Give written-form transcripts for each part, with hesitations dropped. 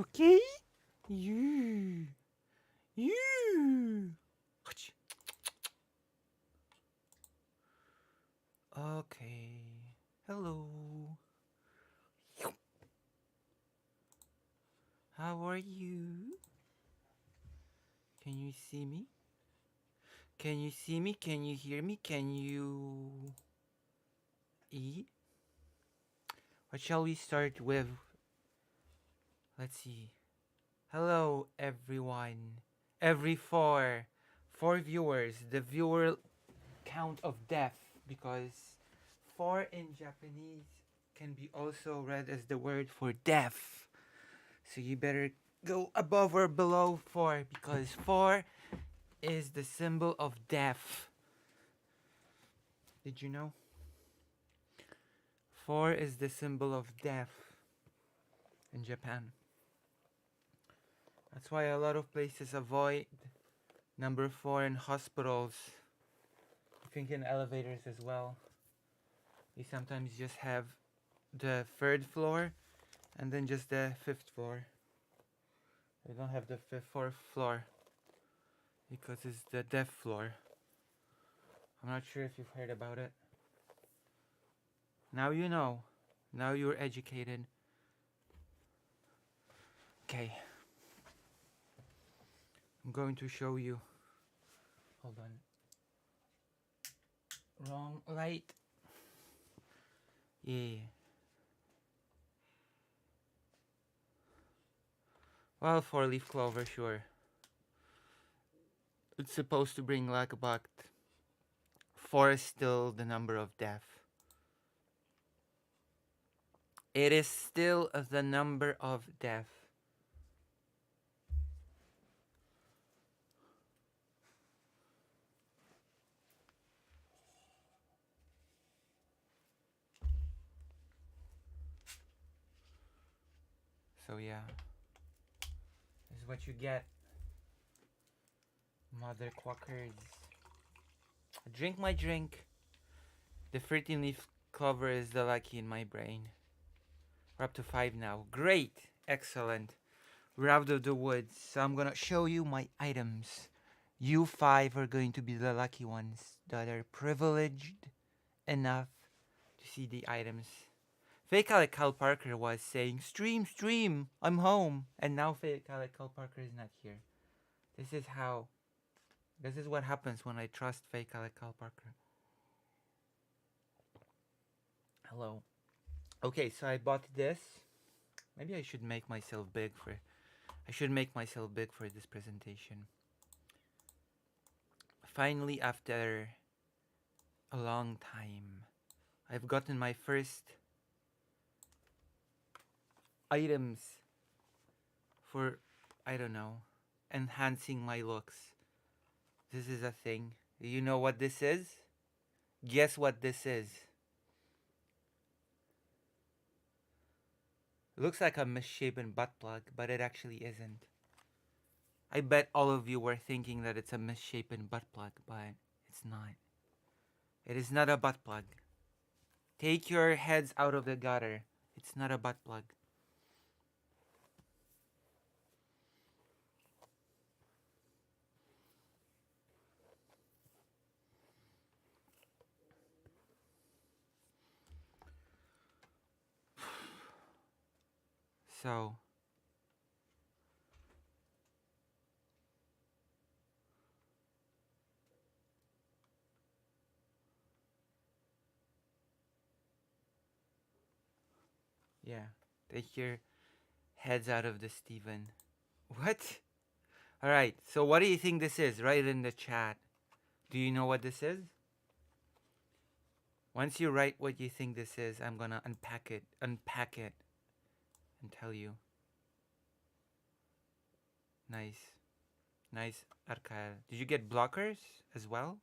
Okay? You. You. Okay. Hello. How are you? Can you see me? Can you see me? Can you hear me? Can you eat? What shall we start with? Let's see. Hello, everyone. Every four viewers. The viewer count of deaf, because four in Japanese can be also read as the word for deaf. So you better go above or below four, because four is the symbol of deaf. Did you know? Four is the symbol of deaf in Japan. That's why a lot of places avoid number four in hospitals. I think in elevators as well. You sometimes just have the third floor and then just the fifth floor. They don't have the fourth floor because it's the deaf floor. I'm not sure if you've heard about it. Now you know. Now you're educated. Okay. I'm going to show you. Hold on. Wrong light. Yeah. Well, four-leaf clover, sure. It's supposed to bring luck, but four is still the number of death. It is still the number of death. So yeah. This is what you get. Mother quackers. Drink my drink. The 13-leaf clover is the lucky in my brain. We're up to 5 now. Great! Excellent. We're out of the woods, so I'm gonna show you my items. You 5 are going to be the lucky ones that are privileged enough to see the items. Fake Alec Cal Parker was saying, stream, stream, I'm home. And now Fake Alec Cal Parker is not here. This is what happens when I trust Fake Alec Cal Parker. Hello. Okay, so I bought this. Maybe I should make myself big for this presentation. Finally, after a long time, I've gotten my first items for, I don't know, enhancing my looks. This is a thing. You know what this is? Guess what this is? It looks like a misshapen butt plug, but it actually isn't. I bet all of you were thinking that it's a misshapen butt plug, but it's not. It is not a butt plug. Take your heads out of the gutter. It's not a butt plug. So, yeah. Take your heads out of the Steven. What? Alright, so what do you think this is? Write it in the chat. Do you know what this is? Once you write what you think this is, I'm gonna unpack it, and tell you. Nice. Nice, Arkael. Did you get blockers as well?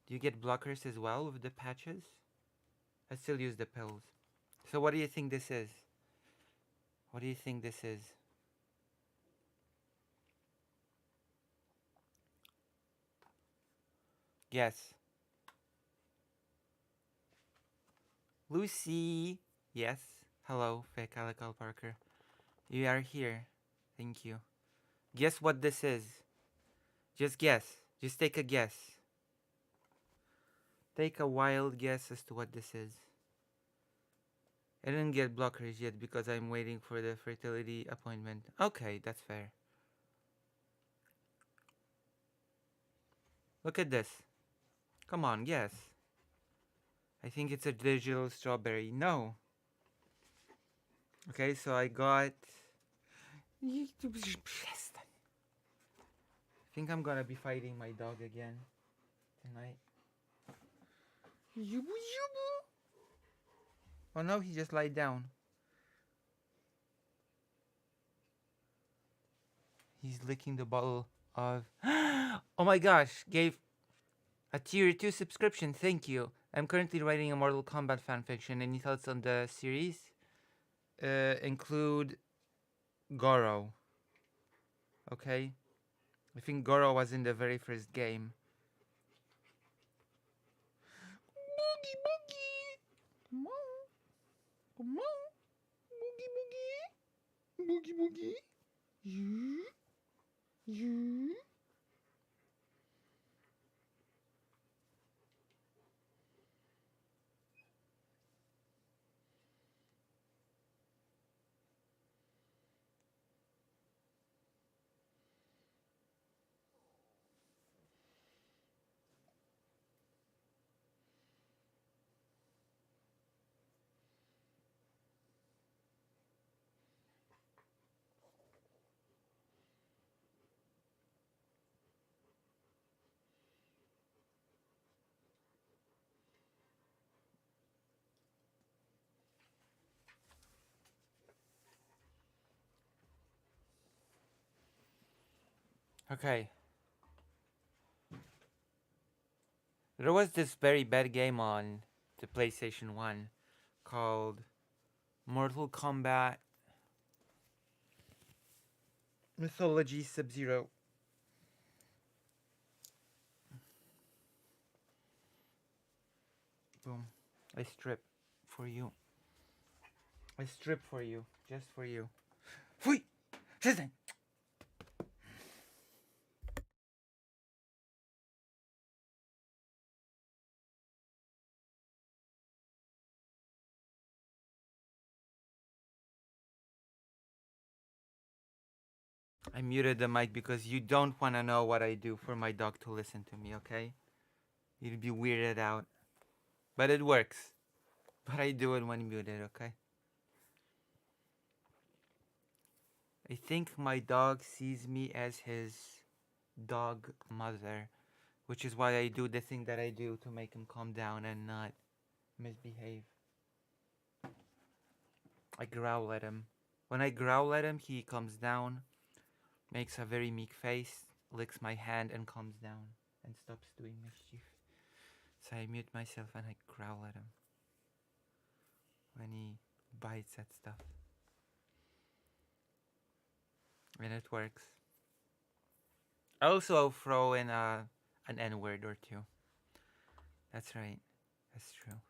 Do you get blockers as well with the patches? I still use the pills. So what do you think this is? What do you think this is? Yes. Lucy. Yes. Hello, Fake Alec Parker. You are here. Thank you. Guess what this is. Just guess. Just take a guess. Take a wild guess as to what this is. I didn't get blockers yet because I'm waiting for the fertility appointment. Okay, that's fair. Look at this. Come on, guess. I think it's a digital strawberry. No. Okay, so I got... I think I'm gonna be fighting my dog again tonight. Oh no, he just lied down. He's licking the bottle of... Oh my gosh, gave a tier 2 subscription, thank you. I'm currently writing a Mortal Kombat fanfiction. Any thoughts on the series? Include Goro. Okay? I think Goro was in the very first game. Boogie boogie! Come on! Come on! Boogie boogie! Boogie boogie! You? You? Okay. There was this very bad game on the PlayStation 1 called Mortal Kombat Mythology Sub-Zero. Boom. I strip for you. I strip for you. Just for you. Fui! Listen! I muted the mic because you don't want to know what I do for my dog to listen to me, okay? You'd be weirded out. But it works. But I do it when muted, okay? I think my dog sees me as his dog mother, which is why I do the thing that I do to make him calm down and not misbehave. I growl at him. When I growl at him, he calms down, makes a very meek face, licks my hand, and calms down and stops doing mischief. So I mute myself and I growl at him when he bites at stuff. And it works. I also throw in an N-word or two. That's right. That's true.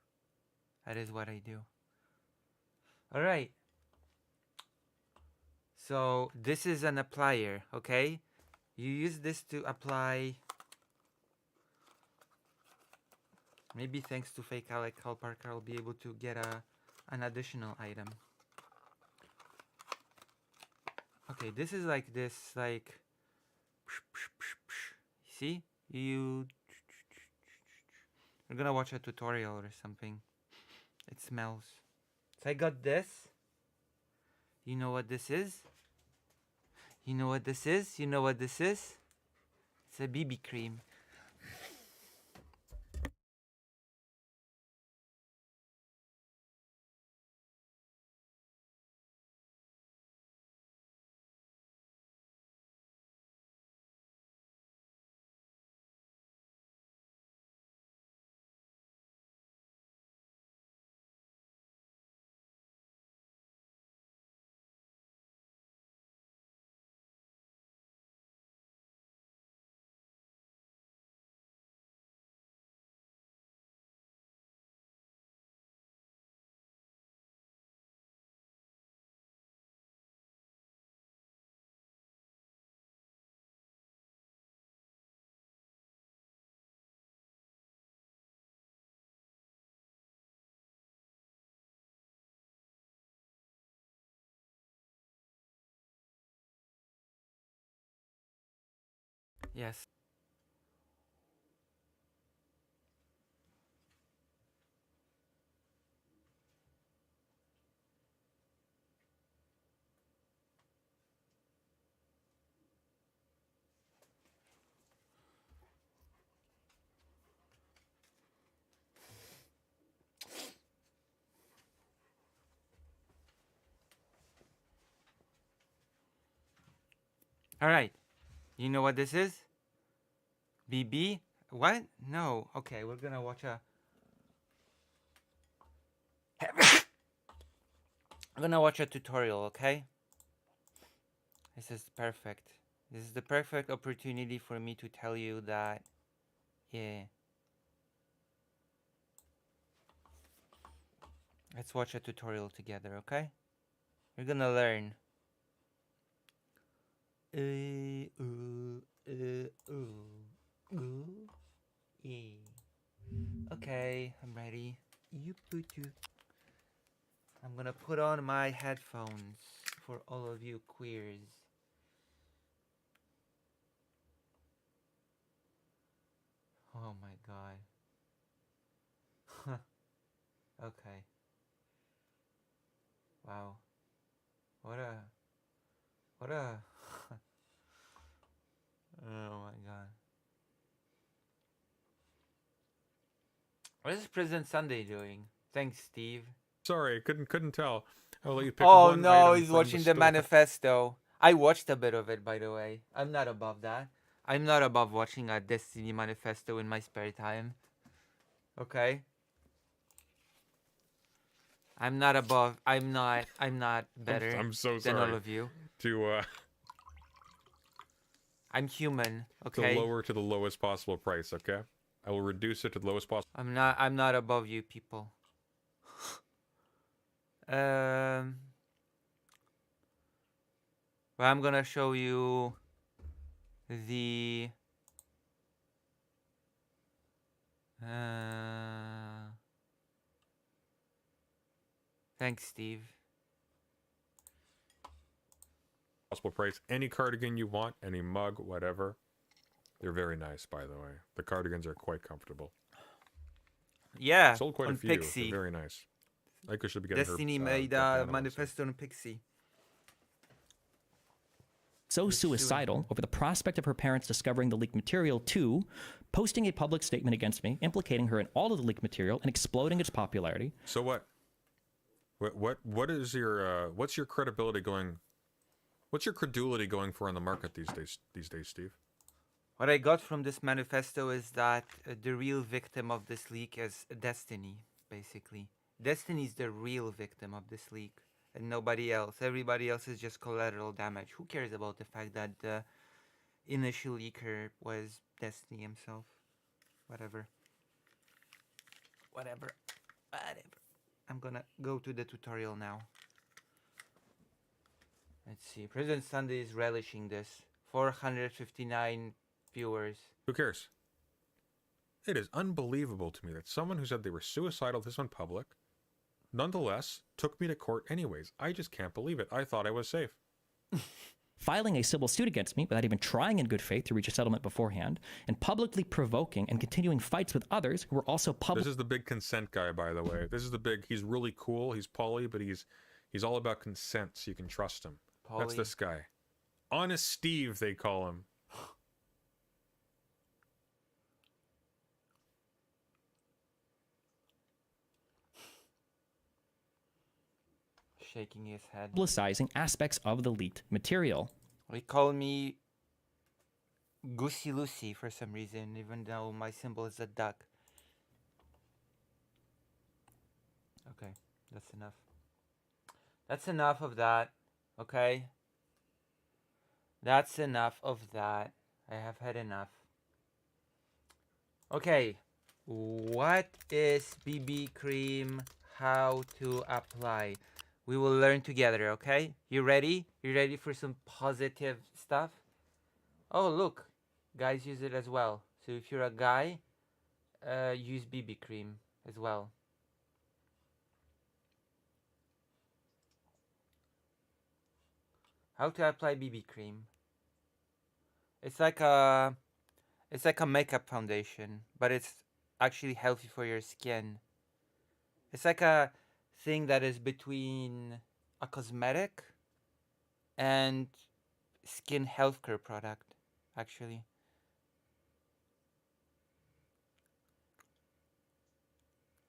That is what I do. Alright. So this is an applier, okay? You use this to apply... Maybe thanks to fake Alec Hal Parker, I'll be able to get an additional item. Okay, this is like this, like... See? You're gonna watch a tutorial or something. It smells. So I got this. You know what this is? You know what this is? You know what this is? It's a BB cream. Yes. All right. You know what this is? BB? What? No. Okay, we're gonna watch a. I'm gonna watch a tutorial, okay? This is perfect. This is the perfect opportunity for me to tell you that, yeah. Let's watch a tutorial together, okay? You're gonna learn. Yeah. Okay, I'm ready. I'm gonna put on my headphones for all of you queers. Oh my god. Okay. Wow. What a. What a. Oh my god. What is President Sunday doing? Thanks, Steve. Sorry, couldn't tell. I'll let you pick Oh one no, item he's from the watching the store. manifesto. I watched a bit of it, by the way. I'm not above that. I'm not above watching a Destiny manifesto in my spare time. Okay? I'm not above. I'm not better I'm so than all sorry of you. to I'm human, to okay? lower to the lowest possible price. Okay, I will reduce it to the lowest possible. I'm not above you people. Um but I'm gonna show you the thanks, Steve. Possible price. Any cardigan you want, any mug, whatever. They're very nice, by the way. The cardigans are quite comfortable. Yeah, Sold quite a on few. They're Pixie. very nice. Aiko should be getting Destiny her made stuffed a animal soon. manifesto on Pixie. So suicidal over the prospect of her parents discovering the leaked material to posting a public statement against me, implicating her in all of the leaked material and exploding its popularity. So what? What is your what's your credibility going? What's your credulity going for on the market these days, Steve? What I got from this manifesto is that the real victim of this leak is Destiny, basically. Destiny is the real victim of this leak, and nobody else. Everybody else is just collateral damage. Who cares about the fact that the initial leaker was Destiny himself? Whatever. Whatever. Whatever. I'm gonna go to the tutorial now. Let's see. President Sunday is relishing this. 459 viewers. Who cares? It is unbelievable to me that someone who said they were suicidal, this went public, nonetheless took me to court anyways. I just can't believe it. I thought I was safe. Filing a civil suit against me without even trying in good faith to reach a settlement beforehand, and publicly provoking and continuing fights with others who were also public. This is the big consent guy, by the way. This is the big, he's really cool, he's poly, but he's all about consent, so you can trust him. Poly. That's this guy. Honest Steve, they call him. Shaking his head. Publicizing aspects of the leaked material. They call me Goosey Lucy for some reason, even though my symbol is a duck. Okay, that's enough. That's enough of that, okay? That's enough of that. I have had enough. Okay, what is BB cream? How to apply? We will learn together, okay? You ready? You ready for some positive stuff? Oh, look. Guys use it as well. So if you're a guy, use BB cream as well. How to apply BB cream? It's like a It's like a makeup foundation, but it's actually healthy for your skin. It's like a thing that is between a cosmetic and skin healthcare product, actually.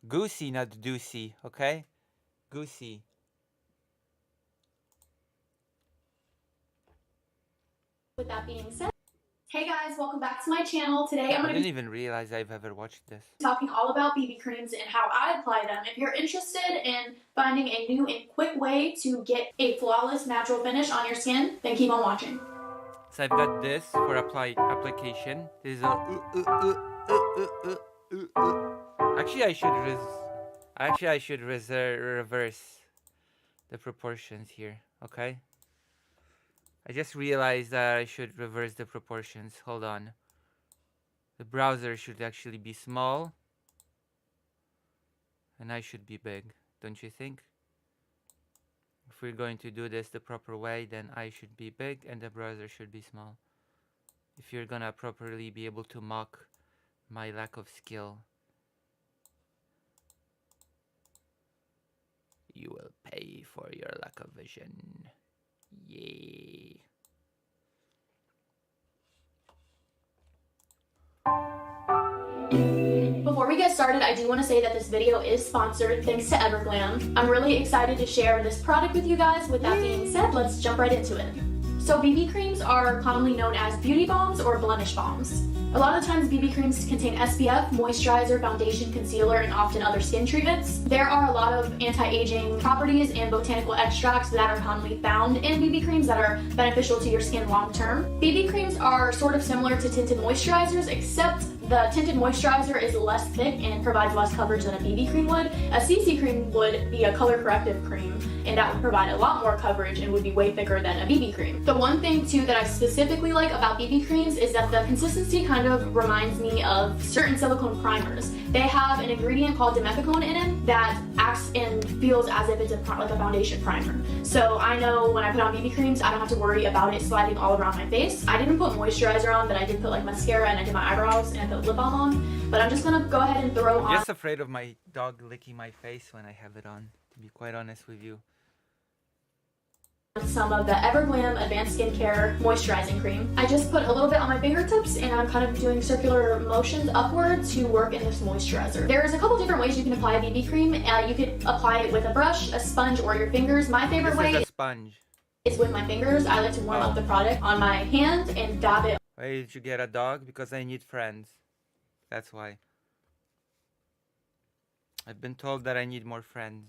Goosey, not Doocy, okay? Goosey. With that being said, hey guys, welcome back to my channel. Today I'm I going to didn't be even realize I've ever watched this. talking all about BB creams and how I apply them. If you're interested in finding a new and quick way to get a flawless natural finish on your skin, then keep on watching. So I've got this for application. This is a Actually, I should reverse the proportions here. Okay. I just realized that I should reverse the proportions. Hold on. The browser should actually be small, and I should be big. Don't you think? If we're going to do this the proper way, then I should be big and the browser should be small. If you're gonna properly be able to mock my lack of skill, you will pay for your lack of vision. Yay. Before we get started, I do want to say that this video is sponsored thanks to Everglam. I'm really excited to share this product with you guys. With that being said, let's jump right into it. So BB creams are commonly known as beauty bombs or blemish bombs. A lot of times BB creams contain SPF, moisturizer, foundation, concealer, and often other skin treatments. There are a lot of anti-aging properties and botanical extracts that are commonly found in BB creams that are beneficial to your skin long term. BB creams are sort of similar to tinted moisturizers, except the tinted moisturizer is less thick and provides less coverage than a BB cream would. A CC cream would be a color corrective cream, and that would provide a lot more coverage and would be way thicker than a BB cream. The one thing too that I specifically like about BB creams is that the consistency kind of reminds me of certain silicone primers. They have an ingredient called dimethicone in it that acts and feels as if it's like a foundation primer. So I know when I put on BB creams, I don't have to worry about it sliding all around my face. I didn't put moisturizer on, but I did put like mascara and I did my eyebrows and I put lip balm on. But I'm just gonna go ahead and throw on. I'm just afraid of my dog licking my face when I have it on, to be quite honest with you. Some of the Everglam Advanced Skincare Moisturizing Cream. I just put a little bit on my fingertips and I'm kind of doing circular motions upward to work in this moisturizer. There's a couple different ways you can apply a BB cream. You could apply it with a brush, a sponge, or your fingers. My favorite way is a sponge. is with my fingers. I like to warm up the product on my hand and dab it. Why did you get a dog? Because I need friends. That's why. I've been told that I need more friends.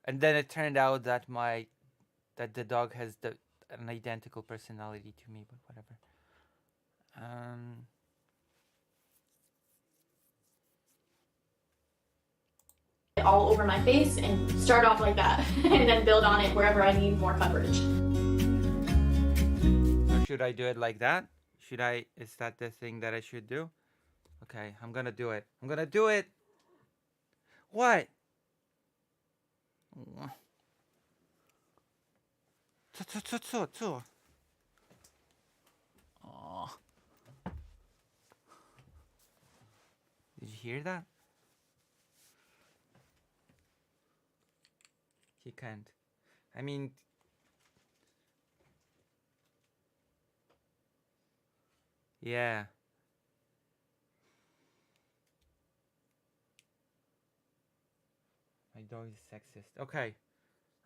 And then it turned out that the dog has an identical personality to me, but whatever. All over my face and start off like that and then build on it wherever I need more coverage. So should I do it like that? Is that the thing that I should do? Okay, I'm gonna do it. I'm gonna do it! What? Oh. Did you hear that? He can't. I mean, yeah. My dog is sexist. Okay.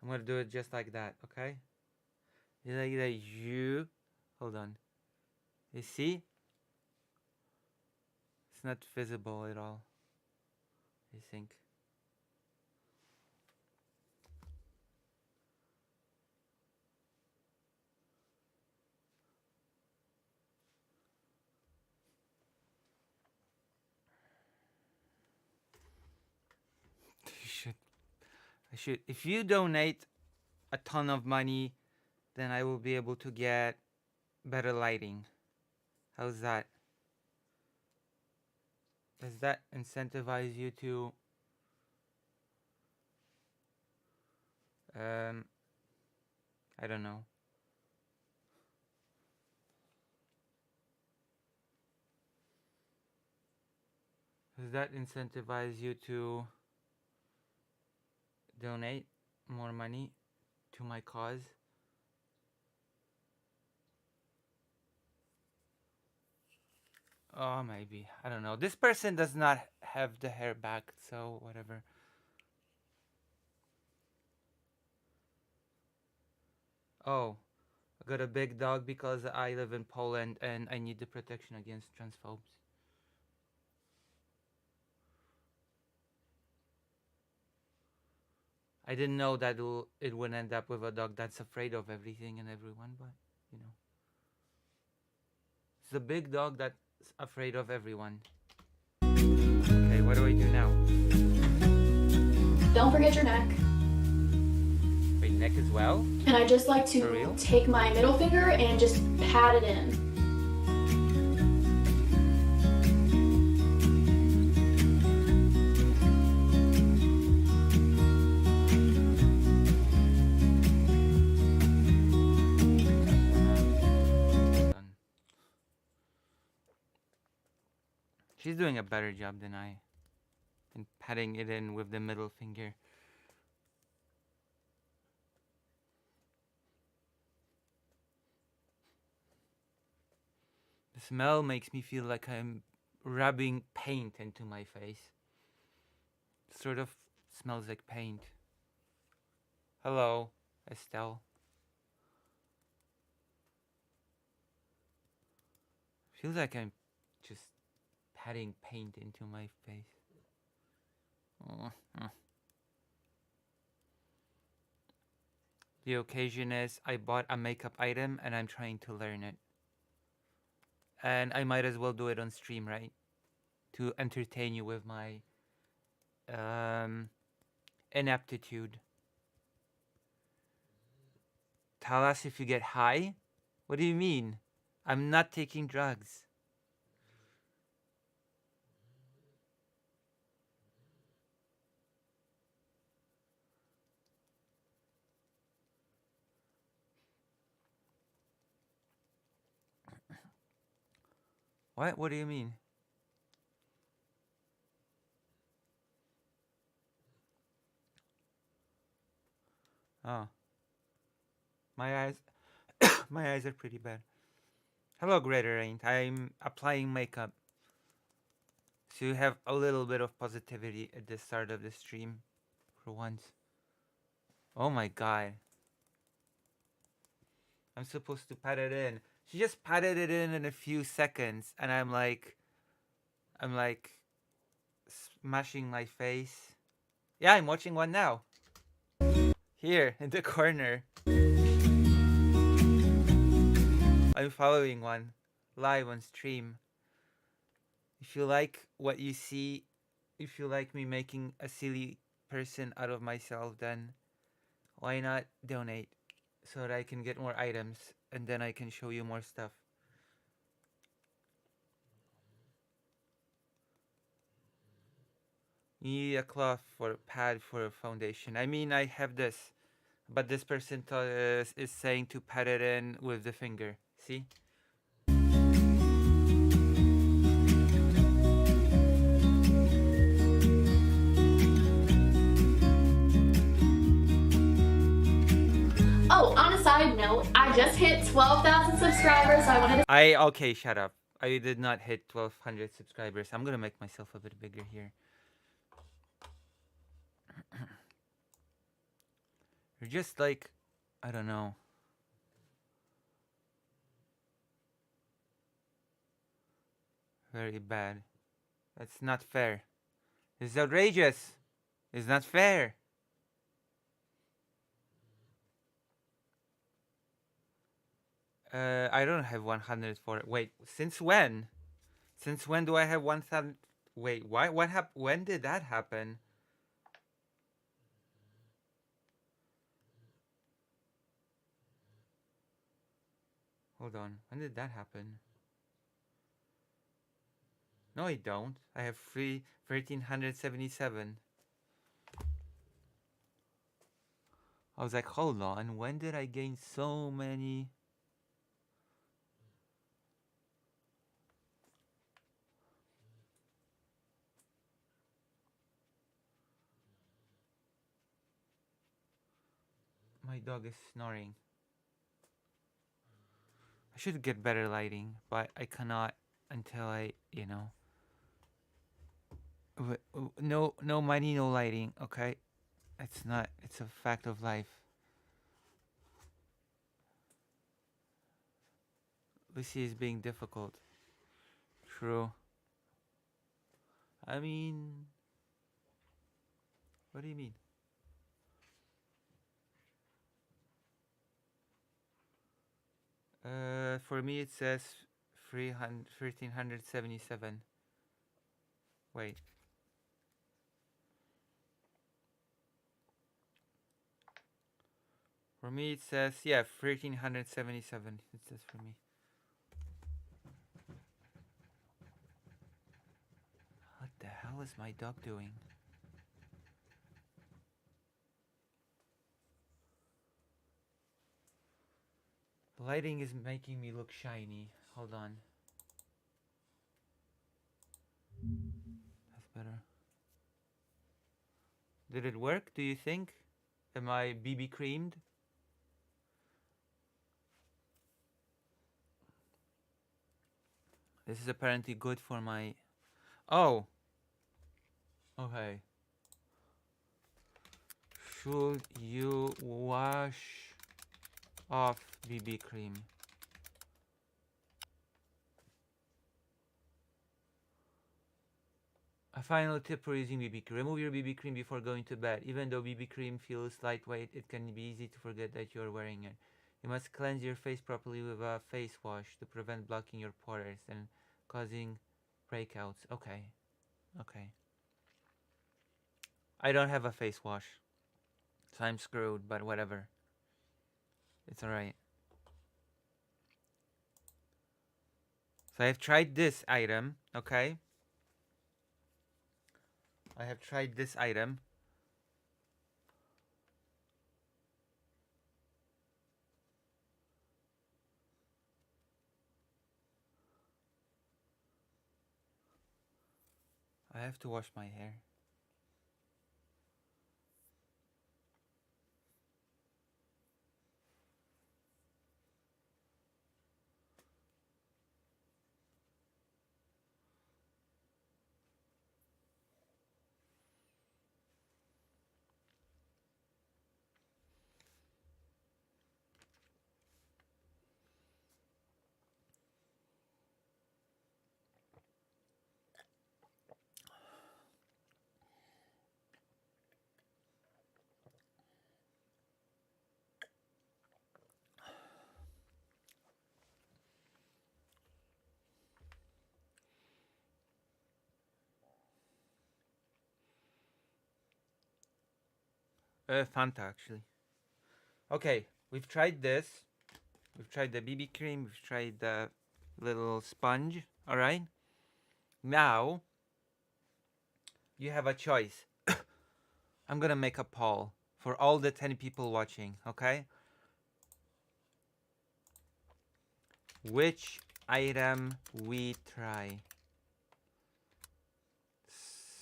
I'm gonna do it just like that, okay? Like that you hold on. You see? It's not visible at all, I think. I should. If you donate a ton of money, then I will be able to get better lighting. How's that? Does that incentivize you to I don't know. Does that incentivize you to donate more money to my cause? Oh, maybe. I don't know. This person does not have the hair back, so whatever. Oh, I got a big dog because I live in Poland and I need the protection against transphobes. I didn't know that it would end up with a dog that's afraid of everything and everyone, but you know. It's a big dog that's afraid of everyone. Okay, what do I do now? Don't forget your neck. Wait, neck as well? And I just like For real? to take my middle finger and just pat it in. Done. She's doing a better job than I. And patting it in with the middle finger. The smell makes me feel like I'm rubbing paint into my face. Sort of smells like paint. Hello, Estelle. Feels like I'm just patting paint into my face. The occasion is I bought a makeup item and I'm trying to learn it. And I might as well do it on stream, right? To entertain you with my ineptitude. Tell us if you get high? What do you mean? I'm not taking drugs. What? What do you mean? Oh. My eyes my eyes are pretty bad. Hello, Greater Ain't. I'm applying makeup. So you have a little bit of positivity at the start of the stream for once. Oh my god. I'm supposed to pat it in. She just patted it in a few seconds and I'm like smashing my face. Yeah, I'm watching one now. Here in the corner. I'm following one live on stream. If you like what you see, if you like me making a silly person out of myself, then why not donate so that I can get more items and then I can show you more stuff. You need a cloth for a pad for a foundation. I mean, I have this, but this person is saying to pat it in with the finger. See? Oh, on a side note, I just hit 12,000 subscribers, so I wanted to Okay, shut up. I did not hit 1,200 subscribers. I'm gonna make myself a bit bigger here. You're just like, I don't know. Very bad. That's not fair. It's outrageous. It's not fair. I don't have 104. Wait, since when? Since when do I have 1,000? Wait, why? What happened? When did that happen? Hold on. When did that happen? No, I don't. I have 1,377. I was like, hold on, when did I gain so many? My dog is snoring. I should get better lighting, but I cannot until I, you know. No money, no lighting, okay? It's a fact of life. Lucy is being difficult. True. I mean, what do you mean? For me it says 1377. Wait. For me it says, yeah, 1377. It says for me. What the hell is my dog doing? Lighting is making me look shiny. Hold on. That's better. Did it work, do you think? Am I BB creamed? This is apparently good for my... Oh! Okay. Should you wash off BB cream? A final tip for using BB cream. Remove your BB cream before going to bed. Even though BB cream feels lightweight, it can be easy to forget that you are wearing it. You must cleanse your face properly with a face wash to prevent blocking your pores and causing breakouts. Okay. Okay. I don't have a face wash, so I'm screwed, but whatever. It's alright. So I've tried this item, okay? I have tried this item. I have to wash my hair. Fanta actually. Okay, we've tried this. We've tried the BB cream. We've tried the little sponge. All right. Now you have a choice. I'm gonna make a poll for all the 10 people watching. Okay. Which item we try?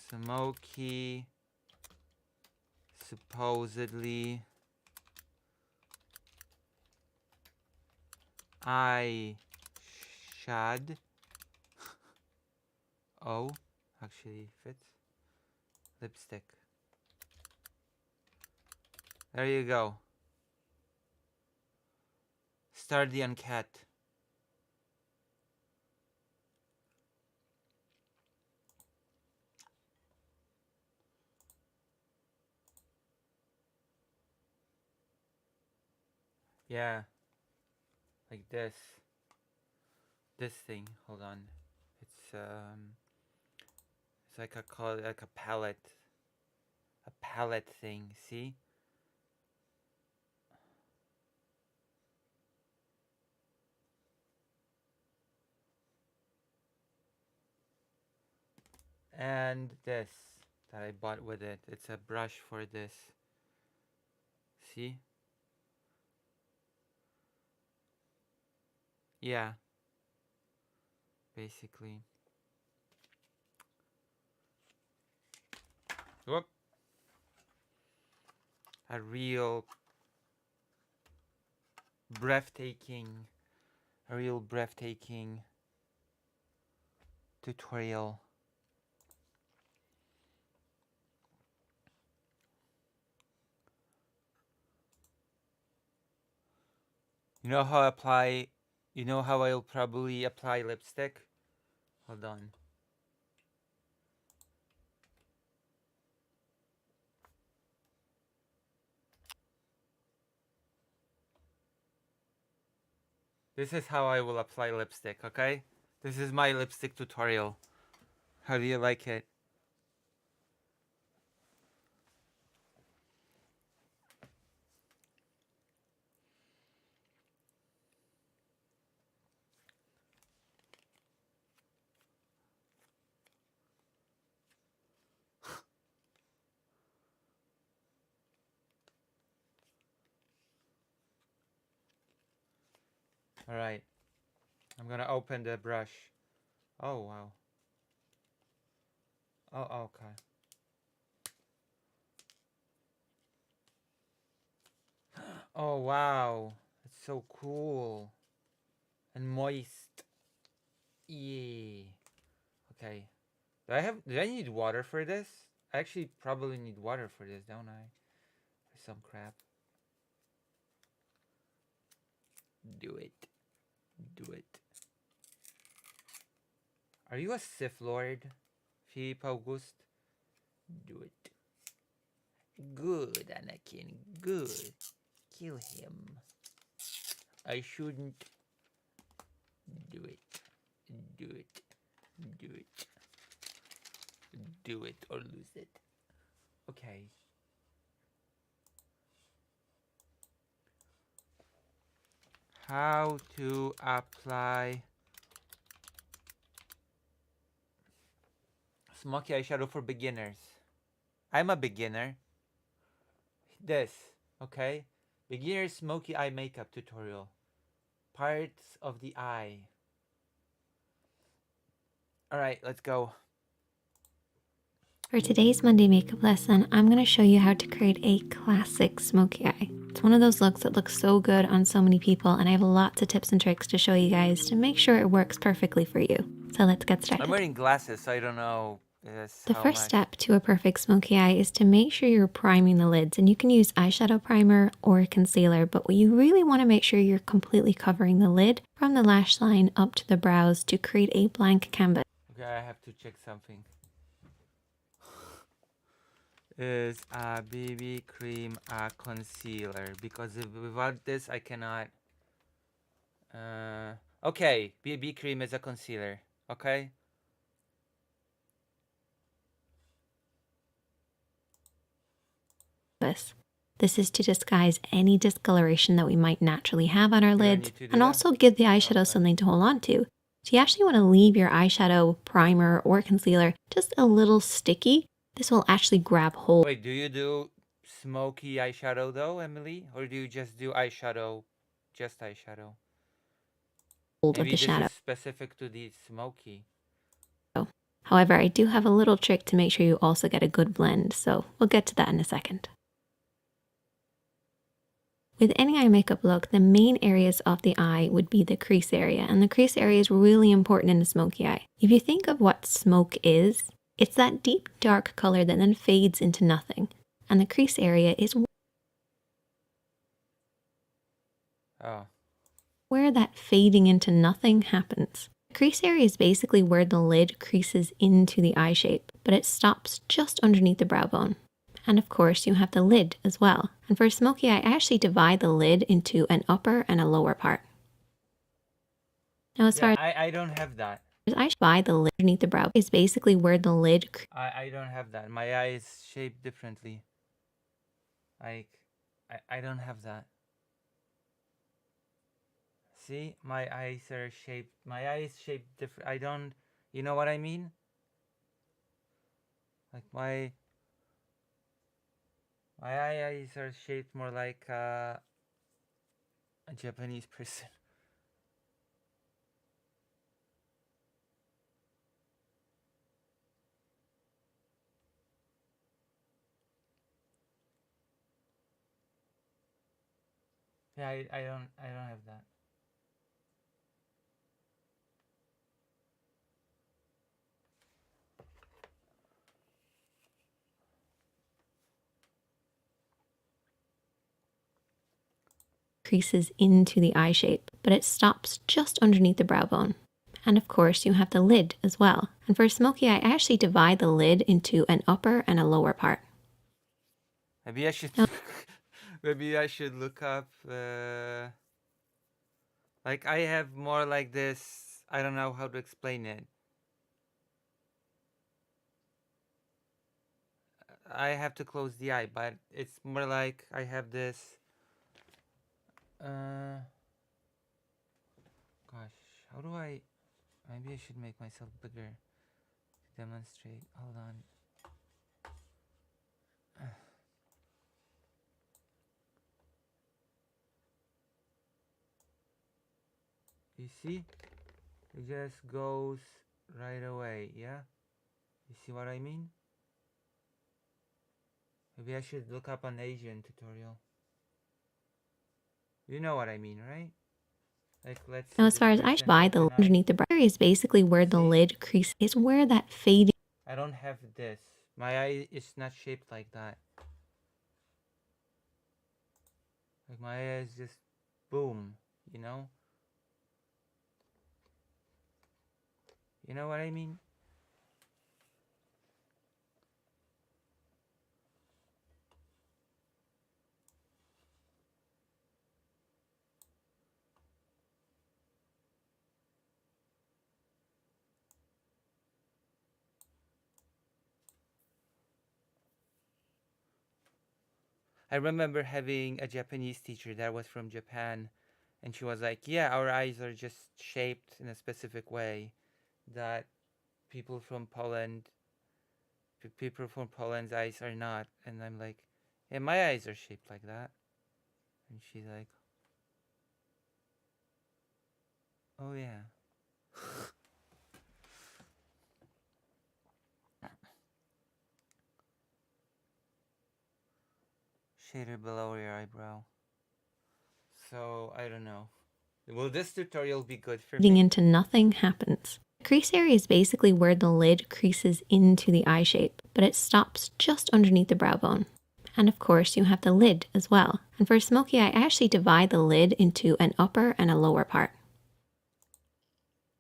Smoky, supposedly I should. Oh, actually fits. Lipstick. There you go. Stardian cat. Yeah. Like this. This thing. Hold on. It's like a palette. A palette thing, see? And this that I bought with it. It's a brush for this. See? Yeah. Basically. Whoop. A real breathtaking tutorial. You know how I'll probably apply lipstick? Hold on. This is how I will apply lipstick, okay? This is my lipstick tutorial. How do you like it? Alright. I'm gonna open the brush. Oh, wow. Oh, okay. Oh, wow. It's so cool. And moist. Yeah. Okay. Do I need water for this? I actually probably need water for this, don't I? For some crap. Do it. Do it. Are you a Sith Lord, Philippe Auguste? Do it. Good, Anakin. Good. Kill him. I shouldn't. Do it. Do it. Do it. Do it or lose it. Okay. How to apply smoky eyeshadow for beginners. I'm a beginner. This, okay? Beginner smoky eye makeup tutorial. Parts of the eye. Alright, let's go. For today's Monday makeup lesson, I'm going to show you how to create a classic smoky eye. It's one of those looks that looks so good on so many people, and I have lots of tips and tricks to show you guys to make sure it works perfectly for you. So let's get started. I'm wearing glasses, so I don't know. The first step to a perfect smoky eye is to make sure you're priming the lids, and you can use eyeshadow primer or concealer, but what you really want to make sure you're completely covering the lid from the lash line up to the brows to create a blank canvas. Okay, I have to check something. Is a BB cream a concealer? Because without this I cannot. Okay, BB cream is a concealer. Okay. This is to disguise any discoloration that we might naturally have on our lids, and also give the eyeshadow something to hold on to. So you actually want to leave your eyeshadow primer or concealer just a little sticky. This will actually grab hold. Wait, do you do smoky eyeshadow though, Emily? Or do you just do eyeshadow, just eyeshadow? Maybe of the this shadow is specific to the smoky. However, I do have a little trick to make sure you also get a good blend, so we'll get to that in a second. With any eye makeup look, the main areas of the eye would be the crease area, and the crease area is really important in a smoky eye. If you think of what smoke is, it's that deep dark color that then fades into nothing, and the crease area is where that fading into nothing happens. The crease area is basically where the lid creases into the eye shape, but it stops just underneath the brow bone. And of course, you have the lid as well. And for a smoky eye, I actually divide the lid into an upper and a lower part. Now, as far as I don't have that. I divide the lid underneath the brow is basically where the lid. I don't have that. My eye is shaped differently. Like, I don't have that. See, my eyes are shaped. My eye is shaped different. I don't. You know what I mean? Like my eyes are shaped more like a Japanese person. Yeah, I don't have that. Creases into the eye shape, but it stops just underneath the brow bone. And of course, you have the lid as well. And for a smoky eye, I actually divide the lid into an upper and a lower part. Maybe I should maybe I should look up like I have more like this. I don't know how to explain it. I have to close the eye, but it's more like I have this gosh, how do I maybe I should make myself bigger to demonstrate. Hold on. You see? It just goes right away, yeah? You see what I mean? Maybe I should look up an Asian tutorial. You know what I mean, right? Like, let's Now, see as this far as I person divide the open lid eye. underneath the brow area is basically where the See? lid crease is, where that fading I don't have this. My eye is not shaped like that. Like my eye is just boom, you know? You know what I mean? I remember having a Japanese teacher that was from Japan, and she was like, yeah, our eyes are just shaped in a specific way that people from Poland, people from Poland's eyes are not. And I'm like, yeah, my eyes are shaped like that. And she's like, oh yeah. Shader below your eyebrow. So, I don't know. Will this tutorial be good for me? into nothing happens. The crease area is basically where the lid creases into the eye shape, but it stops just underneath the brow bone. And of course, you have the lid as well. And for a smoky eye, I actually divide the lid into an upper and a lower part.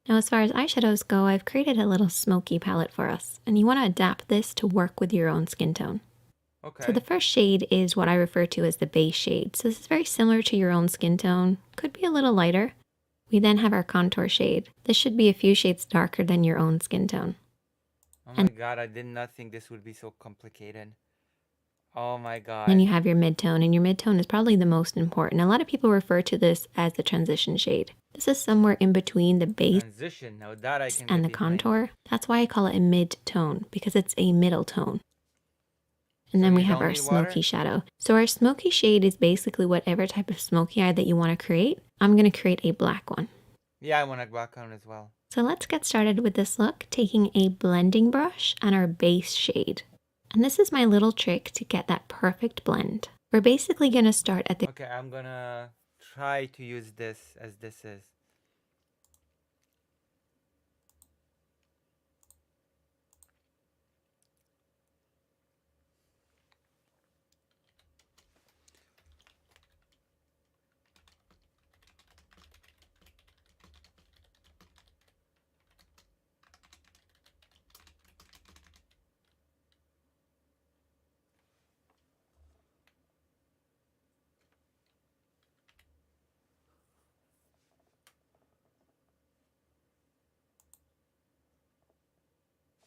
Now, as far as eyeshadows go, I've created a little smoky palette for us, and you want to adapt this to work with your own skin tone. Okay. So the first shade is what I refer to as the base shade. So this is very similar to your own skin tone, could be a little lighter. We then have our contour shade. This should be a few shades darker than your own skin tone. Oh my god, I did not think this would be so complicated. Oh my god. Then you have your midtone, and your midtone is probably the most important. A lot of people refer to this as the transition shade. This is somewhere in between the base Transition, now that I can and the get behind. contour. That's why I call it a mid-tone, because it's a middle tone. And So then we you have don't our need water? smoky shadow. So our smoky shade is basically whatever type of smoky eye that you want to create. I'm going to create a black one. Yeah, I want a background as well. So let's get started with this look, taking a blending brush and our base shade. And this is my little trick to get that perfect blend. We're basically going to start at the Okay, I'm gonna try to use this as this is.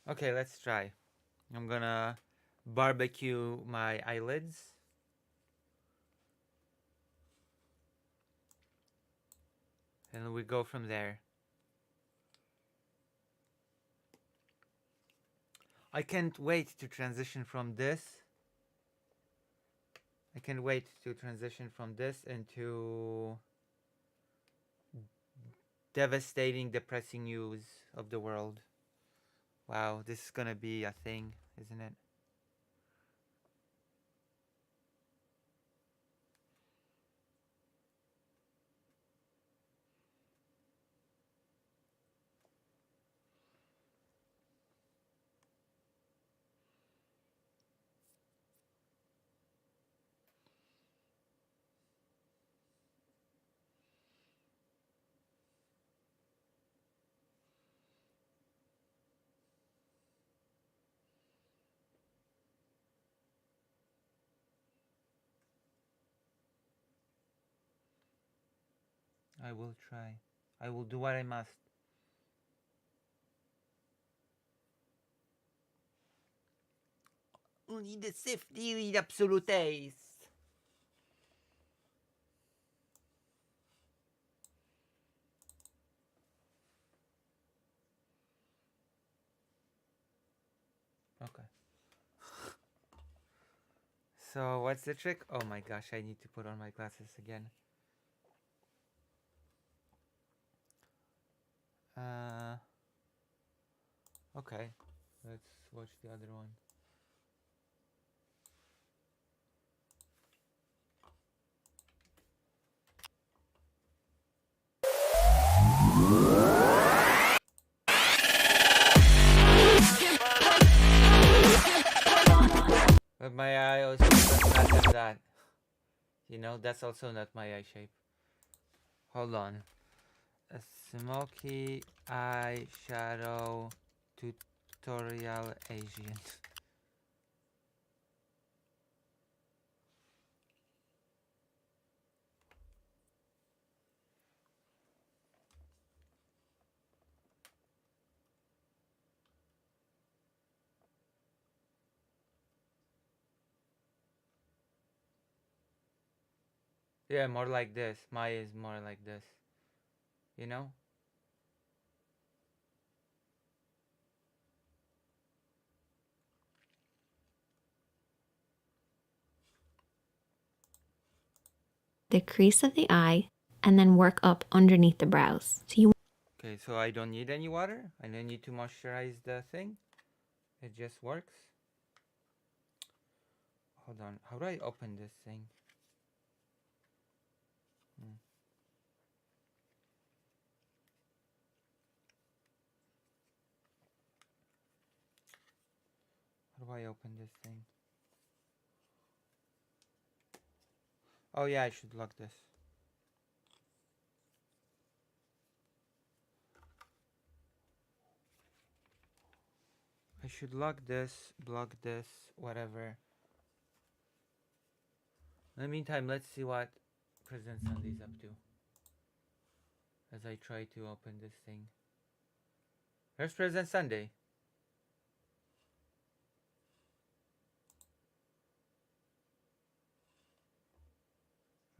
Okay, let's try. I'm gonna barbecue my eyelids. And we go from there. I can't wait to transition from this. I can't wait to transition from this into devastating, depressing news of the world. Wow, this is gonna be a thing, isn't it? I will try. I will do what I must. Unide safety absolutes. Okay. So what's the trick? Oh my gosh, I need to put on my glasses again. Okay. Let's watch the other one. But my eye also does not have that. You know, that's also not my eye shape. Hold on. A smoky eye shadow tutorial Asian. Yeah, more like this. Maya is more like this. You know? The crease of the eye and then work up underneath the brows. So you Okay, so I don't need any water. I don't need to moisturize the thing. It just works. Hold on. How do I open this thing? How do I open this thing? Oh yeah, I should lock this. I should lock this, block this, whatever. In the meantime, let's see what President Sunday's up to. As I try to open this thing. Where's President Sunday?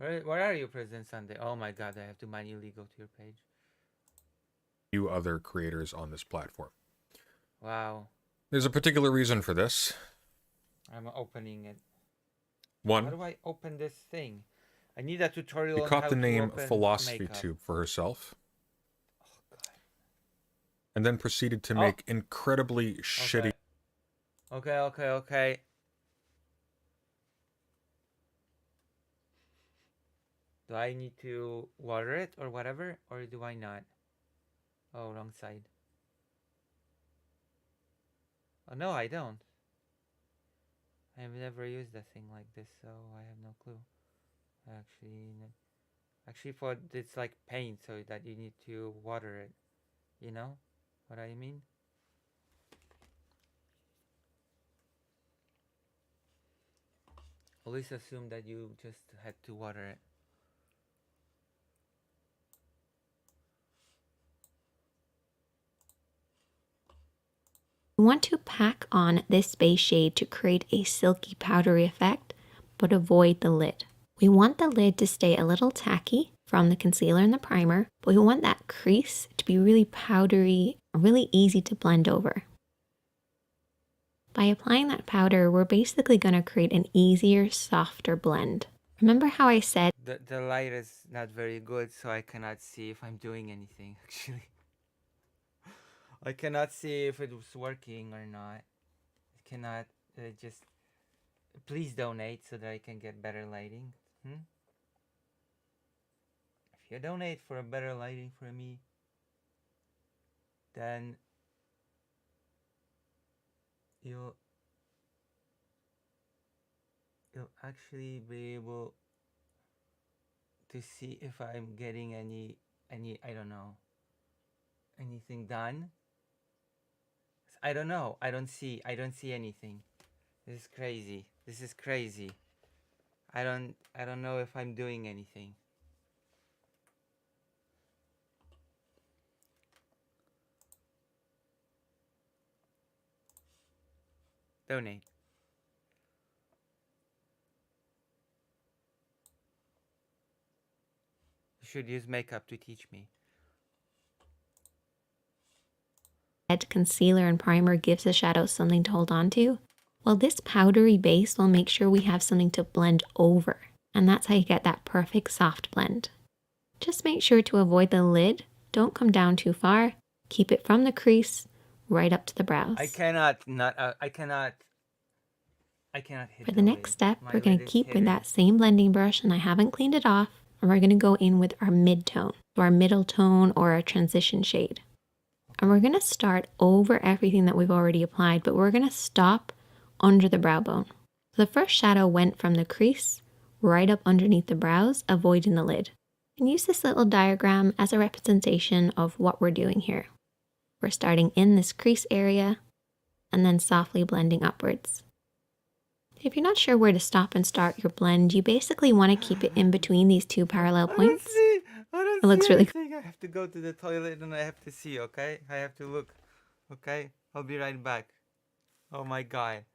Where are you, President Sunday? Oh my god, I have to manually go to your page. You other creators on this platform. Wow. There's a particular reason for this. I'm opening it. One, How do I open this thing? I need a tutorial she on caught how the to name open Philosophy makeup. Tube for herself, Oh god. and then proceeded to Oh. make incredibly shitty. Okay. Do I need to water it or whatever? Or do I not? Oh, wrong side. Oh, no, I don't. I've never used a thing like this, so I have no clue. I actually thought it's like paint, so that you need to water it. You know what I mean? Always assume that you just had to water it. want to pack on this base shade to create a silky powdery effect, but avoid the lid. We want the lid to stay a little tacky from the concealer and the primer, but we want that crease to be really powdery, really easy to blend over. By applying that powder, we're basically going to create an easier, softer blend. Remember how I said The light is not very good, so I cannot see if I'm doing anything, actually. I cannot see if it was working or not. I cannot just... Please donate so that I can get better lighting. If you donate for a better lighting for me, then you'll actually be able to see if I'm getting any I don't know, anything done. I don't know. I don't see anything. This is crazy. I don't know if I'm doing anything. Donate. You should use makeup to teach me. Concealer and primer gives the shadow something to hold on to, well, this powdery base will make sure we have something to blend over, and that's how you get that perfect soft blend. Just make sure to avoid the lid, don't come down too far, keep it from the crease right up to the brows. I cannot hit For the next lid. step, My we're going lid to is keep with hidden. that same blending brush, and I haven't cleaned it off, and we're going to go in with our mid-tone, so our middle tone or our transition shade. And we're going to start over everything that we've already applied, but we're going to stop under the brow bone. So the first shadow went from the crease right up underneath the brows, avoiding the lid. And use this little diagram as a representation of what we're doing here. We're starting in this crease area and then softly blending upwards. If you're not sure where to stop and start your blend, you basically want to keep it in between these two parallel points. I It looks really anything. I have to go to the toilet and I have to see, okay? I have to look. Okay? I'll be right back. Oh my god.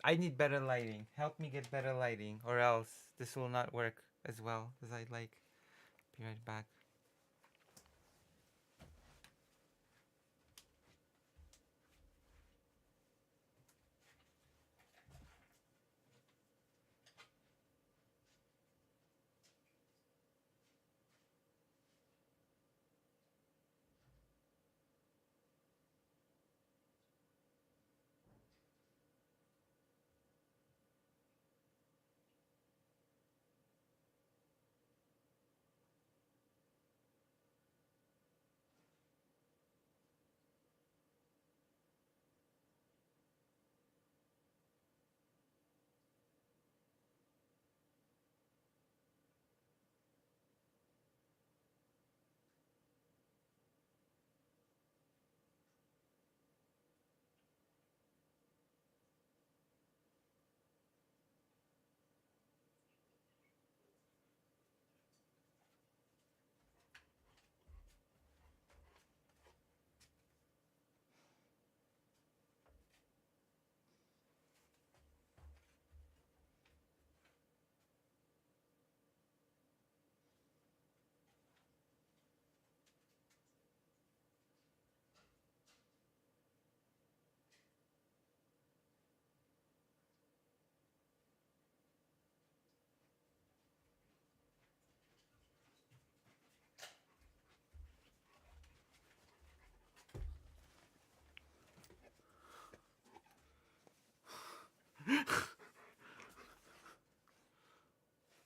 I need better lighting. Help me get better lighting or else this will not work as well as I'd like. Be right back.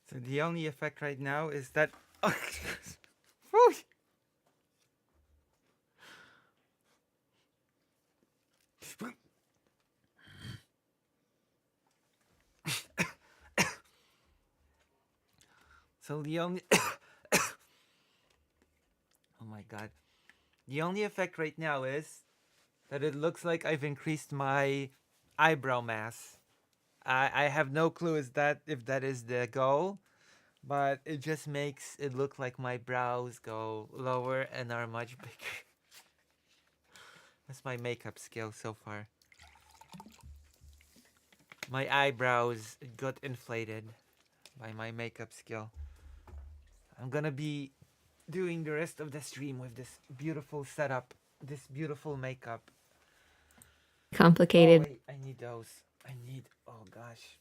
So the only effect right now is that Whew. So the only oh my god. The only effect right now is that it looks like I've increased my eyebrow mass. I have no clue if that is the goal, but it just makes it look like my brows go lower and are much bigger. That's my makeup skill so far. My eyebrows got inflated by my makeup skill. I'm gonna be doing the rest of the stream with this beautiful setup, this beautiful makeup. complicated. Oh, wait, I need those. Oh gosh.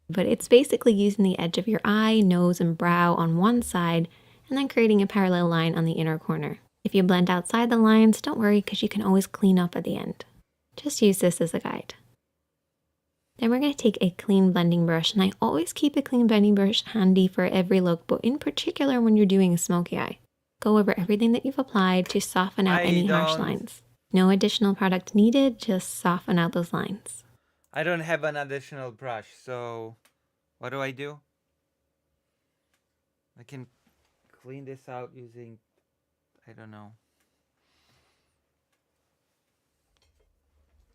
But it's basically using the edge of your eye, nose, and brow on one side, and then creating a parallel line on the inner corner. If you blend outside the lines, don't worry because you can always clean up at the end. Just use this as a guide. Then we're going to take a clean blending brush, and I always keep a clean blending brush handy for every look, but in particular when you're doing a smoky eye. Go over everything that you've applied to soften out any harsh lines. No additional product needed, just soften out those lines. I don't have an additional brush, so what do? I can clean this out using, I don't know,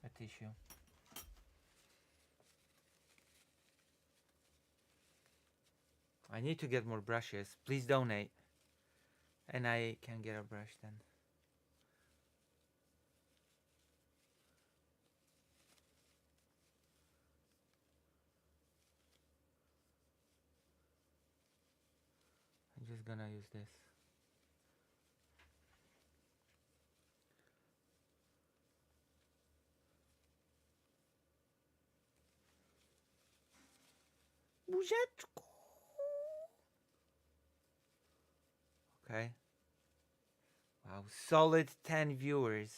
a tissue. I need to get more brushes. Please donate. And I can get a brush then. just gonna use this. Okay. Wow, solid 10 viewers.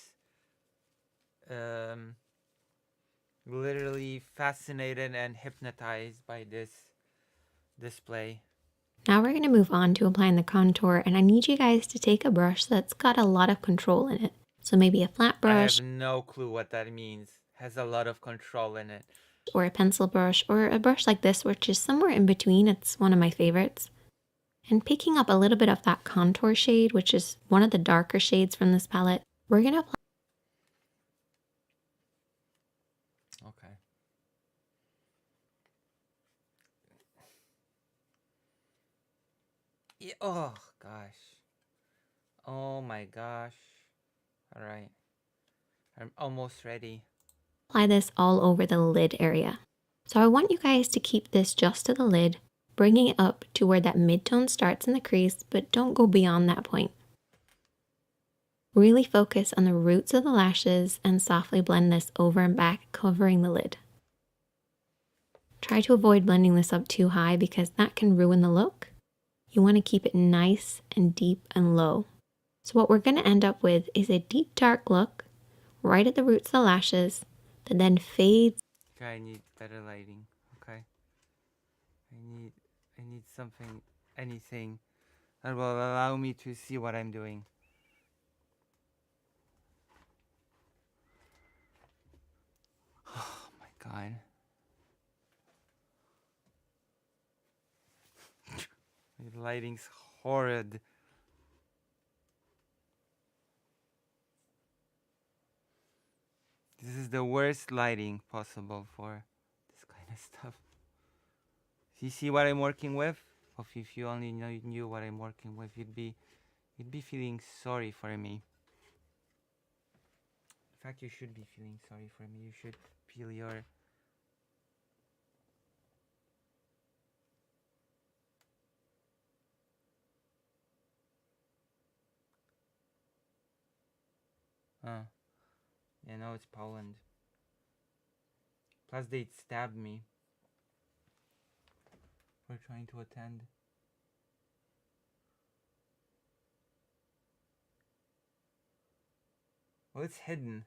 Literally fascinated and hypnotized by this display. Now we're going to move on to applying the contour, and I need you guys to take a brush that's got a lot of control in it. So maybe a flat brush. I have no clue what that means. Has a lot of control in it. Or a pencil brush, or a brush like this, which is somewhere in between. It's one of my favorites. And picking up a little bit of that contour shade, which is one of the darker shades from this palette, we're going to apply. Okay. Yeah, oh gosh. Oh my gosh. All right. I'm almost ready. Apply this all over the lid area. So I want you guys to keep this just to the lid, bringing it up to where that mid-tone starts in the crease, but don't go beyond that point. Really focus on the roots of the lashes and softly blend this over and back, covering the lid. Try to avoid blending this up too high because that can ruin the look. You want to keep it nice and deep and low. So what we're going to end up with is a deep dark look right at the roots of the lashes that then fades. Okay, I need better lighting. Okay. I need something, anything that will allow me to see what I'm doing. Oh my god. The lighting's horrid. This is the worst lighting possible for this kind of stuff. You see what I'm working with? If you only knew what I'm working with, you'd be feeling sorry for me. In fact, you should be feeling sorry for me. You should feel your yeah, no, it's Poland. Plus, they'd stab me for trying to attend. Well, it's hidden.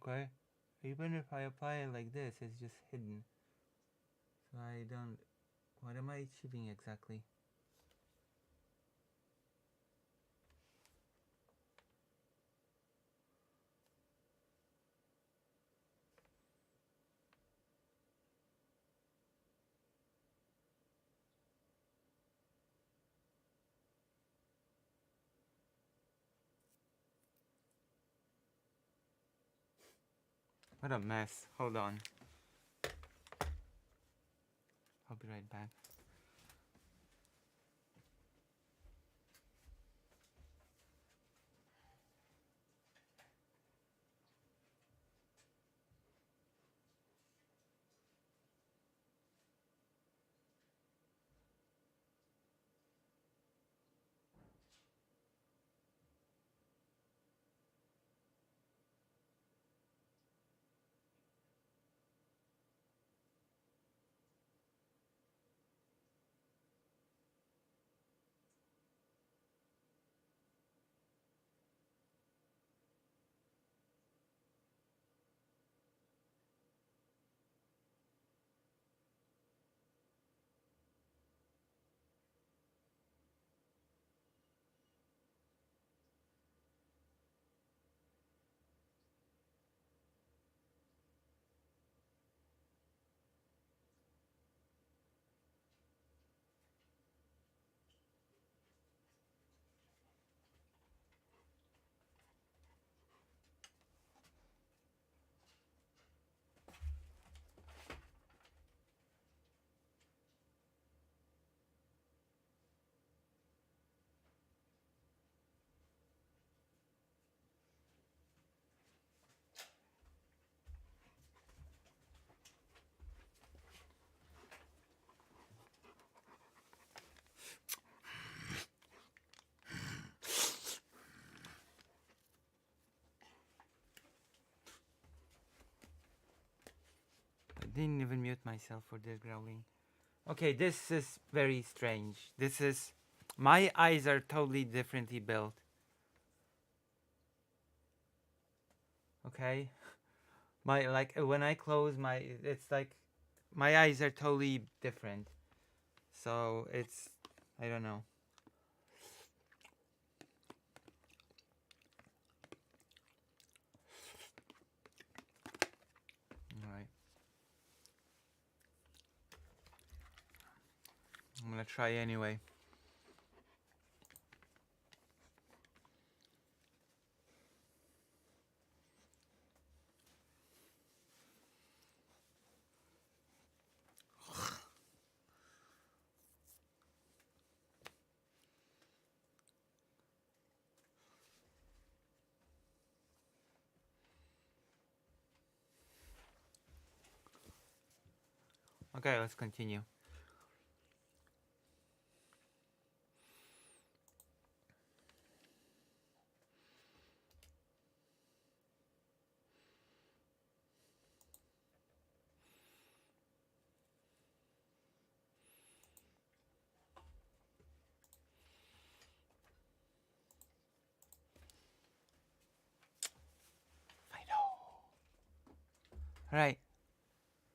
Okay? Even if I apply it like this, it's just hidden. So I don't... What am I achieving exactly? What a mess. Hold on. I'll be right back. didn't even mute myself for the growling. Okay, this is very strange. This is... My eyes are totally differently built. Okay? My, like, when I close my... It's like... My eyes are totally different. So, it's... I don't know. Alright. I'm gonna try anyway. Okay, let's continue. Alright,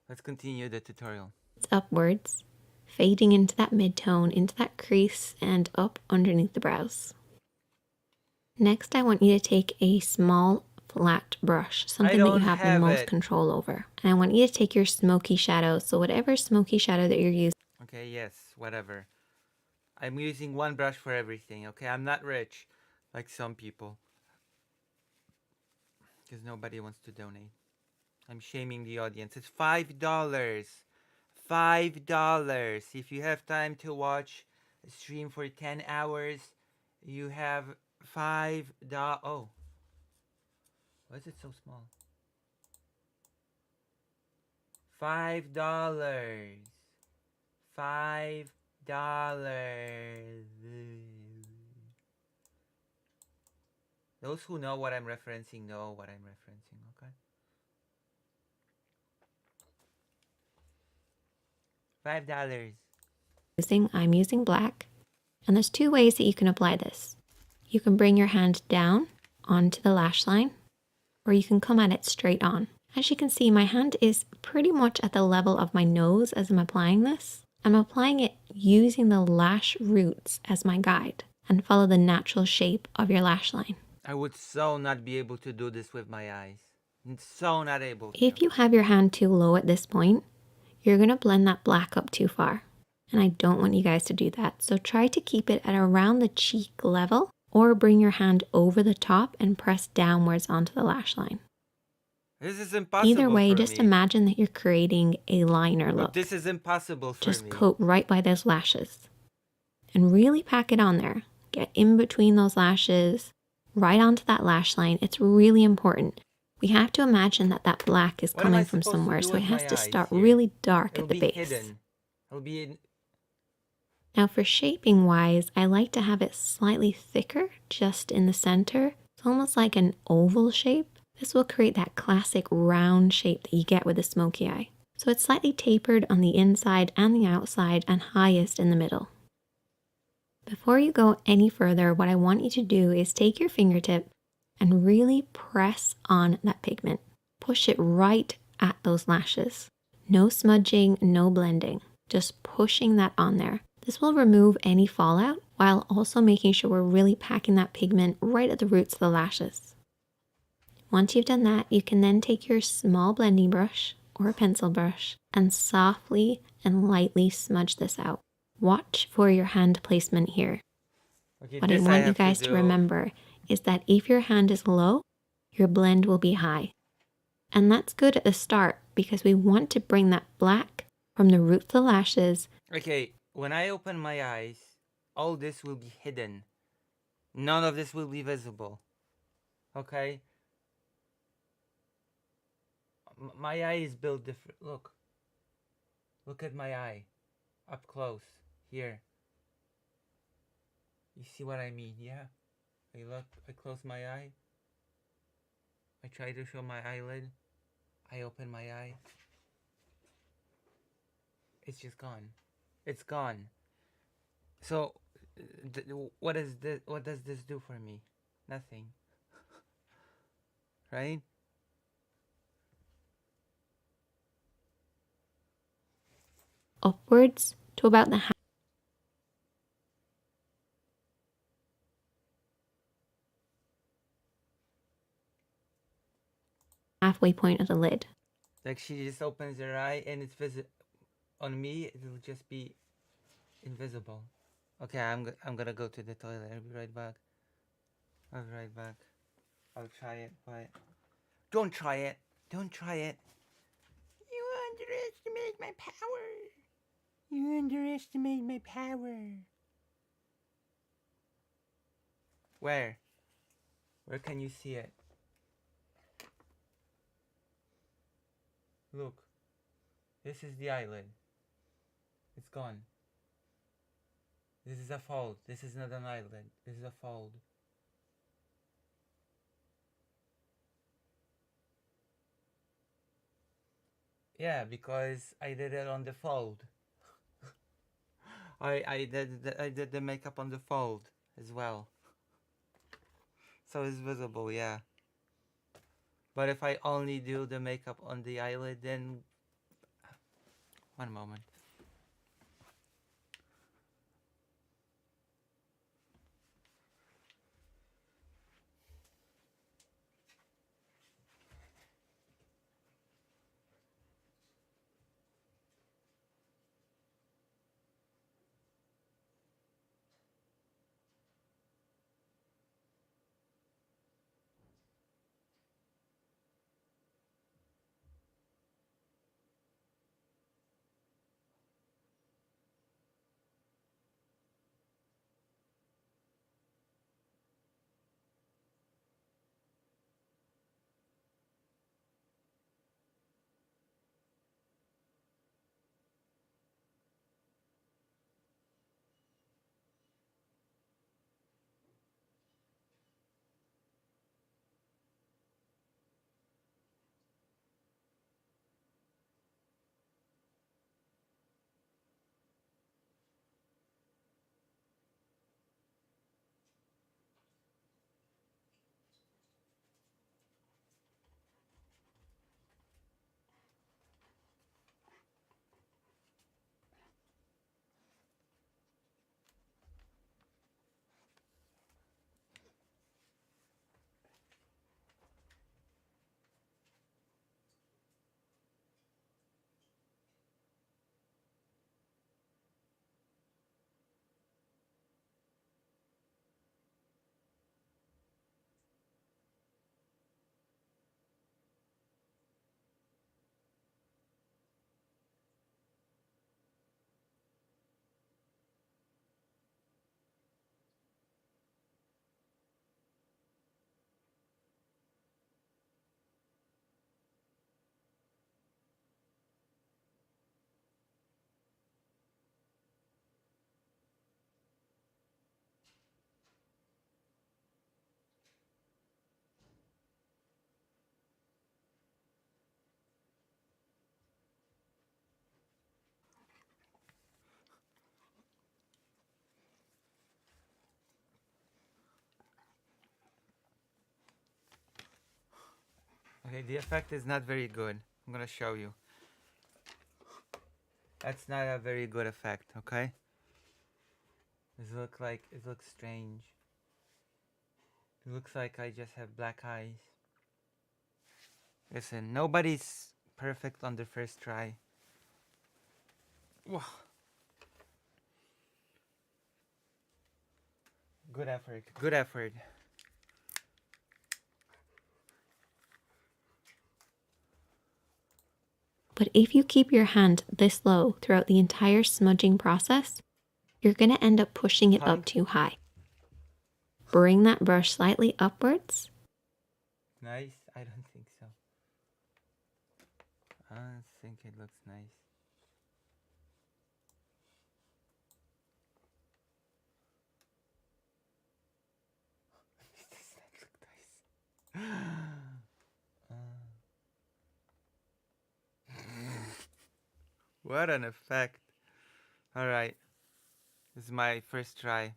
let's continue the tutorial. It's upwards, fading into that mid-tone, into that crease, and up underneath the brows. Next, I want you to take a small flat brush, something that you don't have the have most it. control over. And I want you to take your smoky shadow, so whatever smoky shadow that you're using. Okay, yes, whatever. I'm using one brush for everything, okay? I'm not rich, like some people. Because nobody wants to donate. I'm shaming the audience. It's $5. $5. If you have time to watch a stream for 10 hours, you have $5. Oh. Why is it so small? $5. $5. Those who know what I'm referencing know what I'm referencing, okay? $5. I'm using black. And there's two ways that you can apply this. You can bring your hand down onto the lash line, or you can come at it straight on. As you can see, my hand is pretty much at the level of my nose as I'm applying this. I'm applying it using the lash roots as my guide, and follow the natural shape of your lash line. I would so not be able to do this with my eyes. So not able to. If you have your hand too low at this point, you're going to blend that black up too far. And I don't want you guys to do that. So try to keep it at around the cheek level, or bring your hand over the top and press downwards onto the lash line. This is impossible. Either way, for just me. imagine that you're creating a liner But look. this is impossible for Just me. coat right by those lashes. And really pack it on there. Get in between those lashes, right onto that lash line. It's really important. We have to imagine that that black is What am I coming from supposed to somewhere, do so it with has my to eyes start here? really dark It'll at the be base. hidden. It'll be in... Now for shaping wise, I like to have it slightly thicker just in the center. It's almost like an oval shape. This will create that classic round shape that you get with a smoky eye. So it's slightly tapered on the inside and the outside, and highest in the middle. Before you go any further, what I want you to do is take your fingertip and really press on that pigment. Push it right at those lashes. No smudging, no blending. Just pushing that on there. This will remove any fallout while also making sure we're really packing that pigment right at the roots of the lashes. Once you've done that, you can then take your small blending brush or a pencil brush and softly and lightly smudge this out. Watch for your hand placement here. Okay, What I this want you have guys to do. remember is that if your hand is low, your blend will be high. And that's good at the start because we want to bring that black from the root of the lashes. Okay, when I open my eyes, all this will be hidden. None of this will be visible. Okay? My eye is built different. Look. Look at my eye. Up close. Here. You see what I mean? Yeah? I close my eye. I try to show my eyelid. I open my eye. It's just gone. It's gone. So, what is this? What does this do for me? Nothing. Right? Upwards to about the halfway point of the lid. Like she just opens her eye and it's visible. On me, it'll just be invisible. Okay, I'm gonna go to the toilet. I'll be right back. I'll be right back. I'll try it, but don't try it. Don't try it. You underestimate my power. You underestimate my power. Where? Where can you see it? Look. This is the eyelid. It's gone. This is a fold. This is not an eyelid. This is a fold. Yeah, because I did it on the fold. I did the makeup on the fold as well. So it's visible, yeah. But if I only do the makeup on the eyelid, then... One moment. Okay, the effect is not very good. I'm gonna show you. That's not a very good effect, okay? It looks strange. It looks like I just have black eyes. Listen, nobody's perfect on the first try. Whoa. Good effort. Good effort. But if you keep your hand this low throughout the entire smudging process, you're going to end up pushing it up too high. Bring that brush slightly upwards. Nice? I don't think so. I don't think it looks nice. It does not look nice. What an effect. Alright. This is my first try.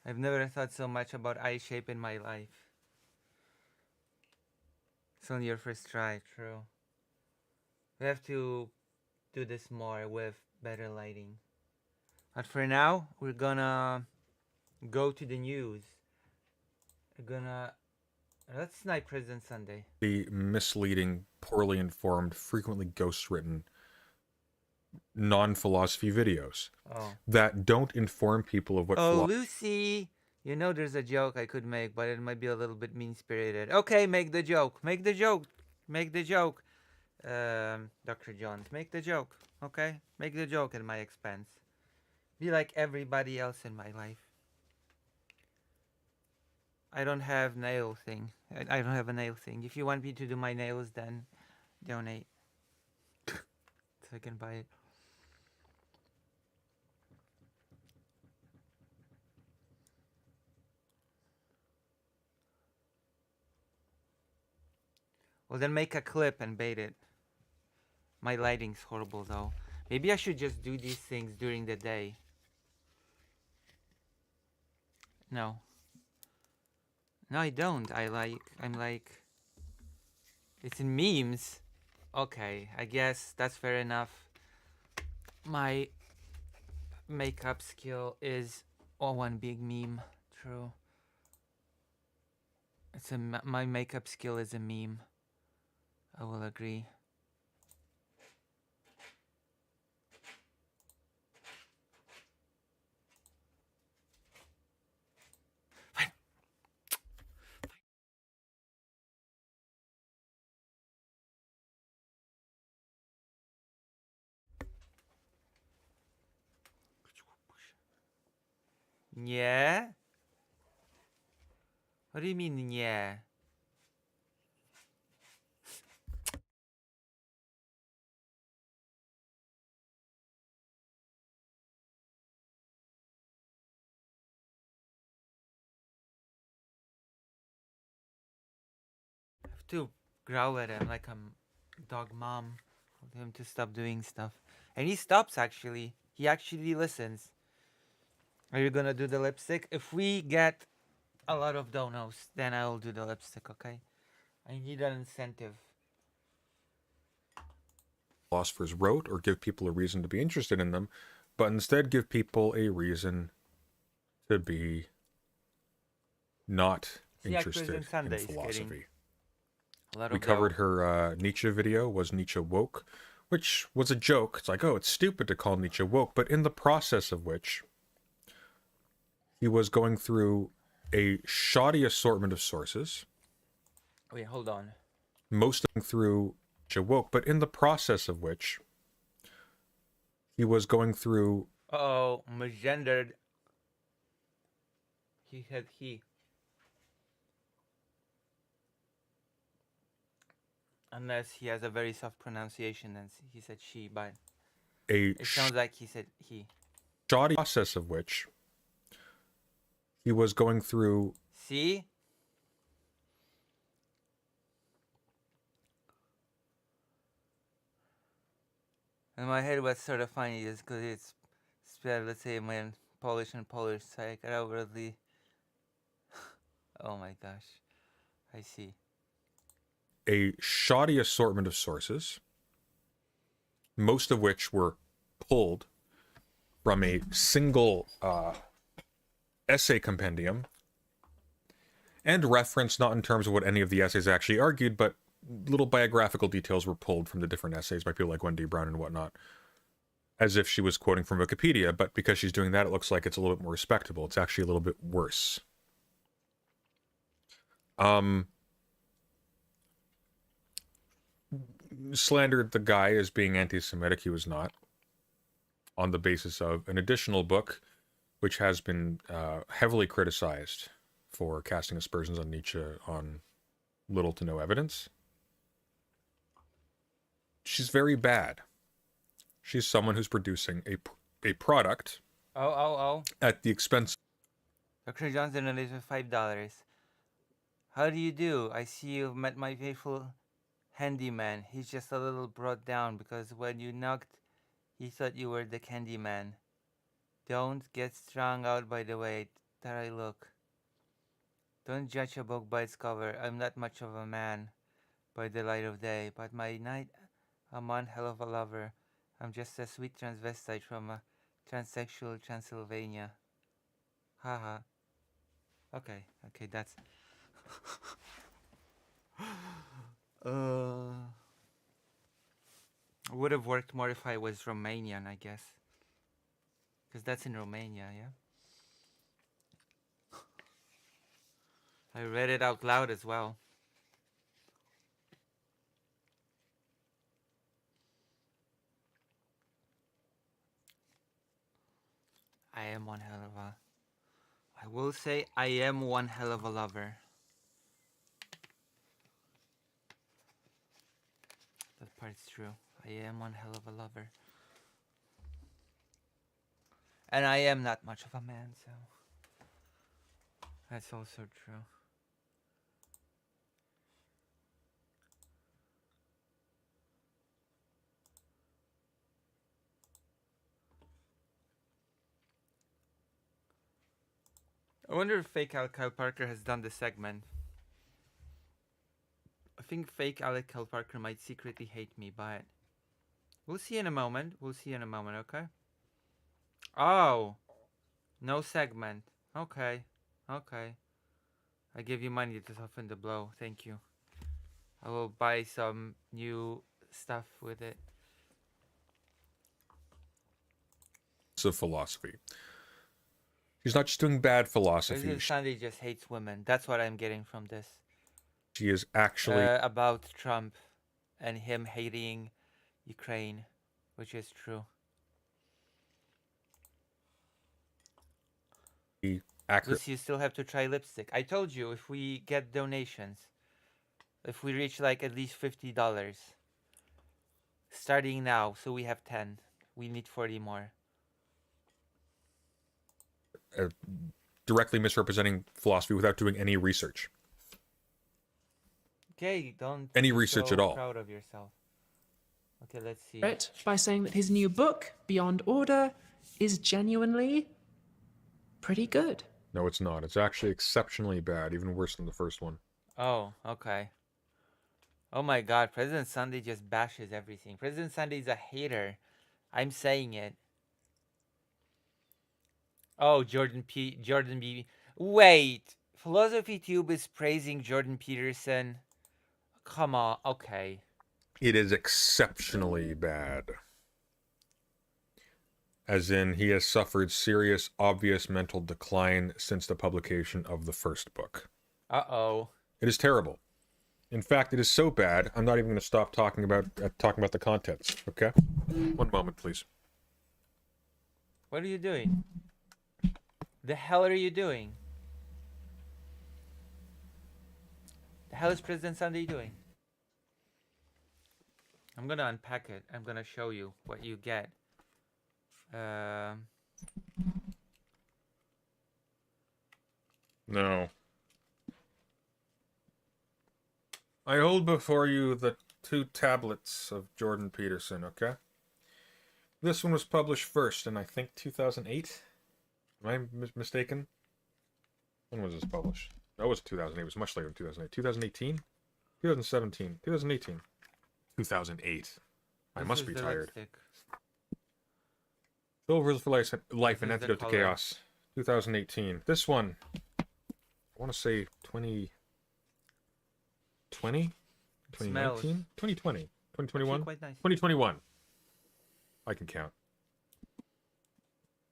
I've never thought so much about eye shape in my life. It's only your first try, true. We have to do this more with better lighting. But for now, we're gonna go to the news. We're gonna... Let's snipe President Sunday. The misleading, poorly informed, frequently ghost-written, non-philosophy videos Oh. that don't inform people of what Oh, Lucy! You know there's a joke I could make, but it might be a little bit mean-spirited. Okay, make the joke. Make the joke. Make the joke. Dr. Jones, make the joke. Okay? Make the joke at my expense. Be like everybody else in my life. I don't have nail thing. I don't have a nail thing. If you want me to do my nails, then donate. So I can buy it. Well, then make a clip and bait it. My lighting's horrible, though. Maybe I should just do these things during the day. No. No, I don't. I'm like... It's in memes. Okay, I guess that's fair enough. My makeup skill is all one big meme. True. My makeup skill is a meme. I will agree. Yeah? What do you mean, yeah? I have to growl at him like I'm dog mom. Tell him to stop doing stuff. And he stops, actually. He actually listens. Are you gonna do the lipstick? If we get a lot of donos, then I will do the lipstick, okay? I need an incentive. philosophers wrote or give people a reason to be interested in them, but instead give people a reason to be not See, interested President Sunday in is philosophy. Let We him go. covered her Nietzsche video, Was Nietzsche Woke? Which was a joke. It's like, oh, it's stupid to call Nietzsche woke, but in the process of which he was going through a shoddy assortment of sources, Wait, hold on. most of them through Nietzsche woke, but in the process of which he was going through Uh-oh, misgendered. He said he. Unless he has a very soft pronunciation and he said she, but a it sounds like he said he. shoddy process of which he was going through See? And my head was sort of funny just because it's spelled, let's say, in Polish and Polish, so I got overly... Oh my gosh. I see. a shoddy assortment of sources, most of which were pulled from a single essay compendium and referenced not in terms of what any of the essays actually argued, but little biographical details were pulled from the different essays by people like Wendy Brown and whatnot, as if she was quoting from Wikipedia, but because she's doing that, it looks like it's a little bit more respectable. It's actually a little bit worse. Slandered the guy as being anti-Semitic. He was not, on the basis of an additional book which has been heavily criticized for casting aspersions on Nietzsche on little to no evidence. She's very bad. She's someone who's producing a product Oh. at the expense. Dr. Johnson donated $5. How do you do? I see you've met my faithful handyman. He's just a little brought down because when you knocked, he thought you were the candy man. Don't get strung out by the way that I look. Don't judge a book by its cover. I'm not much of a man by the light of day, but my night, I'm one hell of a lover. I'm just a sweet transvestite from a transsexual Transylvania. Haha. Okay, that's... Would have worked more if I was Romanian, I guess. Because that's in Romania, yeah? I read it out loud as well. I am one hell of a... I will say I am one hell of a lover. That part's true. I am one hell of a lover. And I am not much of a man, so... That's also true. I wonder if fake Al Kyle Parker has done this segment. I think fake Alec Kyle Parker might secretly hate me, but we'll see in a moment. We'll see in a moment, okay? Oh, no segment. Okay, okay. I give you money to soften the blow. Thank you. I will buy some new stuff with it. Of philosophy. She's not just doing bad philosophy. President Sunday just hates women. That's what I'm getting from this. She is actually about Trump and him hating Ukraine, which is true. accurate. Plus, you still have to try lipstick. I told you, if we get donations, if we reach like at least $50, starting now, so we have 10. We need 40 more. Directly misrepresenting philosophy without doing any research. Okay, don't Any be research so at all. Proud of yourself. Okay, let's see. It by saying that his new book, Beyond Order, is genuinely pretty good. No, it's not. It's actually exceptionally bad, even worse than the first one. Oh, okay. Oh my God, President Sunday just bashes everything. President Sunday's a hater. I'm saying it. Oh, Jordan B. Wait, Philosophy Tube is praising Jordan Peterson. Come on, okay. It is exceptionally bad. As in, he has suffered serious, obvious mental decline since the publication of the first book. Uh-oh. It is terrible. In fact, it is so bad, I'm not even going to stop talking about the contents, okay? One moment, please. What are you doing? The hell are you doing? The hell is President Sunday doing? I'm gonna unpack it. I'm gonna show you what you get. No. I hold before you the 2 tablets of Jordan Peterson, okay? This one was published first in, I think, 2008. Am I mistaken? When was this published? No, it was 2008. It was much later than 2008. 2018? 2017. 2018. 2008. I must be tired. Silver for Life and Antidote to Chaos. 2018. This one, I want to say 2020? 2019? 2020? 2021? Quite nice. 2021. I can count.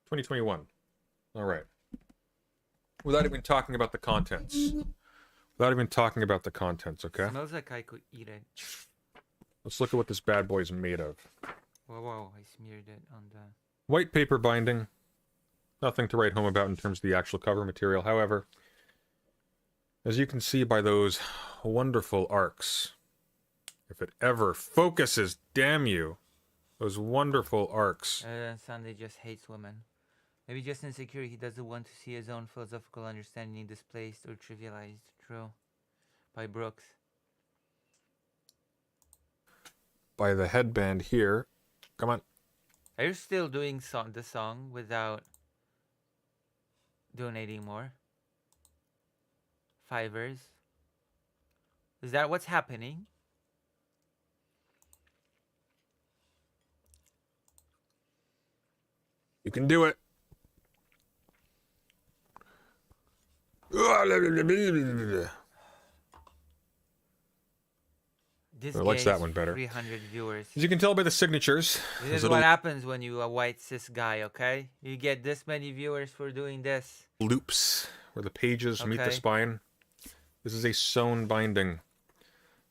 2021. All right. Without even talking about the contents. Without even talking about the contents, okay? Smells like I could eat it. Let's look at what this bad boy is made of. Whoa, I smeared it on the... White paper binding. Nothing to write home about in terms of the actual cover material. However, as you can see by those wonderful arcs, if it ever focuses, damn you, those wonderful arcs. Sunday just hates women. Maybe just insecure, he doesn't want to see his own philosophical understanding displaced or trivialized. True. by Brooks. By the headband here. Come on. Are you still doing the song without donating more? Fivers? Is that what's happening? You can do it. This Who likes that gets one better? 300 viewers. As you can tell by the signatures, This there's is what happens when you a white cis guy, okay? You get this many viewers for doing this. loops where the pages meet the Okay. spine. This is a sewn binding.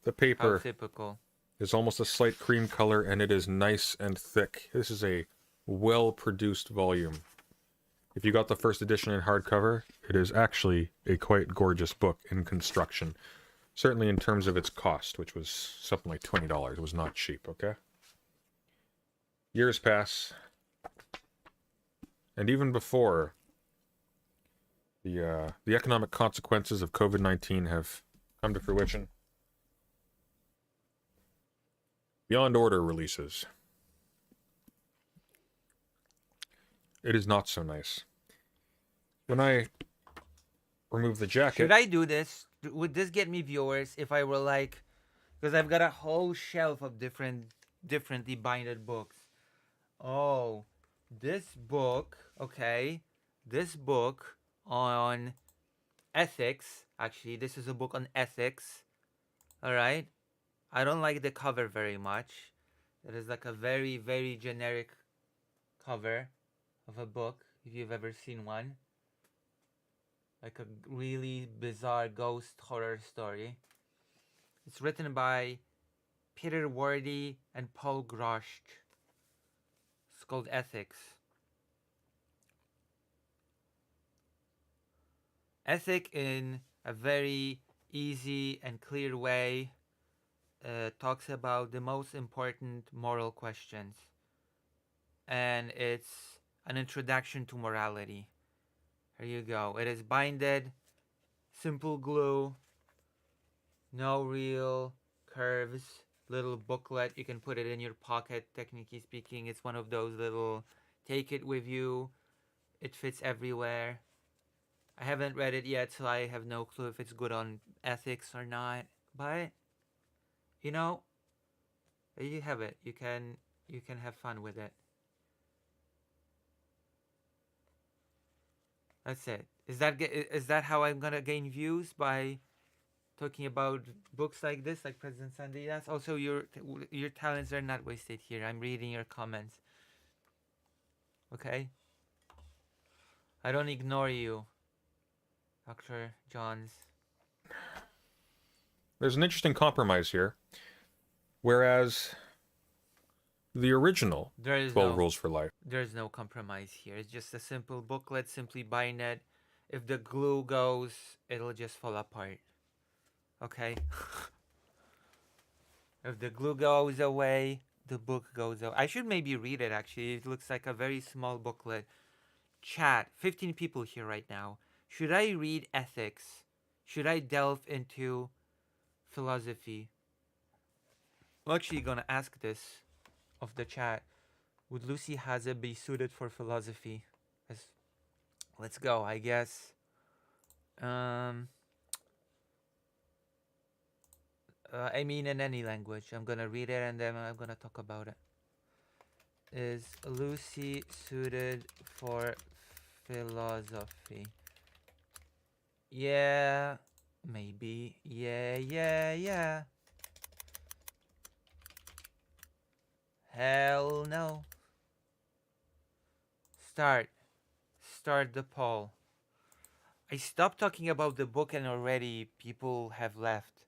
The How paper typical. is almost a slight cream color and it is nice and thick. This is a well-produced volume. If you got the first edition in hardcover, it is actually a quite gorgeous book in construction. Certainly in terms of its cost, which was something like $20. It was not cheap, okay? Years pass. And even before, the economic consequences of COVID-19 have come to fruition. Beyond Order releases. It is not so nice. When I remove the jacket... Should I do this? Would this get me viewers if I were like... Because I've got a whole shelf of differently binded books. Oh, this book, okay. This book on ethics. Actually, this is a book on ethics. Alright? I don't like the cover very much. It is like a very, very generic cover of a book, if you've ever seen one. Like a really bizarre ghost horror story. It's written by Peter Wardy and Paul Grosch. It's called Ethics. Ethic in a very easy and clear way talks about the most important moral questions. And it's an introduction to morality. Here you go. It is binded, simple glue, no real curves, little booklet. You can put it in your pocket, technically speaking. It's one of those little take it with you. It fits everywhere. I haven't read it yet, so I have no clue if it's good on ethics or not. But, you know, there you have it. You can have fun with it. That's it. Is that how I'm gonna gain views, by talking about books like this, like President Sandinas? Also, your talents are not wasted here. I'm reading your comments. Okay. I don't ignore you, Dr. Johns. There's an interesting compromise here. Whereas the original There is 12 no Rules for Life. There's no compromise here. It's just a simple booklet, simply bind it. If the glue goes, it'll just fall apart. Okay? If the glue goes away, the book goes away. I should maybe read it, actually. It looks like a very small booklet. Chat, 15 people here right now. Should I read ethics? Should I delve into philosophy? I'm actually gonna ask this of the chat. Would Lucy Haze be suited for philosophy? Let's go, I guess. I mean, in any language. I'm gonna read it and then I'm gonna talk about it. Is Lucy suited for philosophy? Yeah, maybe. Yeah. Hell no. Start the poll. I stopped talking about the book and already people have left.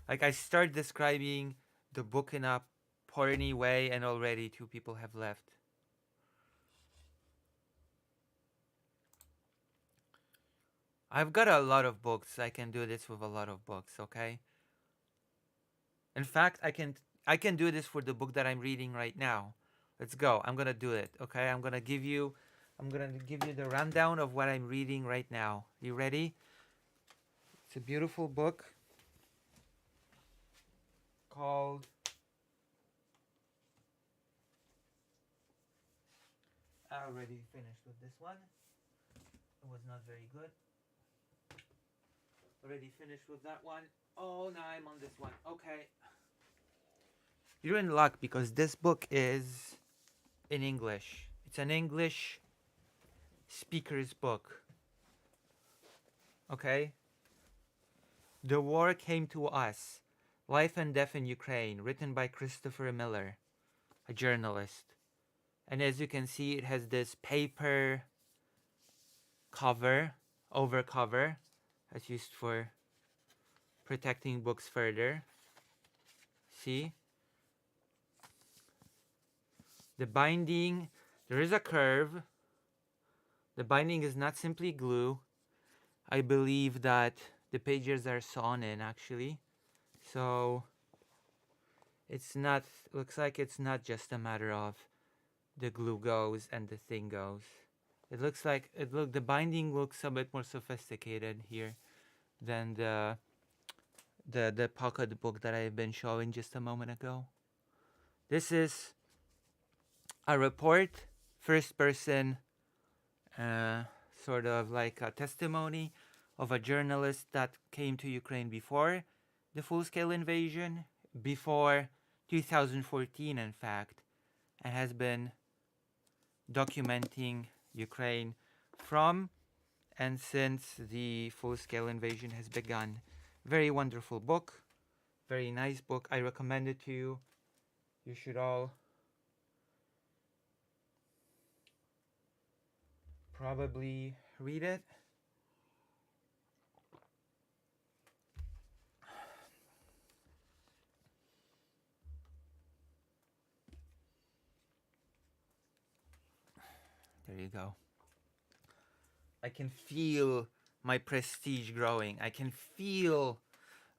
Like, I start describing the book in a porny way and already 2 people have left. I've got a lot of books. I can do this with a lot of books, okay? In fact, I can do this for the book that I'm reading right now. Let's go. I'm gonna do it, okay? I'm gonna give you I'm gonna give you the rundown of what I'm reading right now. You ready? It's a beautiful book called I already finished with this one. It was not very good. Already finished with that one. Oh, now I'm on this one. Okay. You're in luck because this book is in English. It's an English speaker's book. Okay? The War Came to Us. Life and Death in Ukraine, written by Christopher Miller, a journalist. And as you can see, it has this paper cover, over cover, that's used for protecting books further. See? The binding, there is a curve. The binding is not simply glue. I believe that the pages are sewn in actually. So it's not, looks like it's not just a matter of the glue goes and the thing goes. It looks like, the binding looks a bit more sophisticated here than the pocket book that I've been showing just a moment ago. This is a report, first person, sort of like a testimony of a journalist that came to Ukraine before the full-scale invasion, before 2014 in fact, and has been documenting Ukraine from and since the full-scale invasion has begun. Very wonderful book, very nice book. I recommend it to you. You should all probably read it. There you go. I can feel my prestige growing. I can feel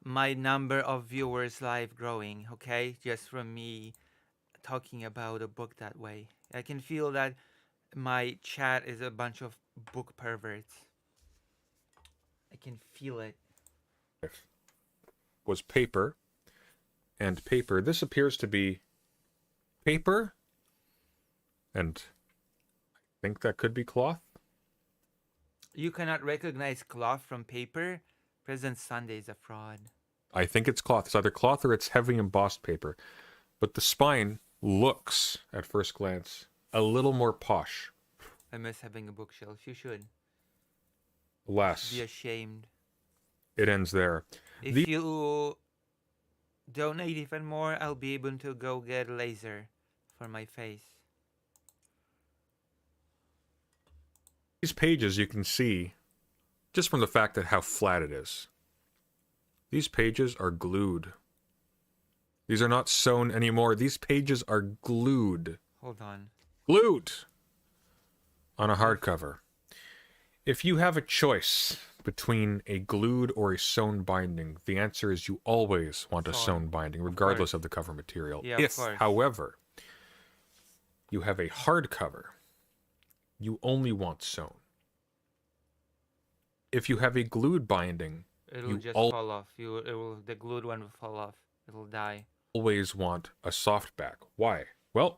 my number of viewers live growing, okay? Just from me talking about a book that way. I can feel that my chat is a bunch of book perverts. I can feel it. Was paper, and paper. This appears to be paper, and I think that could be cloth. You cannot recognize cloth from paper. President Sunday is a fraud. I think it's cloth. It's either cloth or it's heavy embossed paper. But the spine looks, at first glance, a little more posh. I miss having a bookshelf. You should. Alas, Be ashamed. it ends there. If you donate even more, I'll be able to go get a laser for my face. These pages you can see, just from the fact that how flat it is. These pages are glued. These are not sewn anymore. These pages are glued. Hold on. Glued on a hardcover. If you have a choice between a glued or a sewn binding, the answer is you always want a sewn binding, regardless of the cover material. Yeah, If, of course. however, you have a hardcover, you only want sewn. If you have a glued binding, It'll you just fall off. The glued one will fall off. It'll die. always want a softback. Why? Well,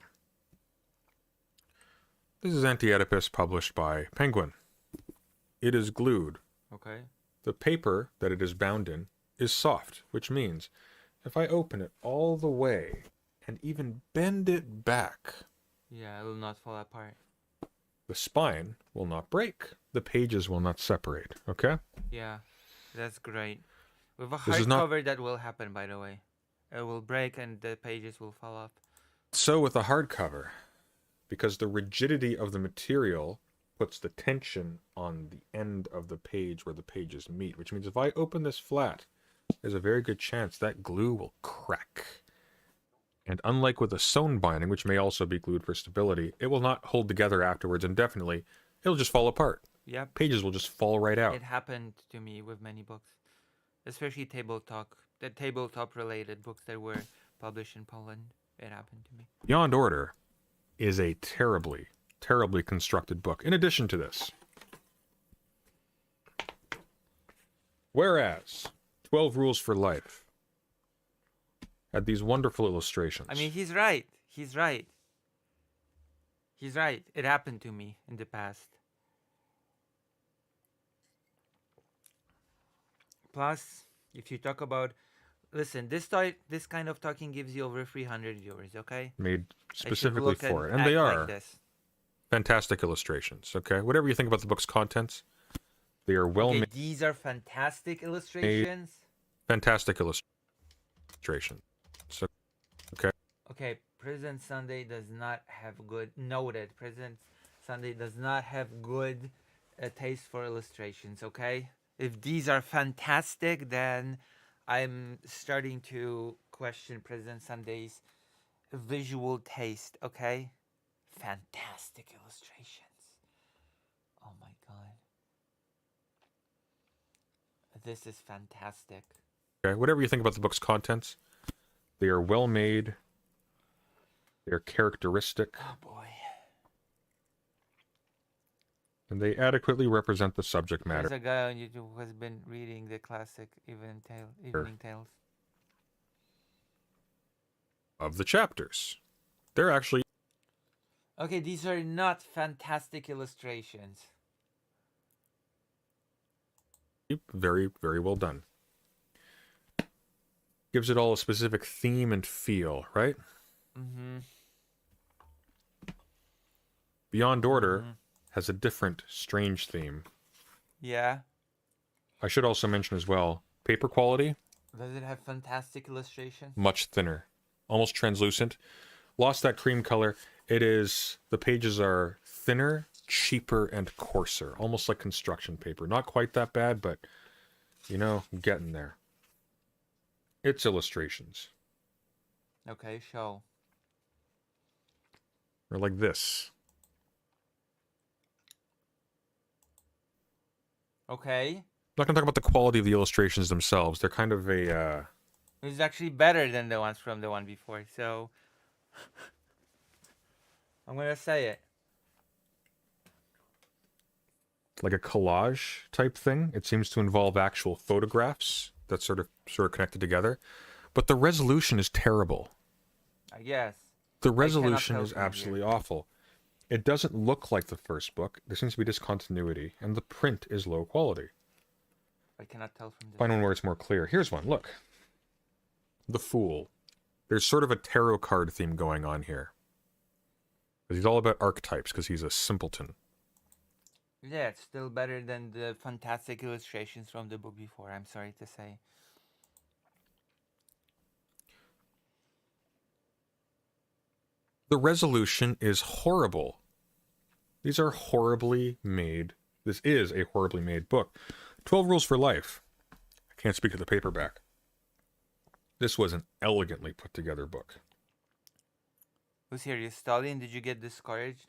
this is Anti-Oedipus, published by Penguin. It is glued. Okay. The paper that it is bound in is soft, which means if I open it all the way and even bend it back, Yeah, it will not fall apart. the spine will not break. The pages will not separate. Okay? Yeah, that's great. With a This is not- hardcover, that will happen, by the way. It will break and the pages will fall off. So with a hardcover, because the rigidity of the material puts the tension on the end of the page where the pages meet, which means if I open this flat, there's a very good chance that glue will crack. And unlike with a sewn binding, which may also be glued for stability, it will not hold together afterwards indefinitely. It'll just fall apart. Yep. Pages will just fall right out. It happened to me with many books, especially tabletop related books that were published in Poland. It happened to me. Beyond Order is a terribly, terribly constructed book. In addition to this, whereas 12 Rules for Life had these wonderful illustrations. I mean, he's right. He's right. He's right. It happened to me in the past. Plus, if you talk about, listen, this kind of talking gives you over 300 viewers, okay? Made I should specifically look for it. and And they act like are this. fantastic illustrations, okay? Whatever you think about the book's contents, they are well Okay, made. these are fantastic illustrations. Fantastic illustration. So, okay. Okay, Prison Sunday does not have good, noted, Prison Sunday does not have good taste for illustrations, okay? If these are fantastic, then I'm starting to question Prison Sunday's visual taste, okay? Fantastic illustrations. Oh my god. This is fantastic. Okay. Whatever you think about the book's contents, they are well made. They're characteristic. Oh boy. And they adequately represent the subject There's matter a guy on YouTube who has been reading the classic Evening Tales. of the chapters. They're actually Okay, these are not fantastic illustrations. very, very well done. Gives it all a specific theme and feel, right? Mm-hmm. Beyond Order has a different, strange theme. Yeah. I should also mention as well, paper quality, Does it have fantastic illustrations? much thinner, almost translucent. Lost that cream color. The pages are thinner, cheaper, and coarser, almost like construction paper. Not quite that bad, but, you know, getting there. It's illustrations. Okay, show. Or like this. Okay. I'm not going to talk about the quality of the illustrations themselves. They're kind of a, It's actually better than the ones from the one before, so I'm gonna say it. like a collage type thing. It seems to involve actual photographs that sort of connected together. But the resolution is terrible. I guess. The cannot resolution tell is from here. absolutely awful. It doesn't look like the first book. There seems to be discontinuity, and the print is low quality. I cannot tell from this. Find one where it's more clear. Here's one. Look. The Fool. There's sort of a tarot card theme going on here. He's all about archetypes because he's a simpleton. Yeah, it's still better than the fantastic illustrations from the book before, I'm sorry to say. The resolution is horrible. These are horribly made. This is a horribly made book. 12 Rules for Life. I can't speak of the paperback. This was an elegantly put together book. Who's here? You Stalin? Did you get discouraged?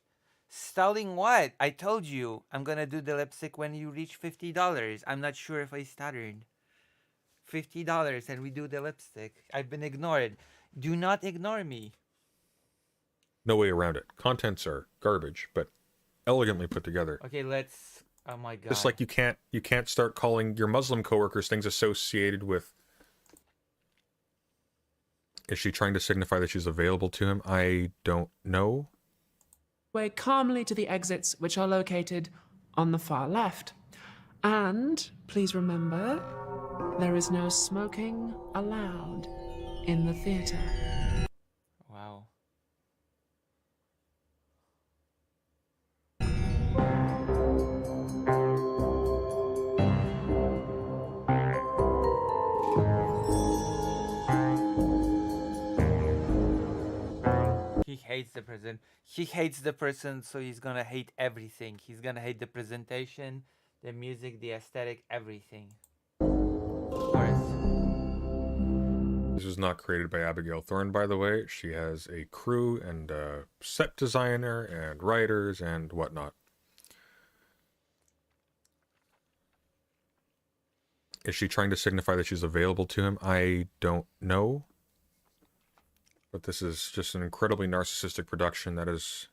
Stalling what? I told you I'm gonna do the lipstick when you reach $50. I'm not sure if I stuttered. $50 and we do the lipstick. I've been ignored. Do not ignore me. No way around it. Contents are garbage, but elegantly put together. Okay, let's. Oh my god. Just like you can't start calling your Muslim coworkers things associated with. Is she trying to signify that she's available to him? I don't know. Way calmly to the exits, which are located on the far left. And please remember, there is no smoking allowed in the theatre. Wow. He hates the person. He hates the person, so he's gonna hate everything. He's gonna hate the presentation, the music, the aesthetic, everything. Of course. This was not created by Abigail Thorne, by the way. She has a crew and a set designer and writers and whatnot. Is she trying to signify that she's available to him? I don't know. But this is just an incredibly narcissistic production that is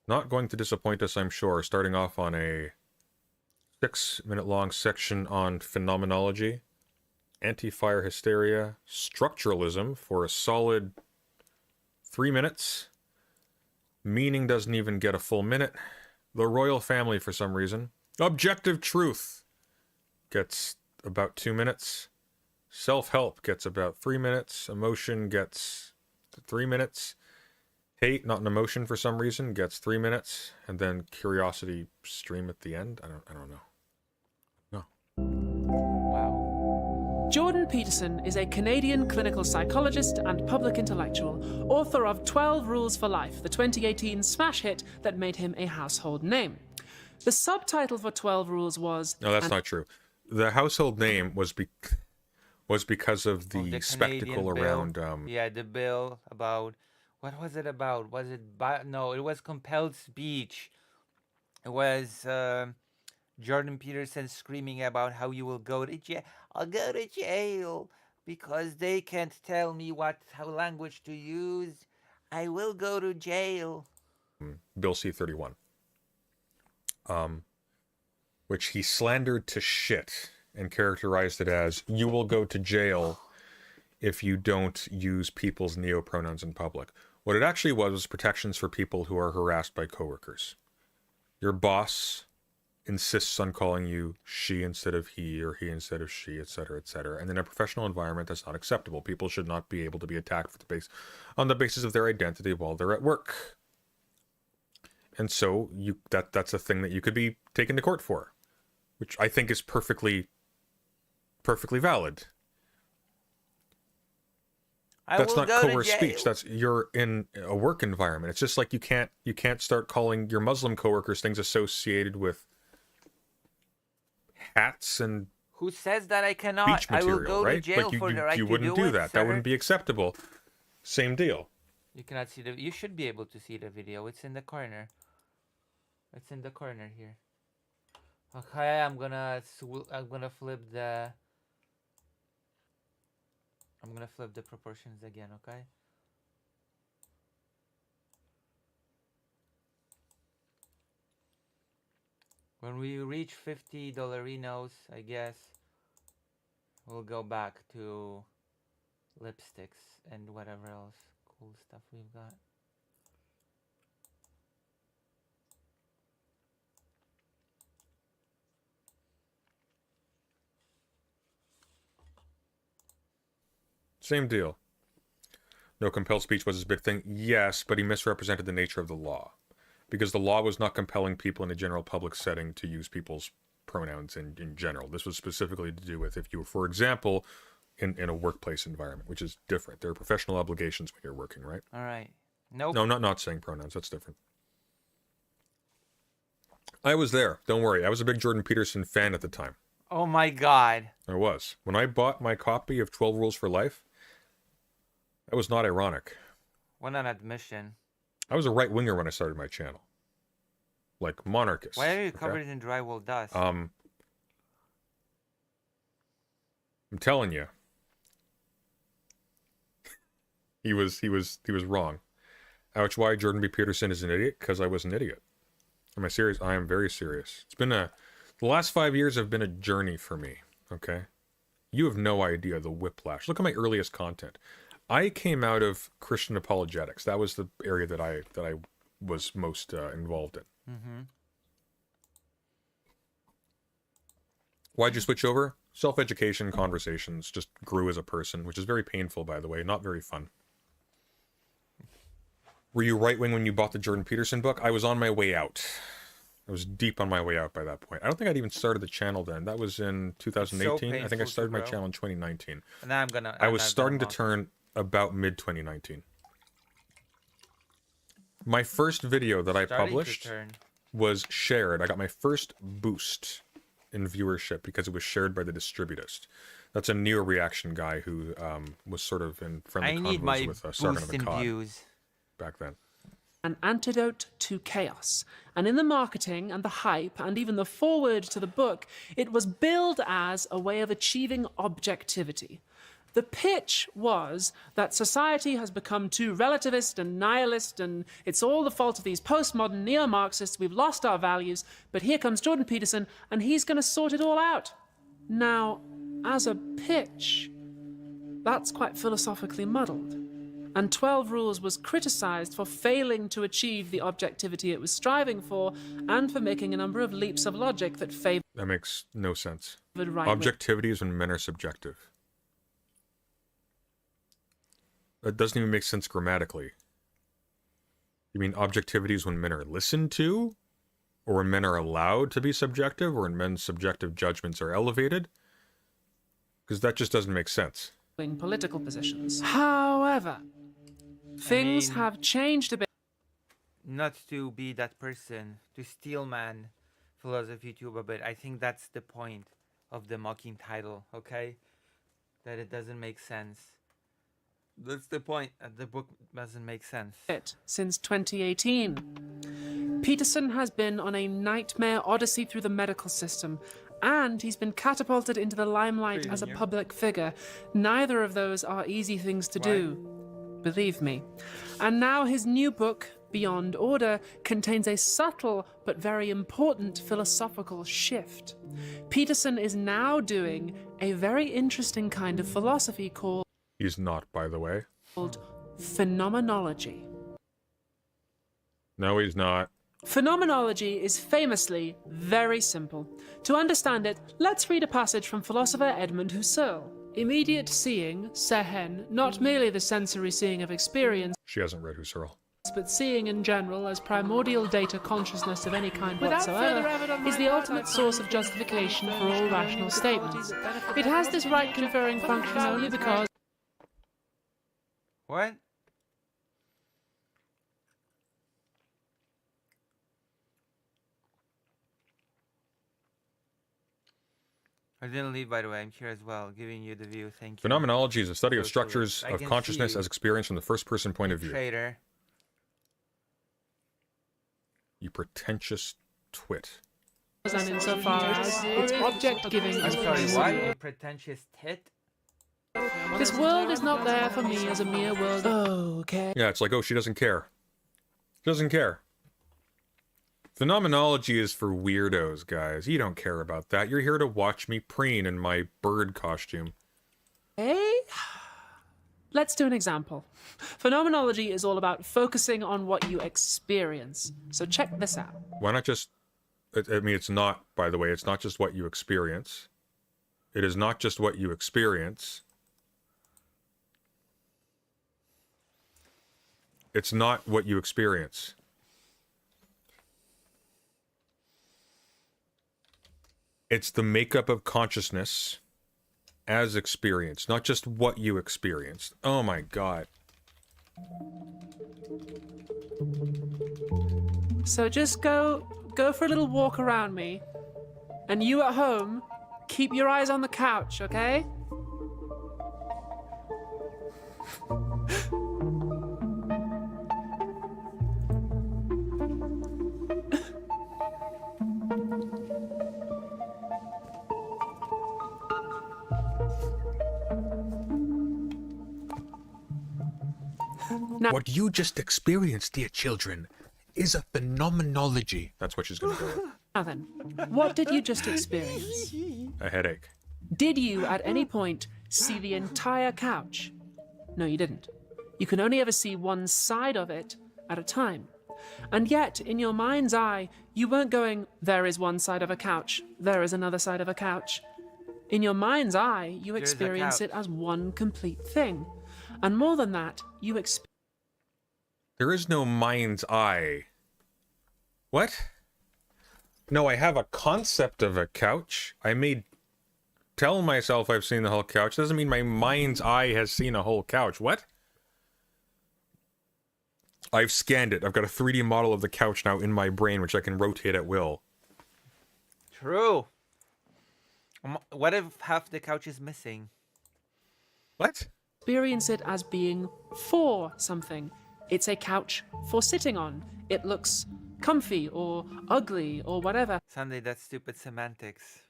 Not going to disappoint us, I'm sure. Starting off on a 6-minute-long section on phenomenology, anti-fire hysteria, structuralism for a solid 3 minutes. Meaning doesn't even get a full minute. The royal family for some reason. Objective truth gets about 2 minutes. Self-help gets about 3 minutes. Emotion gets 3 minutes. Hate, not an emotion for some reason, gets 3 minutes. And then curiosity stream at the end. I don't know. No. Wow. Jordan Peterson is a Canadian clinical psychologist and public intellectual, author of 12 Rules for Life, the 2018 smash hit that made him a household name. The subtitle for 12 Rules was... No, that's not true. The household name was because of the spectacle Canadian bill. around... Yeah, the bill about... What was it about? Was it... No, it was compelled speech. It was Jordan Peterson screaming about how you will go to jail. I'll go to jail because they can't tell me how language to use. I will go to jail. Bill C-31. Which he slandered to shit and characterized it as, you will go to jail if you don't use people's neopronouns in public. What it actually was protections for people who are harassed by coworkers. Your boss insists on calling you she instead of he or he instead of she, etc., etc. And in a professional environment, that's not acceptable. People should not be able to be attacked on the basis of their identity while they're at work. And so that's a thing that you could be taken to court for, which I think is perfectly valid. That's not coerced speech. You're in a work environment. It's just like you can't start calling your Muslim coworkers things associated with hats and Who says that I cannot? beach material, I will go right? to jail Like for the right you to wouldn't do do it, that. sir. That wouldn't be acceptable. Same deal. You cannot see you should be able to see the video. It's in the corner. It's in the corner here. Okay, I'm gonna flip the proportions again, okay? When we reach 50 dollarinos, I guess we'll go back to lipsticks and whatever else cool stuff we've got. Same deal. No, compelled speech was his big thing. Yes, but he misrepresented the nature of the law. Because the law was not compelling people in a general public setting to use people's pronouns in general. This was specifically to do with if you were, for example, in a workplace environment, which is different. There are professional obligations when you're working, right? All right. Nope. No, not saying pronouns. That's different. I was there. Don't worry. I was a big Jordan Peterson fan at the time. Oh my God. I was. When I bought my copy of 12 Rules for Life, that was not ironic. What an admission. I was a right-winger when I started my channel. Like, monarchist. Why are you covered in drywall dust? I'm telling you. He was wrong. Which why Jordan B. Peterson is an idiot? Because I was an idiot. Am I serious? I am very serious. The last 5 years have been a journey for me, okay? You have no idea the whiplash. Look at my earliest content. I came out of Christian apologetics. That was the area that I was most involved in. Mm-hmm. Why'd you switch over? Self-education, conversations, just grew as a person, which is very painful, by the way, not very fun. Were you right-wing when you bought the Jordan Peterson book? I was on my way out. I was deep on my way out by that point. I don't think I'd even started the channel then. That was in 2018. I think I started my channel in 2019. And I was starting to turn about mid-2019. My first video that I published was shared. I got my first boost in viewership because it was shared by the Distributist. That's a neo-reaction guy who was sort of in friendly convos with Sargon of Akkad back then. An antidote to chaos. And in the marketing and the hype and even the foreword to the book, it was billed as a way of achieving objectivity. The pitch was that society has become too relativist and nihilist, and it's all the fault of these postmodern neo-Marxists. We've lost our values. But here comes Jordan Peterson, and he's going to sort it all out. Now, as a pitch, that's quite philosophically muddled. And 12 Rules was criticized for failing to achieve the objectivity it was striving for, and for making a number of leaps of logic that favored That makes no sense. right. Objectivity is when men are subjective. That doesn't even make sense grammatically. You mean objectivity is when men are listened to? Or when men are allowed to be subjective? Or when men's subjective judgments are elevated? Because that just doesn't make sense. Political positions. However, things mean- have changed a bit. Not to be that person, to steal man philosophy tube a bit. I think that's the point of the mocking title, okay? That it doesn't make sense. That's the point. The book doesn't make sense. Since 2018. Peterson has been on a nightmare odyssey through the medical system, and he's been catapulted into the limelight as a public figure. Neither of those are easy things to do, believe me. And now his new book, Beyond Order, contains a subtle but very important philosophical shift. Peterson is now doing a very interesting kind of philosophy called He's not, by the way. phenomenology. No, he's not. Phenomenology is famously very simple. To understand it, let's read a passage from philosopher Edmund Husserl. Immediate seeing, sehen, not merely the sensory seeing of experience, She hasn't read Husserl. but seeing in general as primordial data consciousness of any kind whatsoever, is the ultimate source of justification for all rational statements. It has this right-conferring function only because What? I didn't leave, by the way. I'm here as well, giving you the view. Thank you. Phenomenology is a study of Socialist. structures I of can consciousness see you. as experienced from the first-person point of view. Traitor. You pretentious twit. and insofar as its object giving I'm is sorry, possible. what? You pretentious tit? This world is not there for me as a mere world. Okay. Yeah, it's like, oh, she doesn't care. She doesn't care. Phenomenology is for weirdos, guys. You don't care about that. You're here to watch me preen in my bird costume. Hey? Let's do an example. Phenomenology is all about focusing on what you experience. So check this out. Why not just... I mean, it's not, by the way, it's not just what you experience. It is not just what you experience. It's not what you experience. It's the makeup of consciousness as experience, not just what you experienced. Oh my god. So just go for a little walk around me. And you at home, keep your eyes on the couch, okay? What you just experienced, dear children, is a phenomenology. That's what she's going to go with. Now then, what did you just experience? A headache. Did you, at any point, see the entire couch? No, you didn't. You can only ever see one side of it at a time. And yet, in your mind's eye, you weren't going, there is one side of a couch, there is another side of a couch. In your mind's eye, you There's a experience it couch. as one complete thing. And more than that, you experience There is no mind's eye. What? No, I have a concept of a couch. I may tell myself I've seen the whole couch. Doesn't mean my mind's eye has seen a whole couch. What? I've scanned it. I've got a 3D model of the couch now in my brain, which I can rotate at will. True. What if half the couch is missing? What? it as being for something. It's a couch for sitting on. It looks comfy or ugly or whatever. Sunday, that's stupid semantics.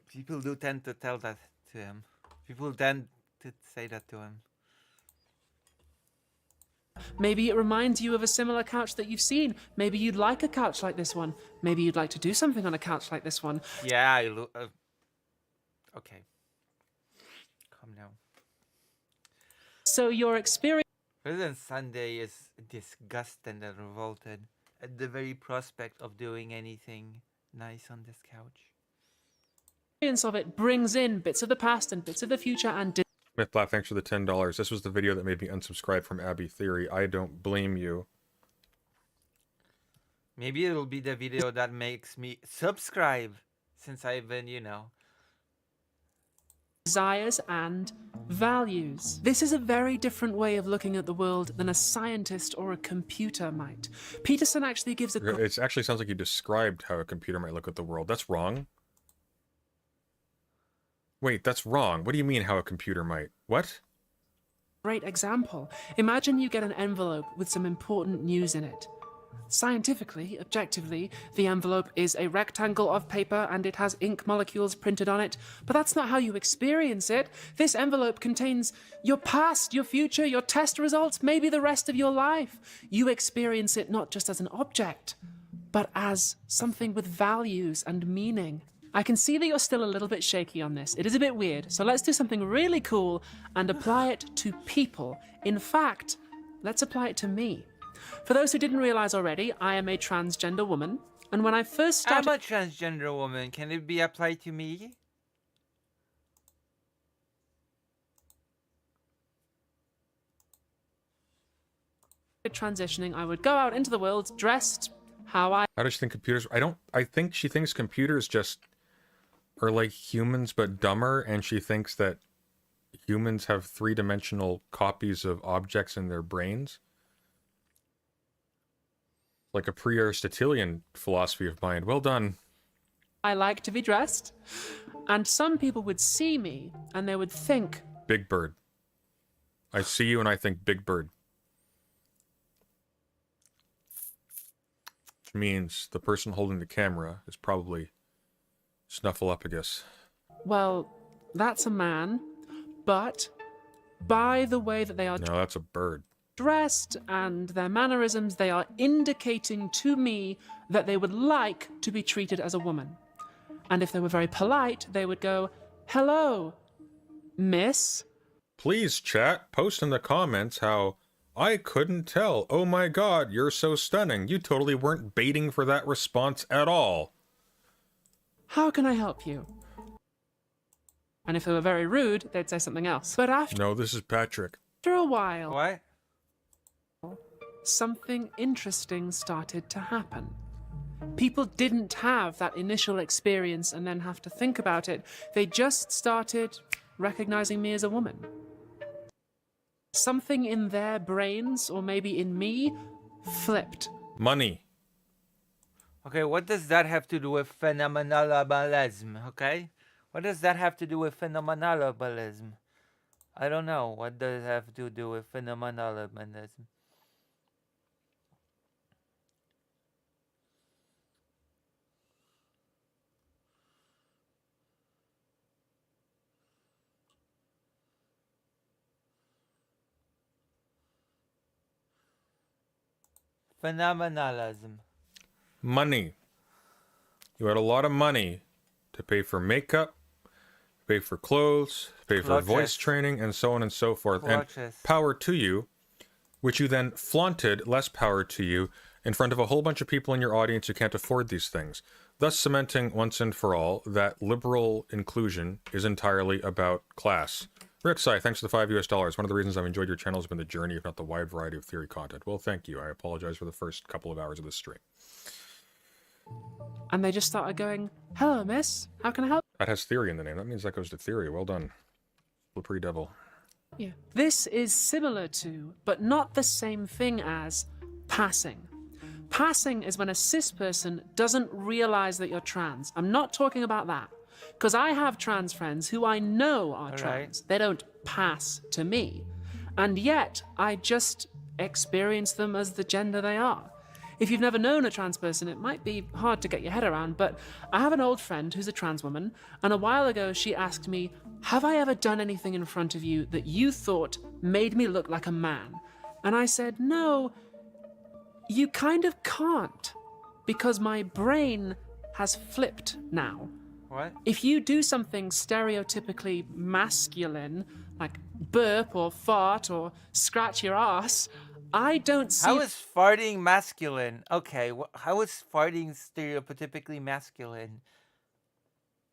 People do tend to tell that to him. People then to say that to him. Maybe it reminds you of a similar couch that you've seen. Maybe you'd like a couch like this one. Maybe you'd like to do something on a couch like this one. Yeah, I look. Okay. Calm down. So your experience President Sunday is disgusted and revolted at the very prospect of doing anything nice on this couch. of it brings in bits of the past and bits of the future and Mythblat, thanks for the $10. This was the video that made me unsubscribe from Abby Theory. I don't blame you. Maybe it'll be the video that makes me subscribe, since I've been, you know. desires and values. This is a very different way of looking at the world than a scientist or a computer might. Peterson actually gives a It actually sounds like you described how a computer might look at the world. That's wrong. Wait, that's wrong. What do you mean how a computer might? What? great example. Imagine you get an envelope with some important news in it. Scientifically, objectively, the envelope is a rectangle of paper and it has ink molecules printed on it, but that's not how you experience it. This envelope contains your past, your future, your test results, maybe the rest of your life. You experience it not just as an object, but as something with values and meaning. I can see that you're still a little bit shaky on this. It is a bit weird, so let's do something really cool and apply it to people. In fact, let's apply it to me. For those who didn't realize already, I am a transgender woman, and when I first started I'm a transgender woman. Can it be applied to me? transitioning, I would go out into the world dressed how I How does she think computers... I think she thinks computers just are like humans but dumber, and she thinks that humans have three-dimensional copies of objects in their brains. Like a pre-Aristotelian philosophy of mind. Well done. like to be dressed. And some people would see me and they would think, Big Bird. I see you and I think Big Bird. Which means the person holding the camera is probably Snuffleupagus. well, that's a man, but by the way that they are No, that's a bird. dressed and their mannerisms, they are indicating to me that they would like to be treated as a woman. And if they were very polite, they would go, "Hello, miss." Please, chat, post in the comments how I couldn't tell. Oh my god, you're so stunning. You totally weren't baiting for that response at all. How can I help you? And if they were very rude, they'd say something else. But after No, this is Patrick. a while, What? something interesting started to happen. People didn't have that initial experience and then have to think about it. They just started recognizing me as a woman. Something in their brains, or maybe in me, flipped. Money. Okay, what does that have to do with phenomenalism? Okay? What does that have to do with phenomenalism? I don't know. What does it have to do with phenomenalism? Phenomenalism. Money. You had a lot of money to pay for makeup, pay for clothes, pay for voice Clutches. training, and so on and so forth. And Clutches. power to you, which you then flaunted, less power to you, in front of a whole bunch of people in your audience who can't afford these things. Thus cementing once and for all that liberal inclusion is entirely about class. Rick Sai, thanks for the $5 US. One of the reasons I've enjoyed your channel has been the journey, if not the wide variety of theory content. Well, thank you. I apologize for the first couple of hours of this stream. And they just started going, "Hello, miss. How can I help That has theory in the name. That means that goes to theory. Well done. Slippery devil. you?" This is similar to, but not the same thing as, passing. Passing is when a cis person doesn't realize that you're trans. I'm not talking about that. Because I have trans friends who I know are trans. They don't pass to me. And yet, I just experience them as the gender they are. if you've never known a trans person, it might be hard to get your head around, but I have an old friend who's a trans woman, and a while ago she asked me, have I ever done anything in front of you that you thought made me look like a man? And I said, no, you kind of can't, because my brain has flipped now. What? If you do something stereotypically masculine, like burp or fart or scratch your ass, I don't see... How is farting masculine? Okay, how is farting stereotypically masculine?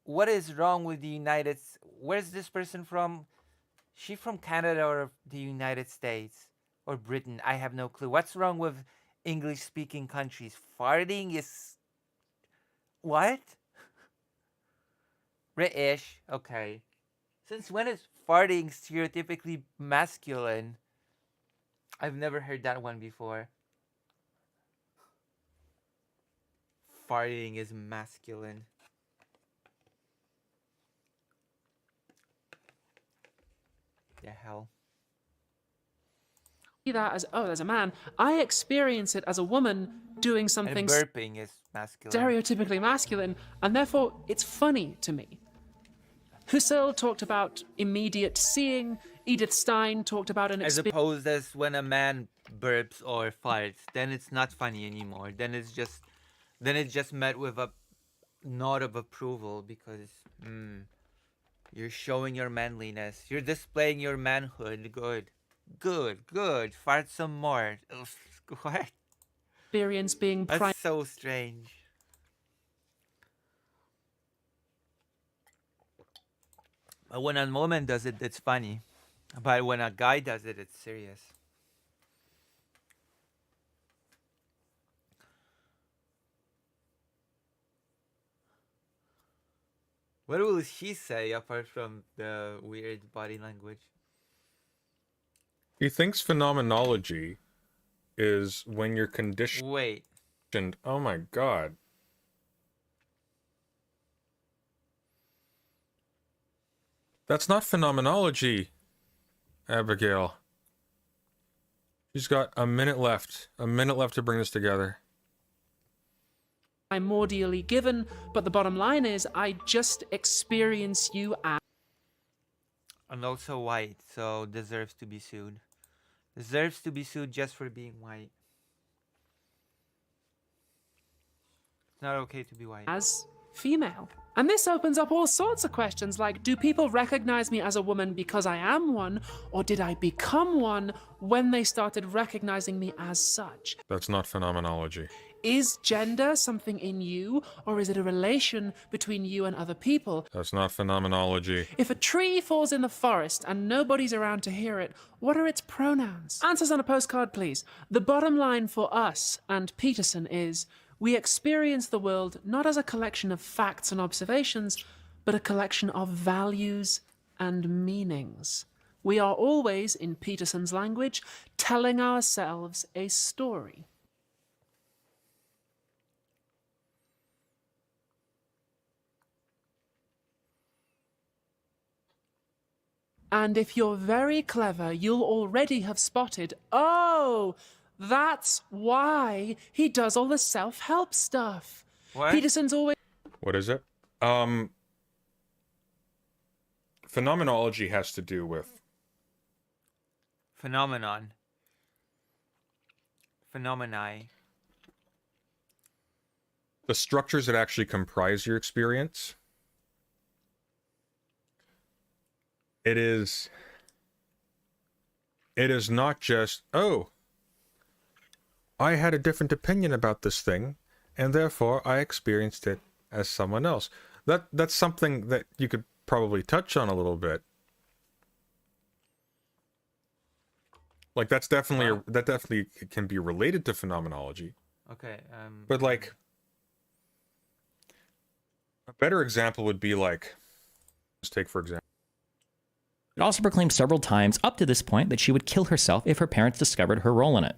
What is wrong with the United... Where's this person from? She from Canada or the United States? Or Britain? I have no clue. What's wrong with English-speaking countries? Farting is... What? British. Okay. Since when is farting stereotypically masculine? I've never heard that one before. Farting is masculine. The hell? that as, oh, there's a man. I experience it as a woman doing something And burping is masculine. stereotypically masculine, and therefore it's funny to me. Husserl talked about immediate seeing. Edith Stein talked about an As experience. opposed as when a man burps or farts, then it's not funny anymore. Then it's just met with a nod of approval because you're showing your manliness. You're displaying your manhood. Good. Fart some more. What? Experience being That's so strange. But when a woman does it, it's funny. But when a guy does it, it's serious. What will she say apart from the weird body language? He thinks phenomenology is when you're conditioned. Wait. Oh my god. That's not phenomenology, Abigail. She's got a minute left. A minute left to bring this together. primordially given, but the bottom line is I just experience you as And also white, so deserves to be sued. Deserves to be sued just for being white. It's not okay to be white. female. And this opens up all sorts of questions like, do people recognize me as a woman because I am one, or did I become one when they started recognizing me as such? That's not phenomenology. Is gender something in you, or is it a relation between you and other people? That's not phenomenology. If a tree falls in the forest and nobody's around to hear it, what are its pronouns? Answers on a postcard, please. The bottom line for us and Peterson is, we experience the world not as a collection of facts and observations, but a collection of values and meanings. We are always, in Peterson's language, telling ourselves a story. And if you're very clever, you'll already have spotted, oh, that's why he does all the self-help stuff. What? Peterson's always... What is it? Phenomenology has to do with Phenomenon. Phenomeni. the structures that actually comprise your experience. It is not just, oh, I had a different opinion about this thing, and therefore I experienced it as someone else. That's something that you could probably touch on a little bit. Like that's definitely that definitely can be related to phenomenology. Okay. But like a better example would be like, let's take for example. It also proclaimed several times up to this point that she would kill herself if her parents discovered her role in it.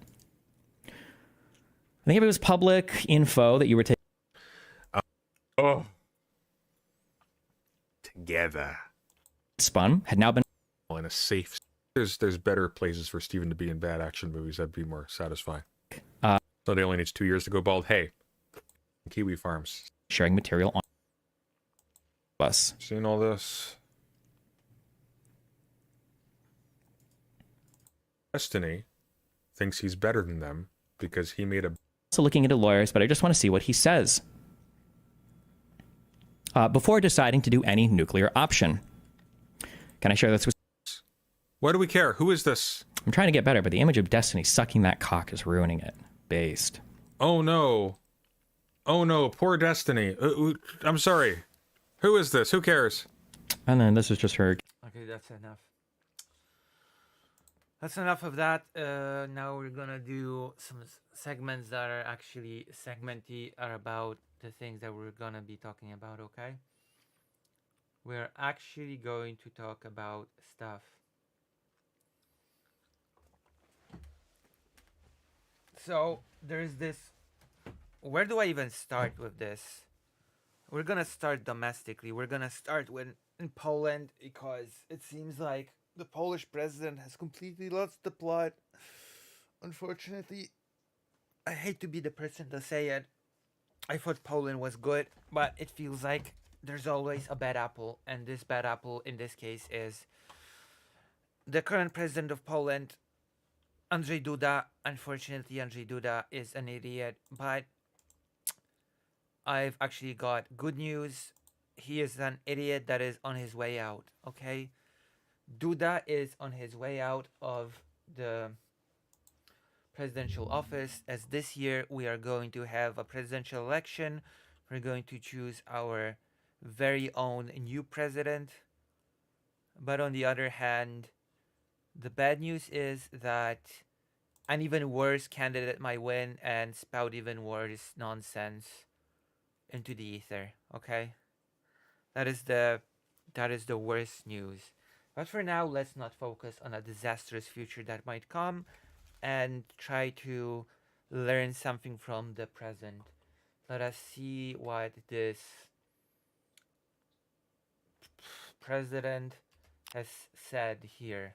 I think if it was public info that you were taking... Oh. Together. Spun had now been... In a safe... There's better places for Steven to be in bad action movies that'd be more satisfying. So they only needs 2 years to go bald. Hey, Kiwi Farms. sharing material on us. Seeing all this. Destiny thinks he's better than them because he made a... Also looking into lawyers, but I just want to see what he says before deciding to do any nuclear option. Can I share this with... Why do we care? Who is this? I'm trying to get better, but the image of Destiny sucking that cock is ruining it. Based. Oh no. Oh no, poor Destiny. I'm sorry. Who is this? Who cares? And then this is just her. Okay, that's enough. That's enough of that. Now we're gonna do some segments that are actually segmenty, are about the things that we're gonna be talking about, okay? We're actually going to talk about stuff. So there's this. Where do I even start with this? We're gonna start domestically. We're gonna start in Poland because it seems like the Polish president has completely lost the plot. Unfortunately, I hate to be the person to say it. I thought Poland was good, but it feels like there's always a bad apple, and this bad apple in this case is the current president of Poland, Andrzej Duda. Unfortunately, Andrzej Duda is an idiot, but I've actually got good news. He is an idiot that is on his way out, okay? Duda is on his way out of the presidential office, as this year we are going to have a presidential election. We're going to choose our very own new president. But on the other hand, the bad news is that an even worse candidate might win and spout even worse nonsense into the ether, okay? That is the worst news. But for now, let's not focus on a disastrous future that might come and try to learn something from the present. Let us see what this president has said here.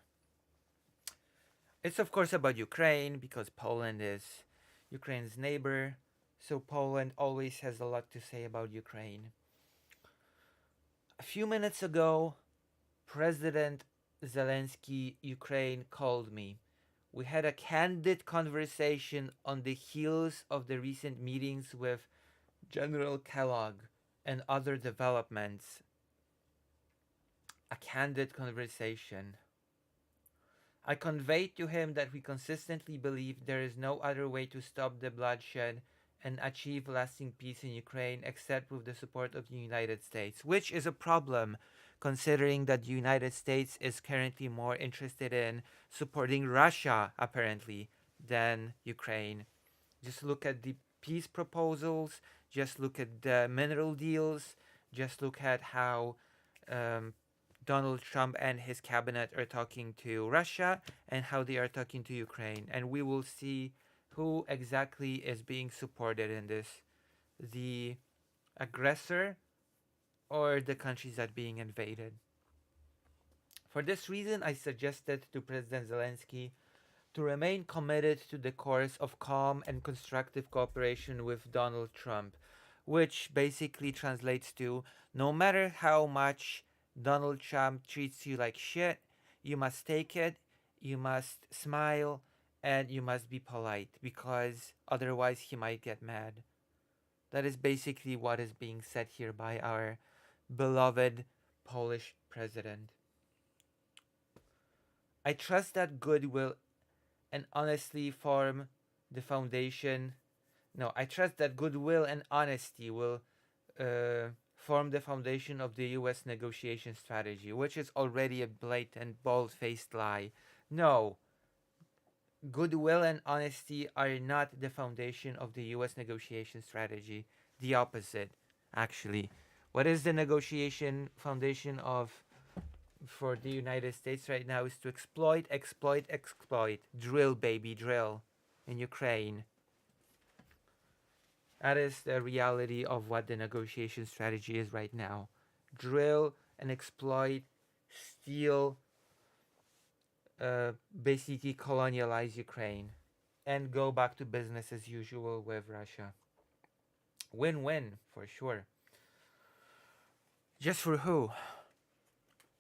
It's of course about Ukraine because Poland is Ukraine's neighbor. So Poland always has a lot to say about Ukraine. A few minutes ago, President Zelensky, Ukraine, called me. We had a candid conversation on the heels of the recent meetings with General Kellogg and other developments. A candid conversation. I conveyed to him that we consistently believe there is no other way to stop the bloodshed and achieve lasting peace in Ukraine except with the support of the United States, which is a problem considering that the United States is currently more interested in supporting Russia, apparently, than Ukraine. Just look at the peace proposals, just look at the mineral deals, just look at how Donald Trump and his cabinet are talking to Russia and how they are talking to Ukraine. And we will see who exactly is being supported in this. The aggressor or the countries that are being invaded. For this reason, I suggested to President Zelensky to remain committed to the course of calm and constructive cooperation with Donald Trump, which basically translates to no matter how much Donald Trump treats you like shit, you must take it, you must smile, and you must be polite, because otherwise he might get mad. That is basically what is being said here by our beloved Polish president. I trust that goodwill and honestly form the foundation. No, I trust that goodwill and honesty will form the foundation of the U.S. negotiation strategy, which is already a blatant, bald-faced lie. No, goodwill and honesty are not the foundation of the U.S. negotiation strategy. The opposite, actually. What is the negotiation foundation for the United States right now is to exploit, exploit, exploit. Drill, baby, drill in Ukraine. That is the reality of what the negotiation strategy is right now. Drill and exploit, steal, basically colonialize Ukraine. and go back to business as usual with Russia. Win-win for sure. Just for who?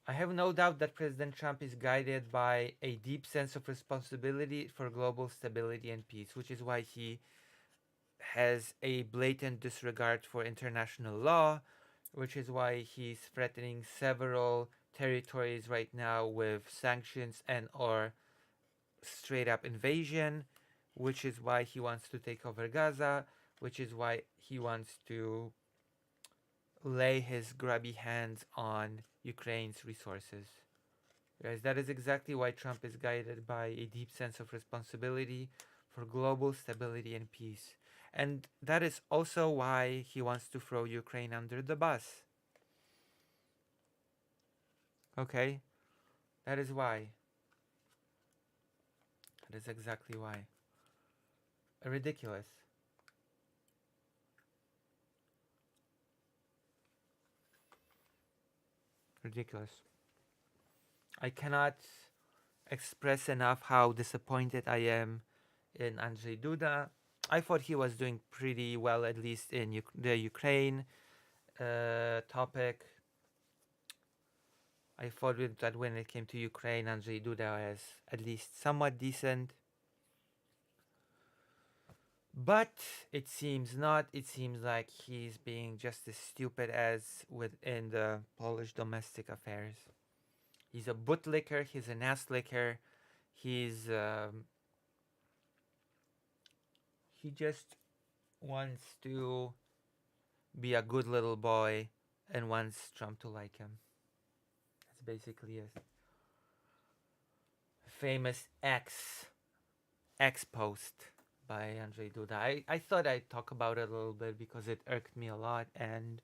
I have no doubt that President Trump is guided by a deep sense of responsibility for global stability and peace, which is why he has a blatant disregard for international law, which is why he's threatening several territories right now with sanctions and or straight up invasion, which is why he wants to take over Gaza, which is why he wants to lay his grubby hands on Ukraine's resources. Guys, that is exactly why Trump is guided by a deep sense of responsibility for global stability and peace. And that is also why he wants to throw Ukraine under the bus. Okay? That is why. That is exactly why. Ridiculous. Ridiculous. I cannot express enough how disappointed I am in Andrzej Duda. I thought he was doing pretty well, at least in the Ukraine topic. I thought that when it came to Ukraine, Andrzej Duda was at least somewhat decent. But it seems not. It seems like he's being just as stupid as within the Polish domestic affairs. He's a bootlicker. He's an ass licker. He's he just wants to be a good little boy and wants Trump to like him. That's basically it. Famous X post by Andrzej Duda. I thought I'd talk about it a little bit because it irked me a lot, and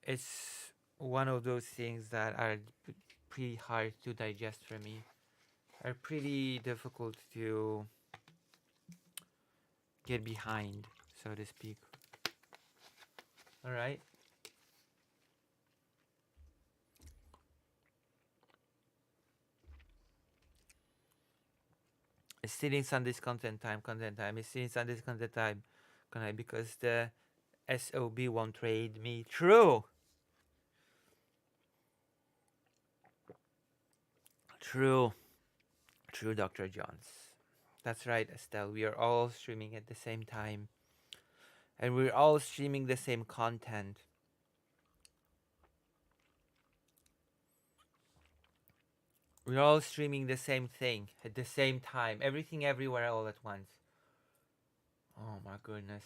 it's one of those things that are pretty hard to digest for me, are pretty difficult to get behind, so to speak. Alright. It's stealing Sunday's content time. It's stealing Sunday's content time. Because the SOB won't trade me. True, Dr. Jones. That's right, Estelle. We are all streaming at the same time. And we're all streaming the same content. We're all streaming the same thing at the same time. Everything, everywhere, all at once. Oh my goodness.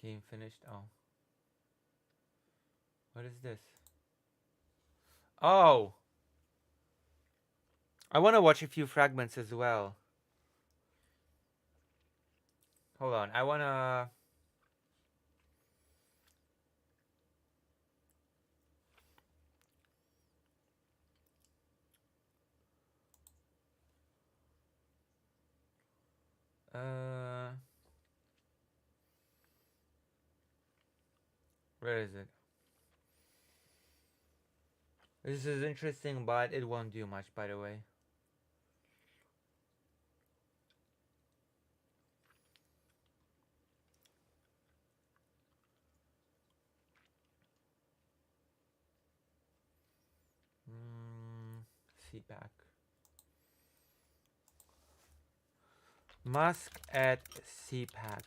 Game finished. Oh. What is this? Oh! I want to watch a few fragments as well. Hold on. I want to... where is it? This is interesting, but it won't do much, by the way. CPAC. Musk at CPAC.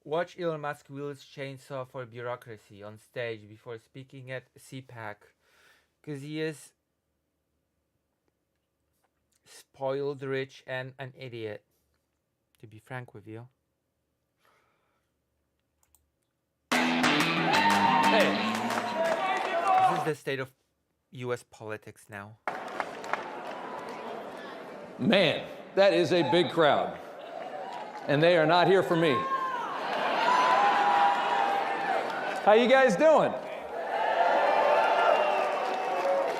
Watch Elon Musk wields chainsaw for bureaucracy on stage before speaking at CPAC. Because he is spoiled, rich, and an idiot. To be frank with you. Hey! This is the state of US politics now. Man, that is a big crowd. And they are not here for me. How you guys doing?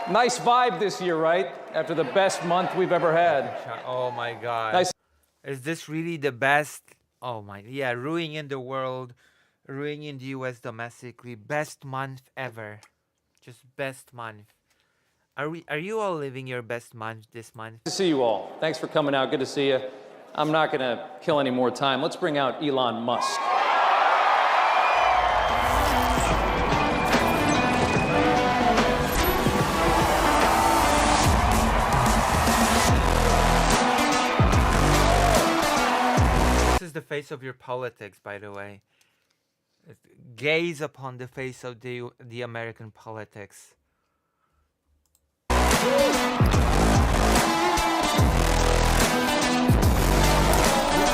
Nice vibe this year, right? After the best month we've ever had. Oh my god. Nice. Is this really the best? Oh my, yeah, ruining the world, Reunion in the US domestically. Best month ever. Just best month. Are you all living your best month this month? Good to see you all. Thanks for coming out. Good to see you. I'm not going to kill any more time. Let's bring out Elon Musk. This is the face of your politics, by the way. Gaze upon the face of the American politics. Looks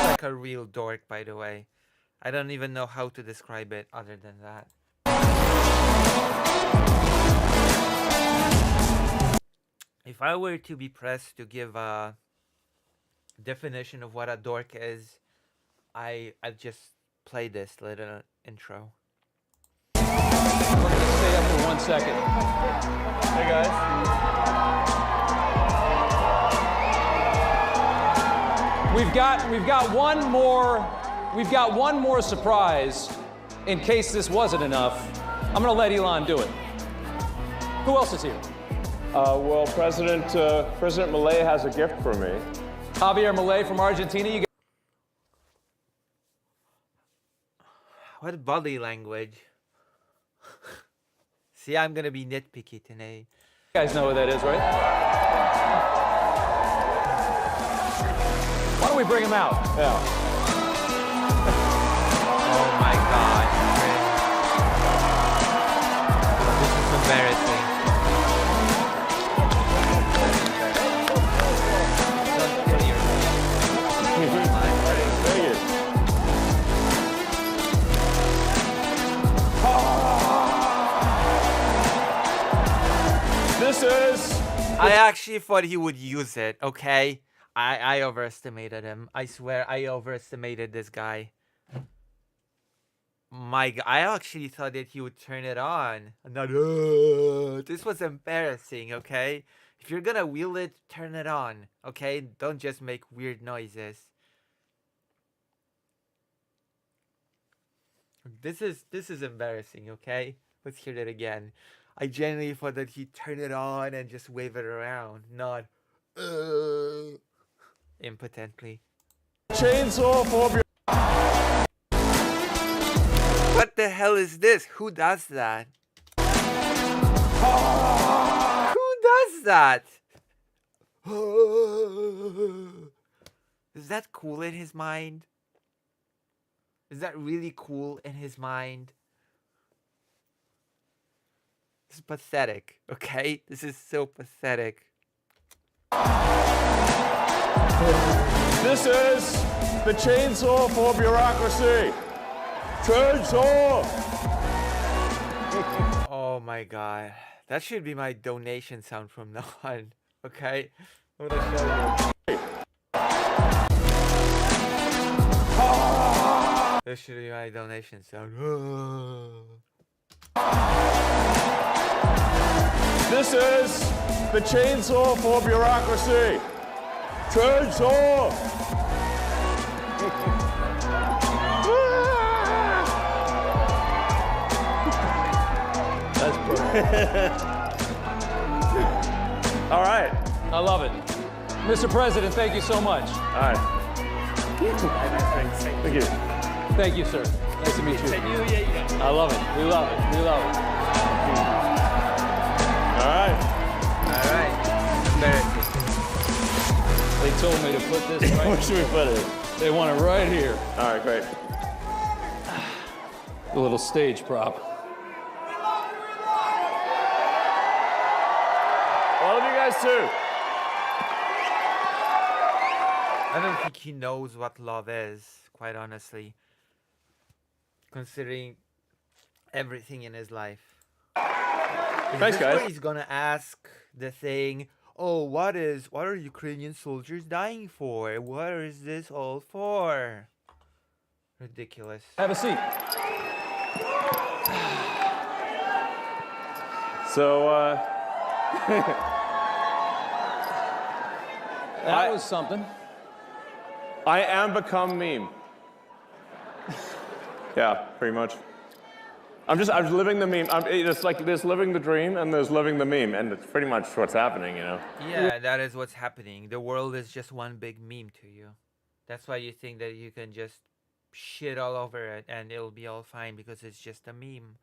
like a real dork, by the way. I don't even know how to describe it other than that. If I were to be pressed to give a definition of what a dork is, I'd just play this little intro. We're going to stay up for 1 second. Hey guys. We've got one more surprise in case this wasn't enough. I'm going to let Elon do it. Who else is here? Well, President Milei has a gift for me. Javier Milei from Argentina. You What body language? See, I'm gonna be nitpicky today. guys know who that is, right? Why don't we bring him out? Yeah. Oh my god. This is embarrassing. Don't kill yourself. Thank you. This is... I actually thought he would use it, okay? I overestimated him. I swear I overestimated this guy. I actually thought that he would turn it on. Not, this was embarrassing, okay? If you're gonna wheel it, turn it on, okay? Don't just make weird noises. This is embarrassing, okay? Let's hear it again. I genuinely thought that he'd turn it on and just wave it around, not impotently. Chainsaw for... What the hell is this? Who does that? Who does that? Is that cool in his mind? Is that really cool in his mind? This is pathetic, okay? This is so pathetic. This is the chainsaw for bureaucracy. Chainsaw! Oh my god. That should be my donation sound from now on, okay? I'm gonna show you. This should be my donation sound. This is the chainsaw for bureaucracy. Chainsaw! That's brilliant. All right. I love it. Mr. President, thank you so much. All right. Thank you. Thank you, sir. Nice to meet you. I love it. We love it. We love it. All right. Alright. Embarrassing. They told me to put this right Where should we put it? They want it right here. All right, great. A little stage prop. I love you guys too. I don't think he knows what love is, quite honestly. Considering everything in his life. Thanks, guys. He's gonna ask the thing, oh, what are Ukrainian soldiers dying for? What is this all for? Ridiculous. Have a seat. So, That was something. I am become meme. Yeah, pretty much. I'm living the meme. It's like there's living the dream and there's living the meme, and it's pretty much what's happening, you know? Yeah, that is what's happening. The world is just one big meme to you. That's why you think that you can just shit all over it and it'll be all fine because it's just a meme.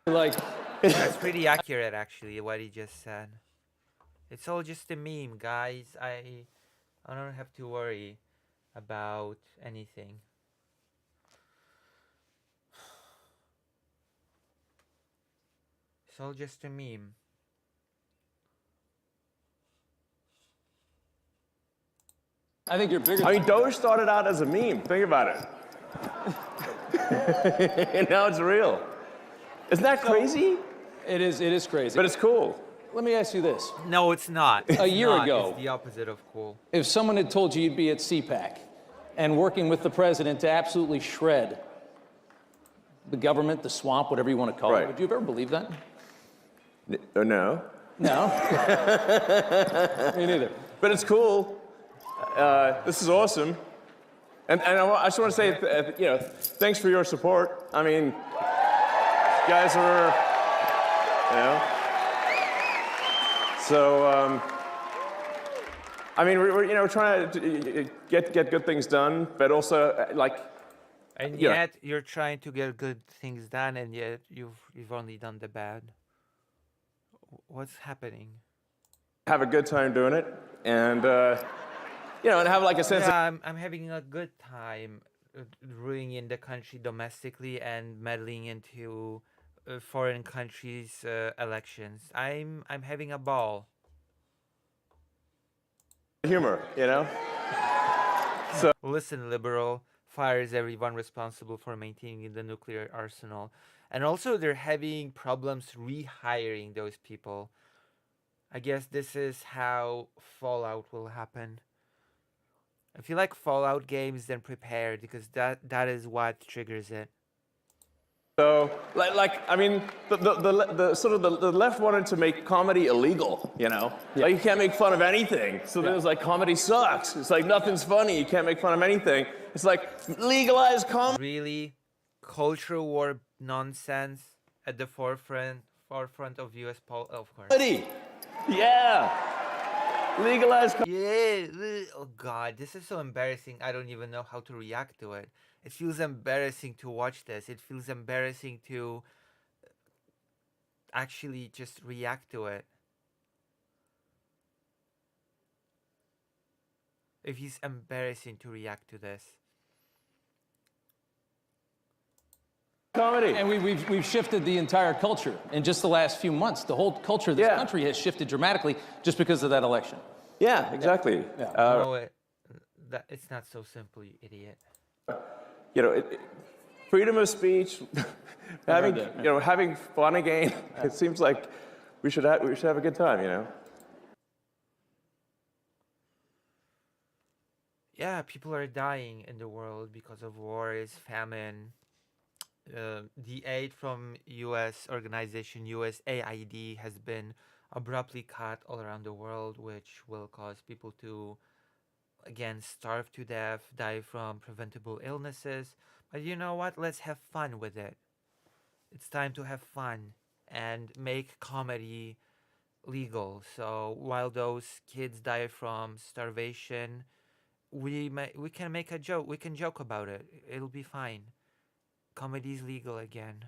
Like, That's pretty accurate, actually, what he just said. It's all just a meme, guys. I don't have to worry about anything. It's all just a meme. I think you're bigger. I mean, Doge started out as a meme. Think about it. And now it's real. Isn't that crazy? It is crazy. But it's cool. Let me ask you this. No, it's not. A year ago. It's the opposite of cool. If someone had told you you'd be at CPAC and working with the president to absolutely shred the government, the swamp, whatever you want to call it, Right. would you have ever believed that? No. No. Me neither. But it's cool. This is awesome. And I just want to say, thanks for your support. I mean, you guys are, So, I mean, we're trying to get good things done, but also, And Yeah. yet you're trying to get good things done, and yet you've only done the bad. What's happening? have a good time doing it, and, and have like a sense of Yeah, I'm having a good time ruining the country domestically and meddling into foreign countries' elections. I'm having a ball. humor, Listen, liberal fires everyone responsible for maintaining the nuclear arsenal. And also they're having problems rehiring those people. I guess this is how Fallout will happen. If you like Fallout games, then prepare, because that is what triggers it. So, I mean, the sort of the left wanted to make comedy illegal, Like, you can't make fun of anything. So then it's like, comedy sucks. It's like, nothing's funny. You can't make fun of anything. It's like, legalize comedy. Really, cultural war nonsense at the forefront of U.S. of course. Yeah. Legalize comedy. Yeah. Oh God, this is so embarrassing. I don't even know how to react to it. It feels embarrassing to watch this. It feels embarrassing to actually just react to it. It feels embarrassing to react to this. Comedy. And we've shifted the entire culture in just the last few months. The whole culture of this country has shifted dramatically just because of that election. Yeah, exactly. No, it's not so simple, you idiot. Freedom of speech, having fun again. It seems like we should have a good time, Yeah, people are dying in the world because of wars, famine. The aid from U.S. organization USAID has been abruptly cut all around the world, which will cause people to, again, starve to death, die from preventable illnesses. But you know what? Let's have fun with it. It's time to have fun and make comedy legal. So while those kids die from starvation, we can make a joke. We can joke about it. It'll be fine. Comedy's legal again.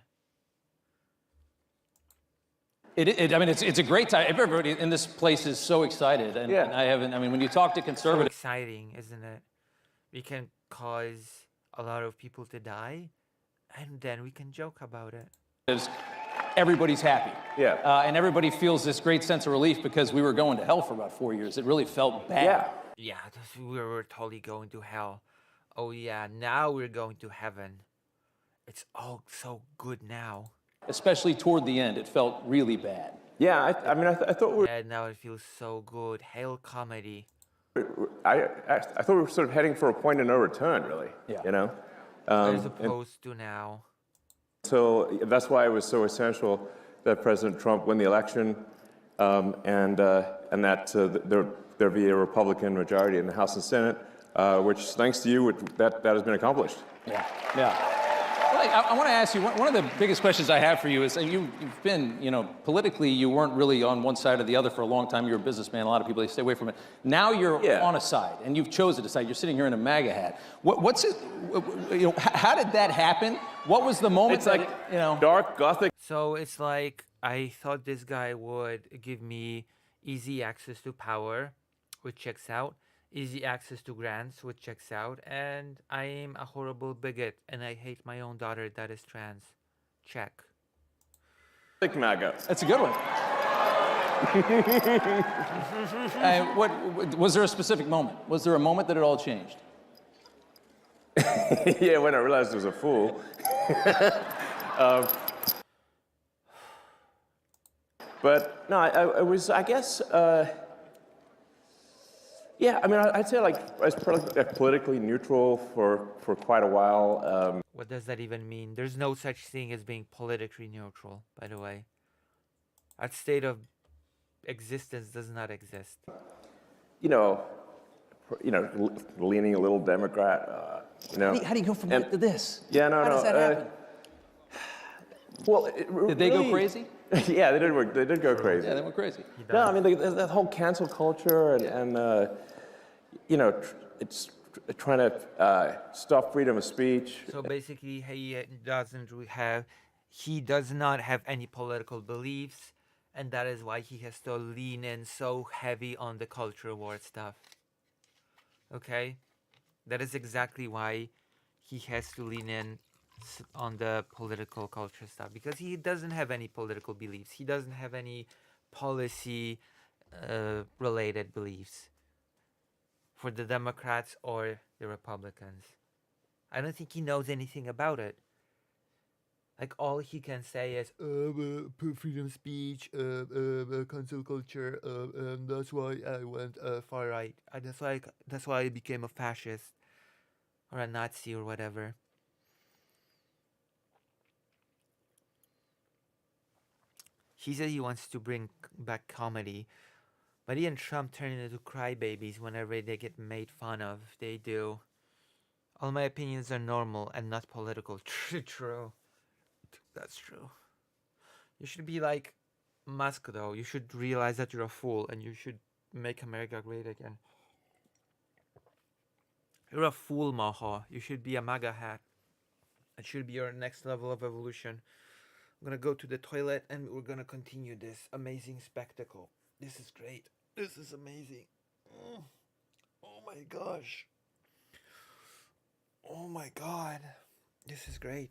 I mean, it's a great time. Everybody in this place is so excited, and when you talk to So conservatives, exciting, isn't it? We can cause a lot of people to die, and then we can joke about it. everybody's happy. Yeah. And everybody feels this great sense of relief because we were going to hell for about 4 years. It really felt bad. Yeah. Yeah, we were totally going to hell. Oh yeah, now we're going to heaven. It's all so good now. Especially toward the end, it felt really bad. Yeah, I thought we were, And now it feels so good. Hail comedy. I thought we were sort of heading for a point of no return, really. Yeah. As opposed to now. So that's why it was so essential that President Trump win the election, and that there be a Republican majority in the House and Senate, which, thanks to you, that has been accomplished. Yeah. Yeah. I want to ask you, one of the biggest questions I have for you is, you've been, politically, you weren't really on one side or the other for a long time. You're a businessman. A lot of people, they stay away from it. Now you're on a side, and you've chosen a side. You're sitting here in a MAGA hat. What's it, how did that happen? What was the moment dark gothic. So it's like I thought this guy would give me easy access to power, which checks out. Easy access to grants, which checks out, and I am a horrible bigot, and I hate my own daughter that is trans. Check. MAGA. That's a good one. What was there a specific moment? Was there a moment that it all changed? Yeah, when I realized I was a fool. But no, I was, I guess. Yeah, I mean, I'd say I was politically neutral for quite a while. What does that even mean? There's no such thing as being politically neutral, by the way. That state of existence does not exist. Leaning a little Democrat. How do you go from that to this? Yeah, no, How does that happen? Well, did they go crazy? Yeah, they did work. They did go crazy. Yeah, they went crazy. No, I mean that whole cancel culture and it's trying to stop freedom of speech. So basically, he does not have any political beliefs, and that is why he has to lean in so heavy on the culture war stuff. Okay, that is exactly why he has to lean in on the political culture stuff, because he doesn't have any political beliefs. He doesn't have any policy related beliefs for the Democrats or the Republicans. I don't think he knows anything about it. Like, all he can say is freedom of speech, cancel culture, and that's why I went far right. That's why I became a fascist or a Nazi or whatever. He said he wants to bring back comedy, but he and Trump turn into crybabies whenever they get made fun of. They do. All my opinions are normal and not political. True. That's true. You should be like Musk, though. You should realize that you're a fool and you should make America great again. You're a fool, Maha. You should be a MAGA hat. It should be your next level of evolution. I'm gonna go to the toilet and we're gonna continue this amazing spectacle. This is great. This is amazing. Oh my gosh. Oh my god. This is great.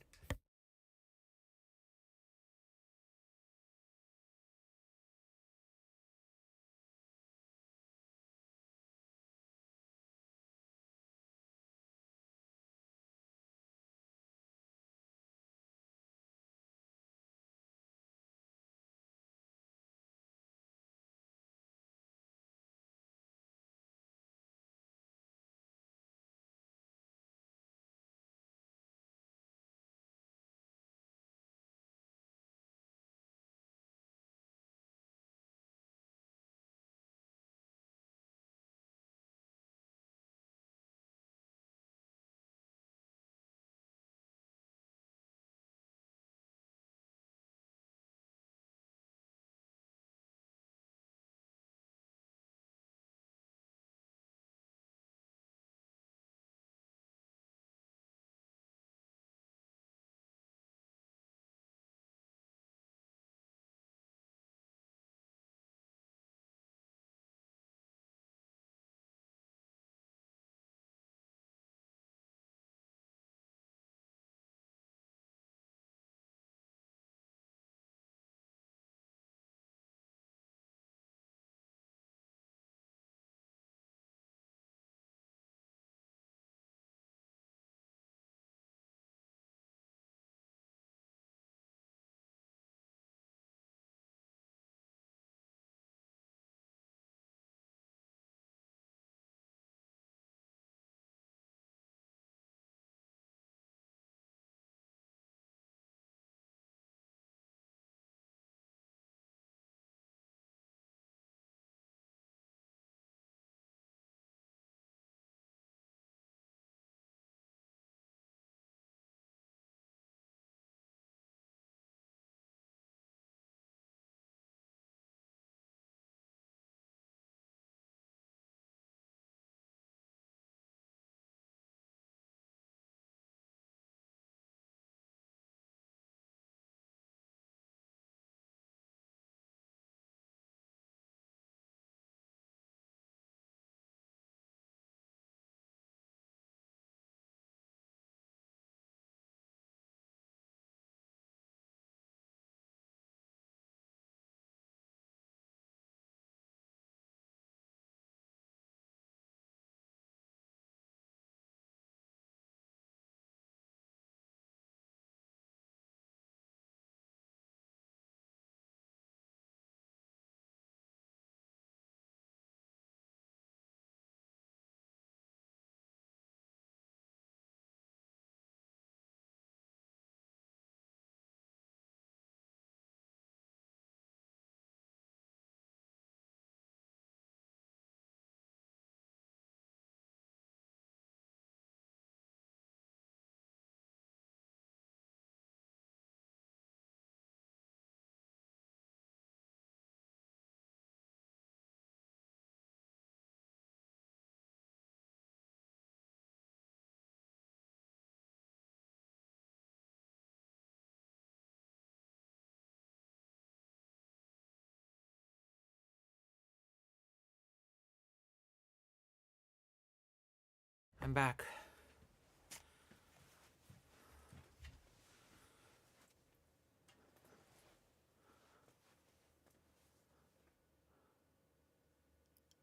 I'm back.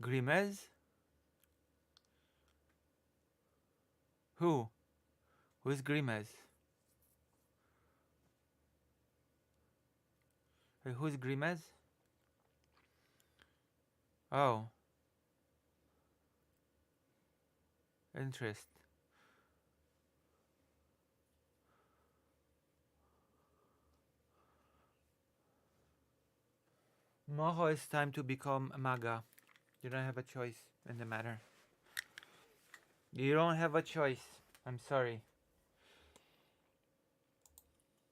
Grimez? Who? Who's Grimez? Hey, who's Grimez? Oh. Interest. Moho, it's time to become a MAGA. You don't have a choice in the matter. You don't have a choice. I'm sorry.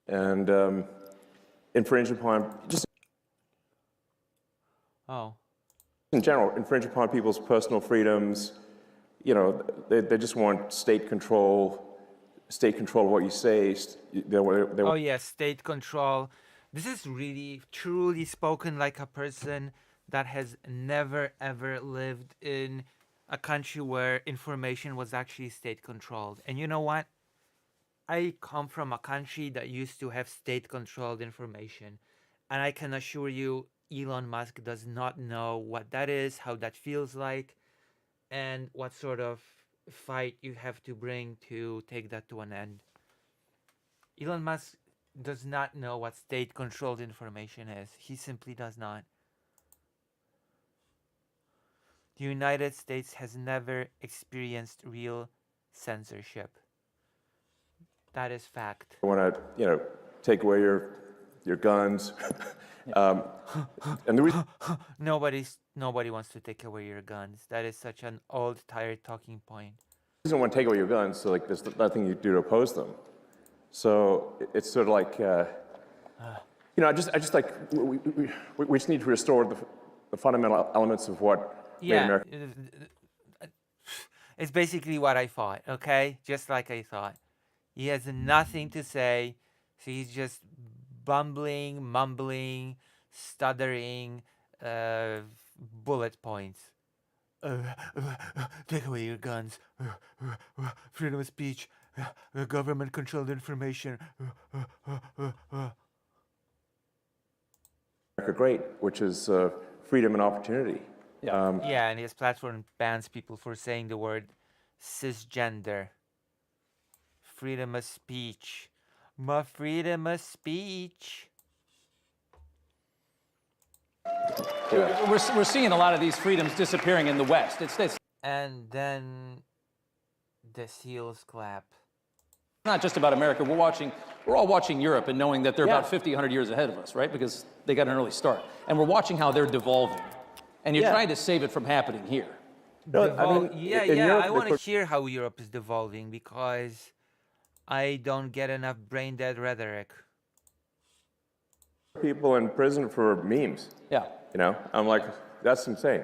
And infringe upon, just Oh. in general, infringe upon people's personal freedoms. You know, they just want state control of what you say. Oh yeah, state control. This is really truly spoken like a person that has never ever lived in a country where information was actually state controlled. And you know what? I come from a country that used to have state controlled information. And I can assure you, Elon Musk does not know what that is, how that feels like, and what sort of fight you have to bring to take that to an end. Elon Musk does not know what state controlled information is. He simply does not. The United States has never experienced real censorship. That is fact. want to, you know, take away your guns. And the reason Nobody wants to take away your guns. That is such an old, tired talking point. I want to take away your guns, so like there's nothing you do to oppose them. So it's sort of like, you know, I just like we just need to restore the fundamental elements of what made Yeah, America. it's basically what I thought. Okay, just like I thought. He has nothing to say, so he's just bumbling, mumbling, stuttering, bullet points. Take away your guns. Freedom of speech. Government-controlled information. Great, which is freedom and opportunity. Yeah, and his platform bans people for saying the word cisgender. Freedom of speech. My freedom of speech. We're seeing a lot of these freedoms disappearing in the West. It's And then the seals clap. not just about America. We're all watching Europe and knowing that they're about 50, 100 years ahead of us, right? Because they got an early start. And we're watching how they're devolving. And you're trying to save it from happening here. No, I mean, in Europe, I want to hear how Europe is devolving because I don't get enough brain dead rhetoric. people in prison for memes. Yeah. You know, I'm like, that's insane.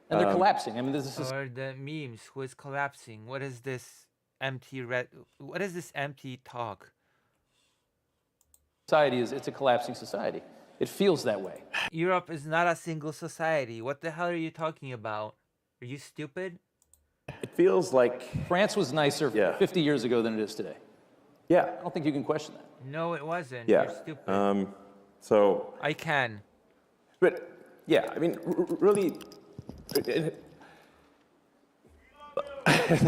And they're collapsing. I mean, this is Or the memes, who is collapsing? What is this empty talk? society it's a collapsing society. It feels that way. Europe is not a single society. What the hell are you talking about? Are you stupid? It feels like, France was nicer Yeah. 50 years ago than it is today. yeah, I don't think you can question that. No, it wasn't. yeah. You're stupid. So, I can. but yeah, I mean, really.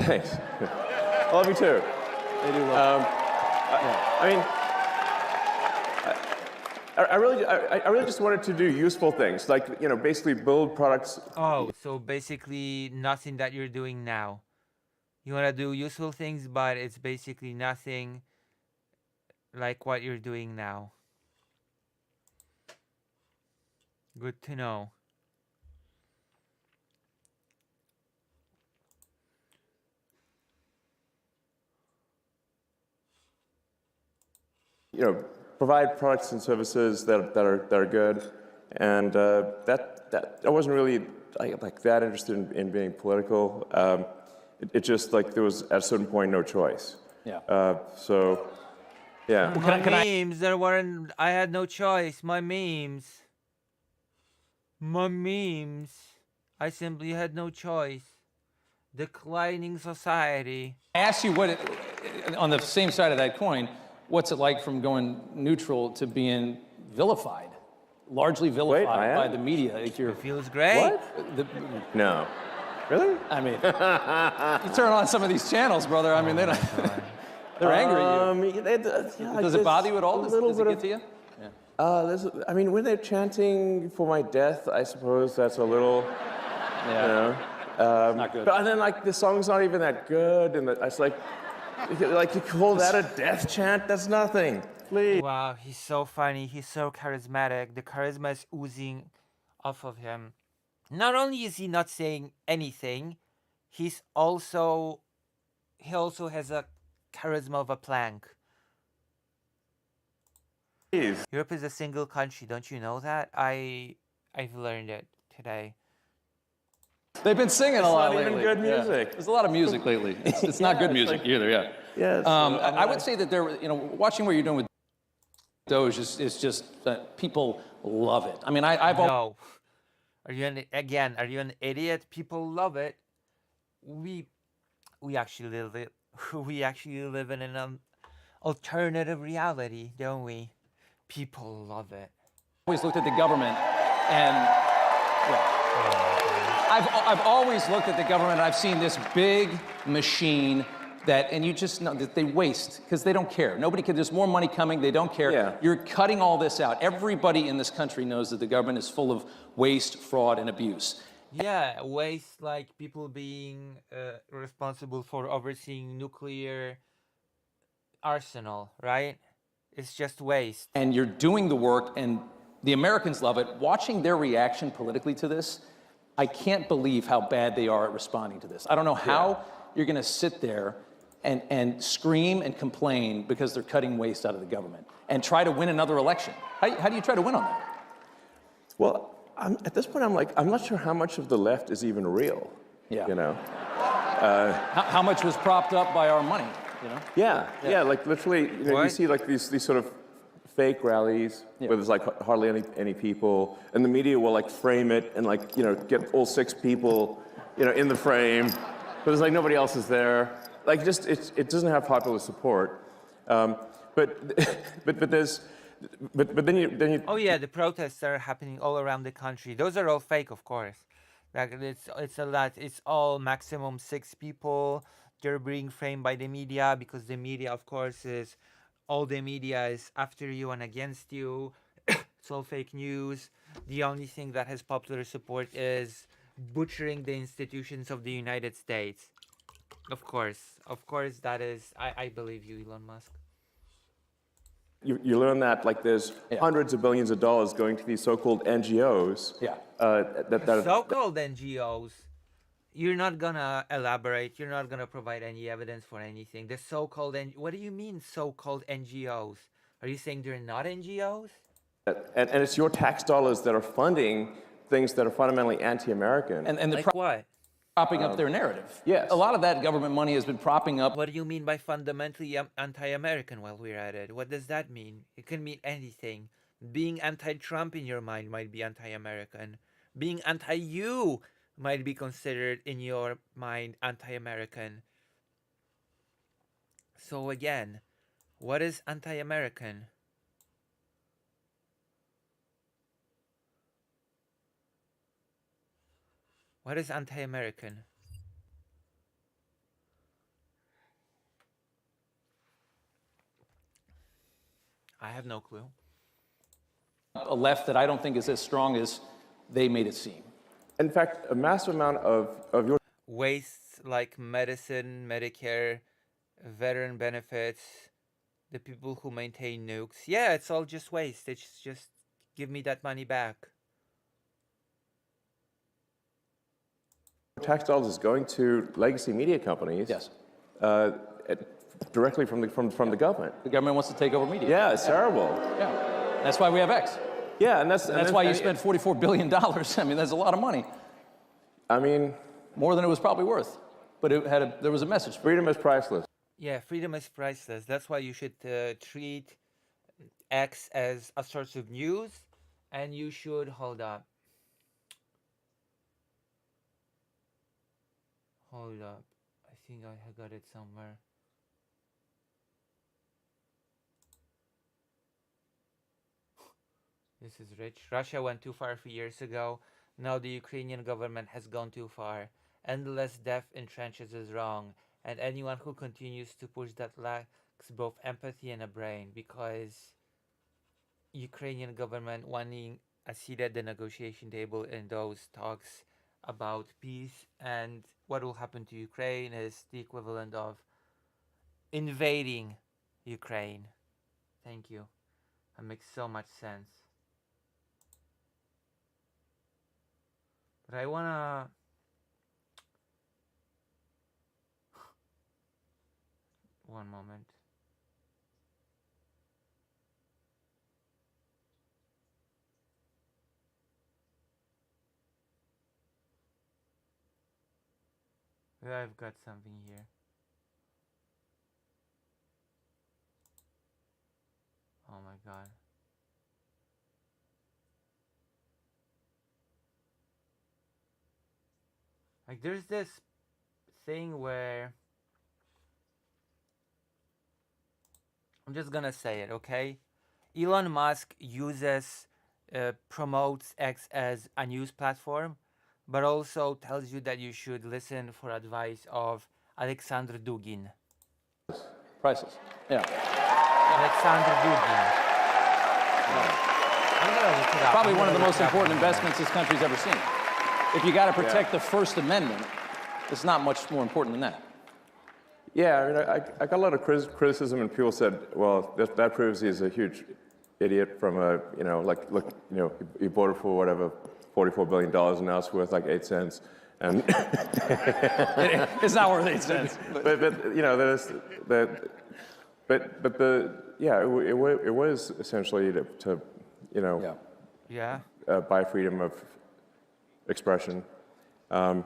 Thanks. I love you too. They do love I mean, I really just wanted to do useful things, like, you know, basically build products. Oh, so basically nothing that you're doing now. You want to do useful things, but it's basically nothing like what you're doing now. Good to know. You know, provide products and services that are good, and that I wasn't really like that interested in being political. It just like there was at a certain point no choice. Yeah. So, yeah. My memes, there weren't. I had no choice. My memes. My memes. I simply had no choice. Declining society. I asked you on the same side of that coin, what's it like from going neutral to being vilified, largely vilified by the media? If you're, Feels great. What? No. Really? I mean, you turn on some of these channels, brother. I mean, they don't. They're angry at you. Does it bother you at all? Does it get to you? I mean, when they're chanting for my death, I suppose that's a little, you know. Not good. But then, like, the song's not even that good, and it's like you call that a death chant? That's nothing. Please. Wow, he's so funny. He's so charismatic. The charisma is oozing off of him. Not only is he not saying anything, he also has a charisma of a plank. Please. Europe is a single country. Don't you know that? I've learned it today. They've been singing a lot not lately. even good music. There's a lot of music lately. It's not good music either. Yeah. Yes. I would say that watching what you're doing with Doge is just people love it. I mean, I've No. Are you an idiot? People love it. We actually live it. We actually live in an alternative reality, don't we? People love it. always looked at the government and I've always looked at the government and I've seen this big machine and you just know that they waste because they don't care. There's more money coming, they don't care. Yeah. You're cutting all this out. Everybody in this country knows that the government is full of waste, fraud, and abuse. Yeah, waste, like people being responsible for overseeing nuclear arsenal, right? It's just waste. And you're doing the work and the Americans love it. Watching their reaction politically to this, I can't believe how bad they are at responding to this. I don't know how you're gonna sit there and scream and complain because they're cutting waste out of the government and try to win another election. How do you try to win on that? Well, at this point, I'm not sure how much of the left is even real. Yeah. You know? How much was propped up by our money, you know? Yeah, like literally, you What? see like these sort of fake rallies where there's like hardly any people, and the media will like frame it and like, get all 6 people, in the frame, but there's like nobody else is there. Like just, it doesn't have popular support. But then you. Oh yeah, the protests are happening all around the country. Those are all fake, of course. Like it's a lot. It's all maximum 6 people. They're being framed by the media because the media, of course, all the media is after you and against you. It's all fake news. The only thing that has popular support is butchering the institutions of the United States. Of course, that is. I believe you, Elon Musk. You learn that like there's hundreds of billions of dollars going to these so-called NGOs. Yeah. So-called NGOs. You're not gonna elaborate. You're not gonna provide any evidence for anything. The so-called what do you mean so-called NGOs? Are you saying they're not NGOs? And it's your tax dollars that are funding things that are fundamentally anti-American. And Like what? propping up their narrative. Yes. A lot of that government money has been propping up. What do you mean by fundamentally anti-American while we're at it? What does that mean? It can mean anything. Being anti-Trump in your mind might be anti-American. Being anti-you might be considered in your mind anti-American. So again, what is anti-American? What is anti-American? I have no clue. A left that I don't think is as strong as they made it seem. In fact, a massive amount of your Wastes like medicine, Medicare, veteran benefits, the people who maintain nukes. Yeah, it's all just waste. It's just give me that money back. tax dollars is going to legacy media companies. Yes. Directly from the government. The government wants to take over media. Yeah, it's terrible. Yeah. That's why we have X. Yeah, and That's why you spent $44 billion. I mean, that's a lot of money. I mean, more than it was probably worth. But there was a message. Freedom is priceless. Yeah, freedom is priceless. That's why you should treat X as a source of news, and you should hold Hold up. I think I got it somewhere. This is rich. Russia went too far a few years ago. Now the Ukrainian government has gone too far. Endless death in trenches is wrong. And anyone who continues to push that lacks both empathy and a brain, because Ukrainian government wanting a seat at the negotiation table in those talks about peace, and what will happen to Ukraine is the equivalent of invading Ukraine. Thank you. That makes so much sense. But I wanna one moment. I've got something here. Oh my god. Like, there's this thing where I'm just gonna say it, okay? Elon Musk promotes X as a news platform, but also tells you that you should listen for advice of Alexander Dugin. Priceless. Yeah. Alexander Dugin. I'm gonna look it up. Probably I'm one of the gonna most look it up important in a minute. investments this country's ever seen. If you got to protect the First Amendment, it's not much more important than that. Yeah, I mean, I got a lot of criticism, and people said, well, that proves he's a huge idiot from a, like, look, he bought it for whatever, $44 billion, and now it's worth like 8 cents. And It's not worth 8 cents. but there's that, but it was essentially to Yeah. buy freedom of expression. And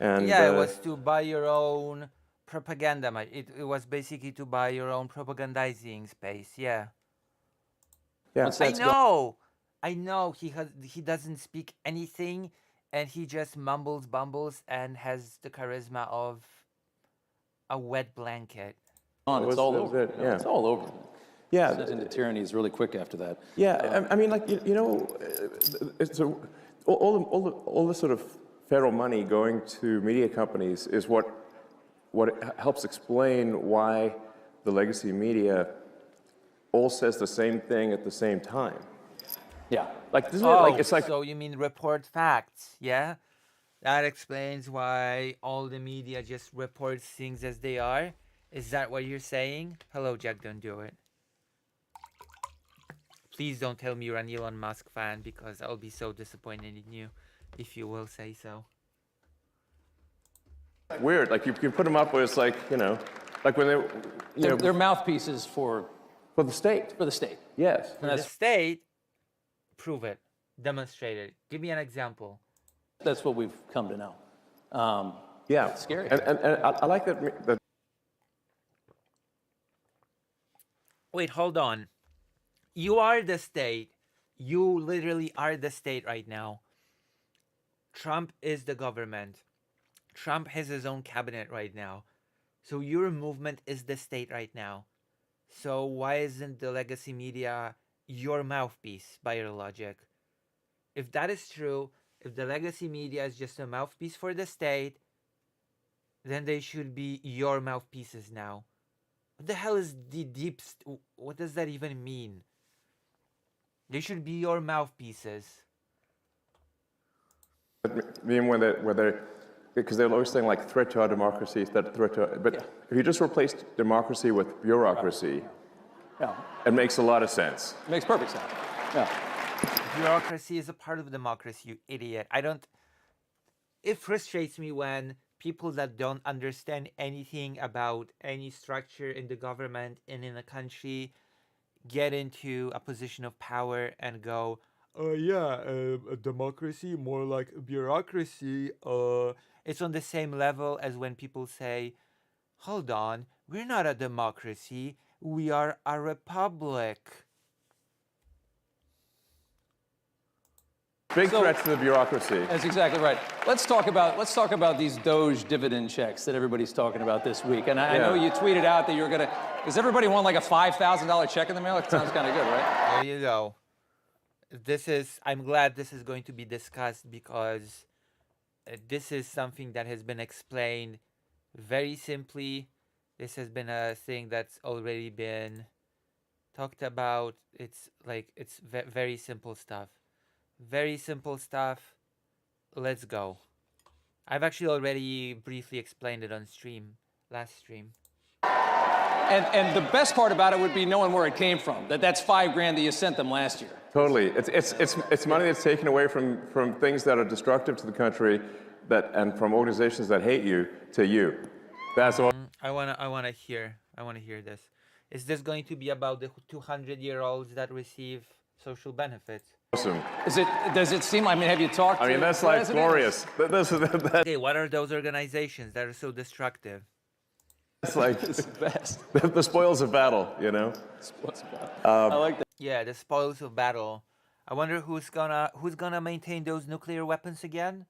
Yeah, it was to buy your own propaganda. It was basically to buy your own propagandizing space. Yeah. yeah. Once I that's know. I know. He doesn't speak anything, and he just mumbles, bumbles, and has the charisma of a wet blanket. gone, it's all That was over. it, yeah. It's all over. Yeah. Descent into tyranny is really quick after that. Yeah, I mean, like, it's all the sort of federal money going to media companies is what helps explain why the legacy media all says the same thing at the same time. Yeah. Like, isn't it like, it's like, So you mean report facts, yeah? That explains why all the media just reports things as they are? Is that what you're saying? Hello, Jack, don't do it. Please don't tell me you're an Elon Musk fan, because I'll be so disappointed in you if you will say so. weird. Like, you put them up where it's like, like when They're mouthpieces for for the state. the state. Yes. For the state, prove it. Demonstrate it. Give me an example. That's what we've come to know. Yeah. It's scary. And I like that. Wait, hold on. You are the state. You literally are the state right now. Trump is the government. Trump has his own cabinet right now. So your movement is the state right now. So why isn't the legacy media your mouthpiece, by your logic? If that is true, if the legacy media is just a mouthpiece for the state, then they should be your mouthpieces now. What the hell is the what does that even mean? They should be your mouthpieces. Mean when they're because they're always saying like threat to our democracy, that threat to. But if you just replace democracy with bureaucracy, Yeah. it makes a lot of sense. It makes perfect sense. Yeah. Bureaucracy is a part of democracy, you idiot. It frustrates me when people that don't understand anything about any structure in the government and in a country get into a position of power and go, a democracy, more like a bureaucracy. It's on the same level as when people say, hold on, we're not a democracy, we are a republic. Big So- threat to the bureaucracy. That's exactly right. Let's talk about these Doge dividend checks that everybody's talking about this week. And I know you tweeted out that you were gonna. Does everybody want like a $5,000 check in the mail? It sounds kind of good, right? There you go. I'm glad this is going to be discussed because this is something that has been explained very simply. This has been a thing that's already been talked about. It's very simple stuff. Very simple stuff. Let's go. I've actually already briefly explained it on stream, last stream. And the best part about it would be knowing where it came from. That's $5,000 that you sent them last year. Totally. It's money that's taken away from things that are destructive to the country and from organizations that hate you to you. That's all. I wanna hear this. Is this going to be about the 200-year-olds that receive social benefits? Awesome. Does it seem? I mean, have you talked? I mean, to that's like presidents? glorious. Okay, what are those organizations that are so destructive? That's like It's the best. the spoils of battle, you know? I like that. Yeah, the spoils of battle. I wonder who's gonna maintain those nuclear weapons again?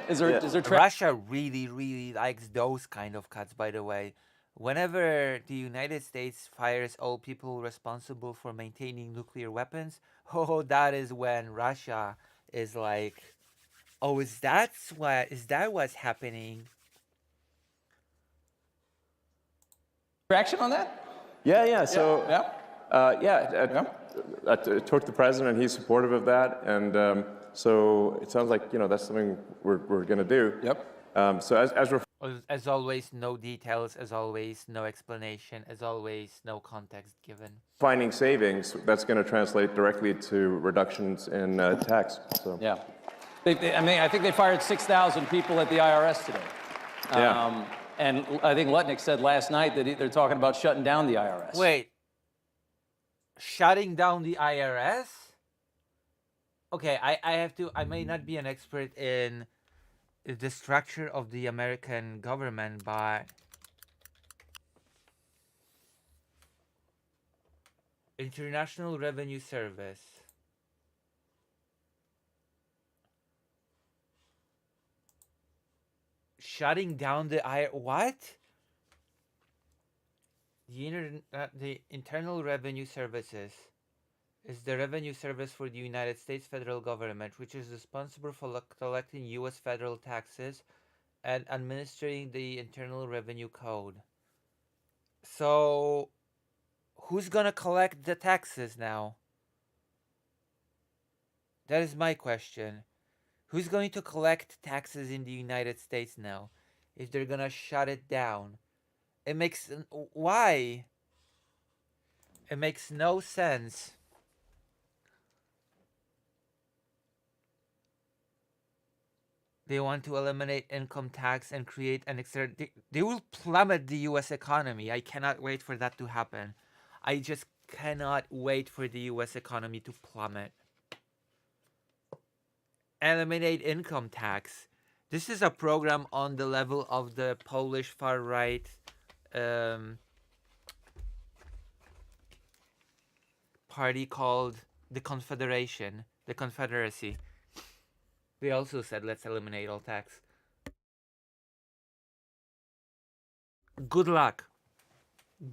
Is there Russia really likes those kind of cuts, by the way. Whenever the United States fires all people responsible for maintaining nuclear weapons, that is when Russia is like, oh, is that what's happening? Reaction on that? Yeah. So Yeah. I talked to the president. He's supportive of that, and so it sounds like that's something we're going to do. Yep. So as we're As always, no details. As always, no explanation. As always, no context given. finding savings, that's going to translate directly to reductions in tax. So Yeah. I mean, I think they fired 6,000 people at the IRS today. Yeah. And I think Lutnick said last night that they're talking about shutting down the IRS. Wait. Shutting down the IRS? Okay, I may not be an expert in the structure of the American government, but International Revenue Service. Shutting down the what? The Internal Revenue Services is the revenue service for the United States federal government, which is responsible for collecting U.S. federal taxes and administering the Internal Revenue Code. So, who's gonna collect the taxes now? That is my question. Who's going to collect taxes in the United States now if they're gonna shut it down? Why? It makes no sense. They want to eliminate income tax and create an extra. They will plummet the US economy. I cannot wait for that to happen. I just cannot wait for the US economy to plummet. Eliminate income tax. This is a program on the level of the Polish far-right party called the Confederacy. They also said, let's eliminate all tax. Good luck.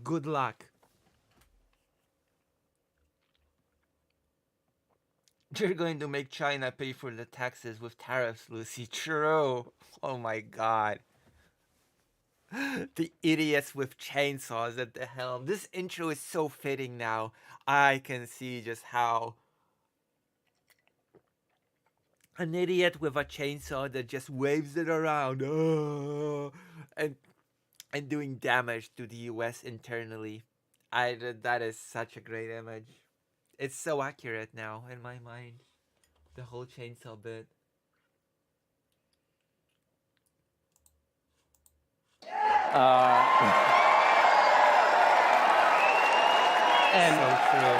Good luck. You're going to make China pay for the taxes with tariffs, Lucy. True. Oh my god. The idiots with chainsaws at the helm. This intro is so fitting now. I can see just how an idiot with a chainsaw that just waves it around and doing damage to the US internally. That is such a great image. It's so accurate now in my mind. The whole chainsaw bit. And So true.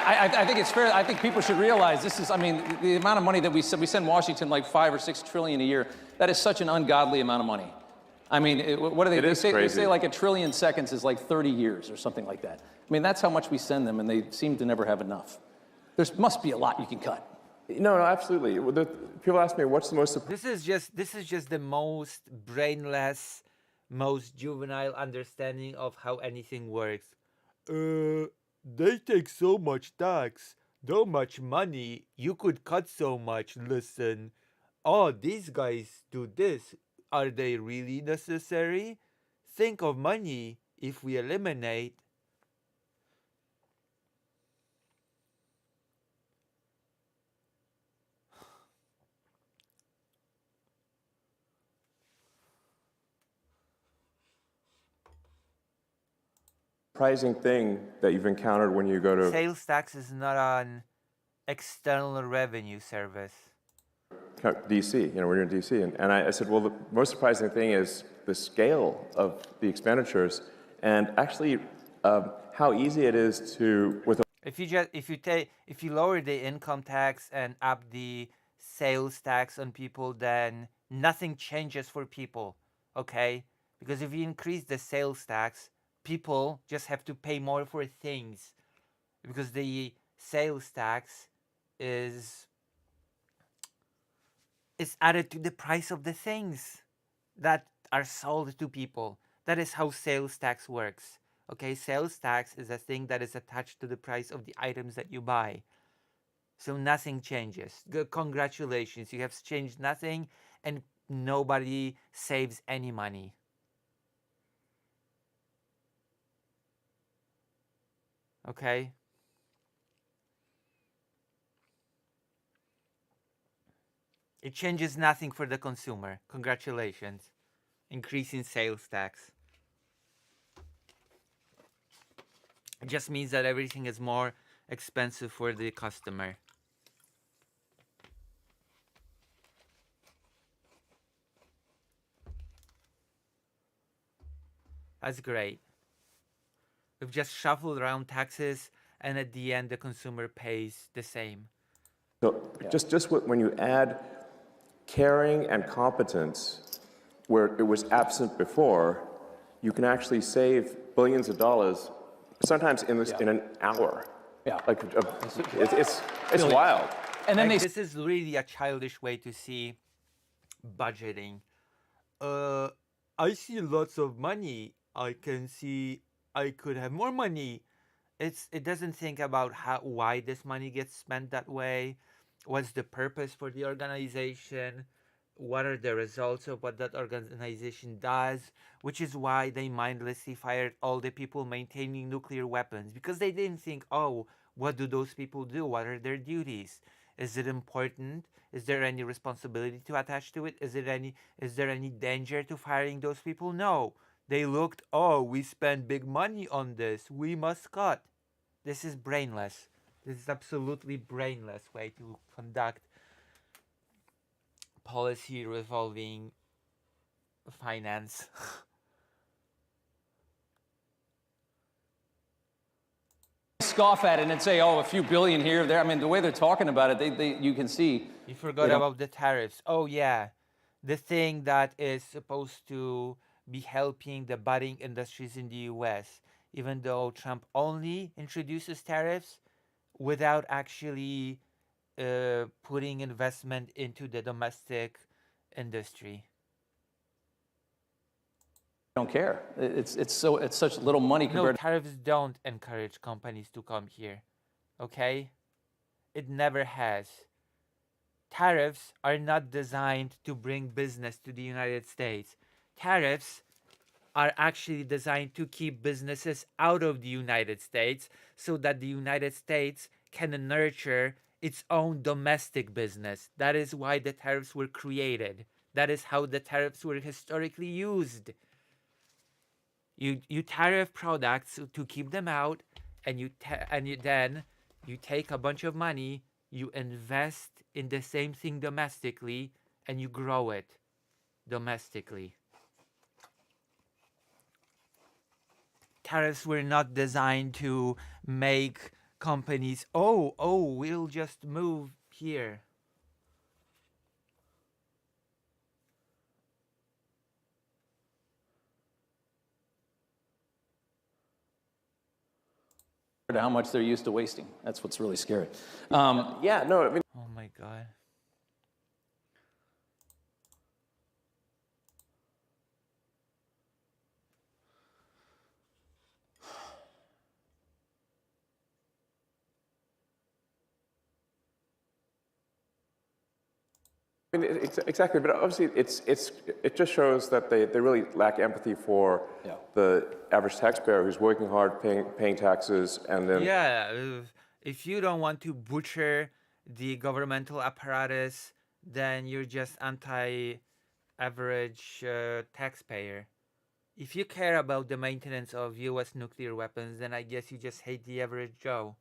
I think it's fair. I think people should realize this is. I mean, the amount of money that we send Washington like $5 or $6 trillion a year. That is such an ungodly amount of money. I mean, what do they? They say like 1 trillion seconds is like 30 years or something like that. I mean, that's how much we send them, and they seem to never have enough. There must be a lot you can cut. No, absolutely. People ask me, what's the most This is just the most brainless, most juvenile understanding of how anything works. They take so much tax, so much money. You could cut so much. Listen, oh, these guys do this. Are they really necessary? Think of money. If we eliminate, surprising thing that you've encountered when you go to sales tax is not an external revenue service. DC, when you're in DC? And I said, well, the most surprising thing is the scale of the expenditures and actually how easy it is to, If you lower the income tax and up the sales tax on people, then nothing changes for people, okay? Because if you increase the sales tax, people just have to pay more for things, because the sales tax is added to the price of the things that are sold to people. That is how sales tax works. Okay, sales tax is a thing that is attached to the price of the items that you buy. So nothing changes. Congratulations, you have changed nothing and nobody saves any money. Okay? It changes nothing for the consumer. Congratulations. Increasing sales tax. It just means that everything is more expensive for the customer. That's great. We've just shuffled around taxes, and at the end, the consumer pays the same. So just when you add caring and competence where it was absent before, you can actually save billions of dollars, sometimes in an hour. Yeah. Like it's wild. And then This is really a childish way to see budgeting. I see lots of money. I can see I could have more money. It doesn't think about why this money gets spent that way. What's the purpose for the organization? What are the results of what that organization does? Which is why they mindlessly fired all the people maintaining nuclear weapons, because they didn't think, oh, what do those people do? What are their duties? Is it important? Is there any responsibility to attach to it? Is there any danger to firing those people? No. They looked, oh, we spend big money on this. We must cut. This is brainless. This is absolutely brainless way to conduct policy revolving finance. scoff at it and say, oh, a few billion here or there. I mean, the way they're talking about it, you can see. You forgot about the tariffs. Oh, yeah. The thing that is supposed to be helping the budding industries in the US, even though Trump only introduces tariffs without actually putting investment into the domestic industry. Don't care. It's such little money compared. No, tariffs don't encourage companies to come here. Okay? It never has. Tariffs are not designed to bring business to the United States. Tariffs are actually designed to keep businesses out of the United States so that the United States can nurture its own domestic business. That is why the tariffs were created. That is how the tariffs were historically used. You tariff products to keep them out, and then you take a bunch of money, you invest in the same thing domestically, and you grow it domestically. Tariffs were not designed to make companies, oh, we'll just move here. to how much they're used to wasting. That's what's really scary. Yeah, no, I mean, Oh my god. exactly, but obviously it just shows that they really lack empathy for the average taxpayer who's working hard, paying taxes, and then Yeah, if you don't want to butcher the governmental apparatus, then you're just anti-average taxpayer. If you care about the maintenance of U.S. nuclear weapons, then I guess you just hate the average Joe.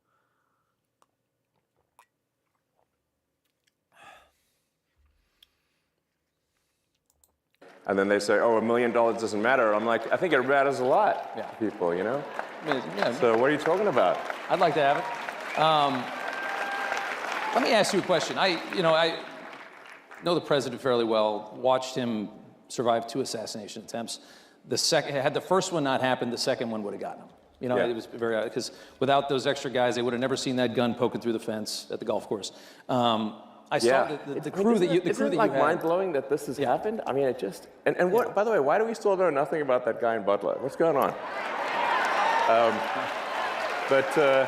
and then they say, oh, $1 million doesn't matter. I'm like, I think it matters a lot to people, you know? Yeah, So what are you talking about? I'd like to have it. Let me ask you a question. I know the president fairly well, watched him survive 2 assassination attempts. Had the first one not happened, the second one would have gotten him. You know, it was very, because without those extra guys, they would have never seen that gun poking through the fence at the golf course. I saw the crew that you Isn't it like mind-blowing that this has happened? I mean, it just, and what, by the way, why do we still know nothing about that guy in Butler? What's going on?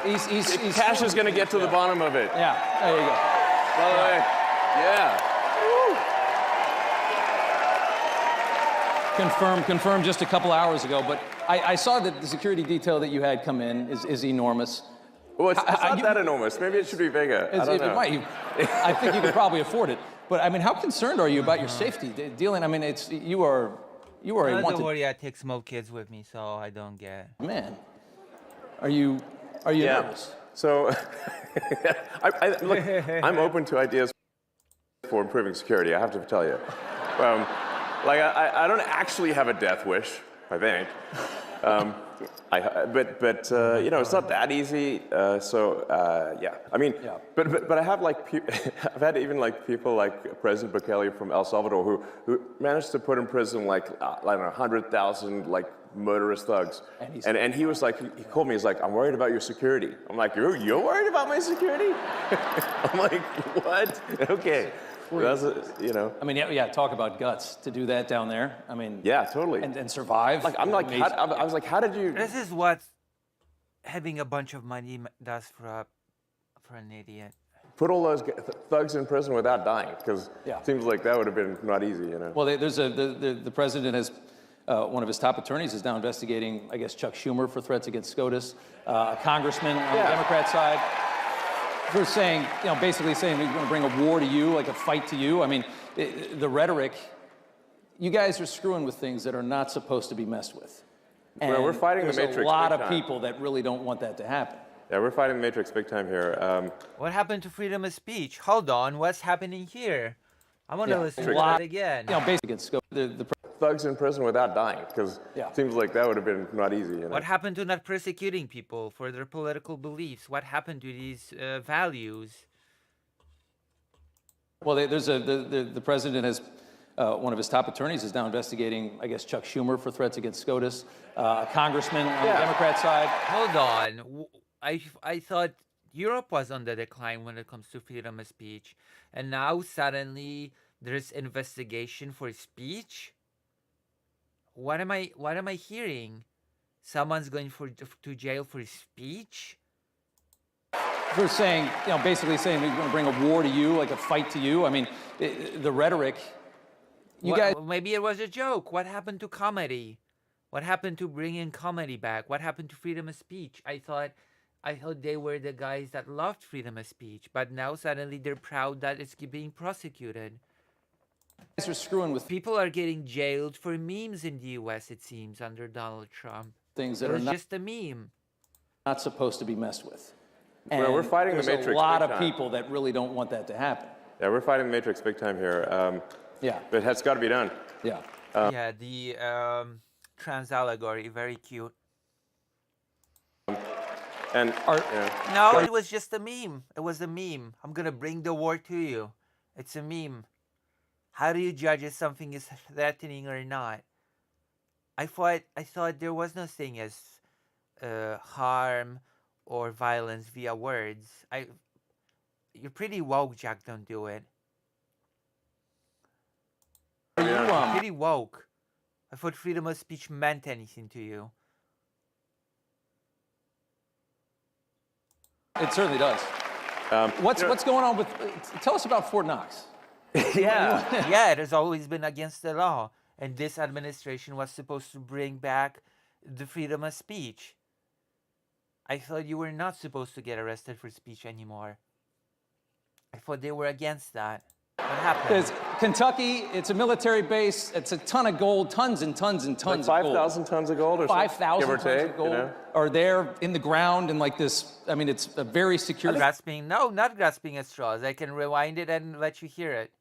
He's Cash is going to get to the bottom of it. Yeah, there you go. By the way, Confirmed just a couple hours ago, but I saw that the security detail that you had come in is enormous. Well, it's not that enormous. Maybe it should be bigger. I don't know. I think you could probably afford it. But I mean, how concerned are you about your safety? Dealing, I mean, you are a Don't wanted worry, I take small kids with me, so I don't get. man. Are you nervous? So, look, I'm open to ideas for improving security, I have to tell you. I don't actually have a death wish, I think. You know, it's not that easy. Yeah. I mean, but I have I've had even people like President Bukele from El Salvador who managed to put in prison I don't know 100,000 murderous thugs. And he was like, he called me. He's like, I'm worried about your security. I'm like, you're worried about my security? I'm like, what? Okay. That's you know. I mean, talk about guts to do that down there. I mean, yeah, totally. And survive. I was like, how did you? This is what having a bunch of money does for an idiot. Put all those thugs in prison without dying, because it seems like that would have been not easy, you know. Well, the president has. One of his top attorneys is now investigating, I guess, Chuck Schumer for threats against SCOTUS, a congressman on the Democrat side. For saying, basically saying we're going to bring a war to you, like a fight to you. I mean, the rhetoric, you guys are screwing with things that are not supposed to be messed with. And we're fighting the Matrix. There's a lot big of time. people that really don't want that to happen. Yeah, we're fighting the Matrix big time here. What happened to freedom of speech? Hold on, what's happening here? I want to listen to that again. Basically against the thugs in prison without dying, because it seems like that would have been not easy, you know. What happened to not persecuting people for their political beliefs? What happened to these values? Well, the president has, one of his top attorneys is now investigating, I guess, Chuck Schumer for threats against SCOTUS, a congressman on the Democrat side. Hold on. I thought Europe was on the decline when it comes to freedom of speech. And now suddenly there's investigation for speech? What am I hearing? Someone's going to jail for speech? For saying, basically saying we're going to bring a war to you, like a fight to you. I mean, the rhetoric. Maybe it was a joke. What happened to comedy? What happened to bringing comedy back? What happened to freedom of speech? I thought they were the guys that loved freedom of speech, but now suddenly they're proud that it's being prosecuted. Guys are screwing with people are getting jailed for memes in the U.S. It seems under Donald Trump. Things that it are was not just a meme. Not supposed to be messed with. And we're fighting the Matrix. There's a lot big of time. people that really don't want that to happen. Yeah, we're fighting the Matrix big time here. But it has got to be done. Yeah. The trans allegory, very cute. No, it was just a meme. It was a meme. I'm gonna bring the war to you. It's a meme. How do you judge if something is threatening or not? I thought there was no thing as harm or violence via words. You're pretty woke, Jack. Don't do it. You're pretty woke. I thought freedom of speech meant anything to you. It certainly does. What's going on with? Tell us about Fort Knox. Yeah, it has always been against the law, and this administration was supposed to bring back the freedom of speech. I thought you were not supposed to get arrested for speech anymore. I thought they were against that. What happened? There's Kentucky. It's a military base. It's a ton of gold, tons and tons and tons Like of gold. 5,000 tons of gold or something? 5,000 give or tons take, of gold you know? are there in the ground and like this. I mean, it's a very secure. Grasping? No, not grasping at straws. I can rewind it and let you hear it.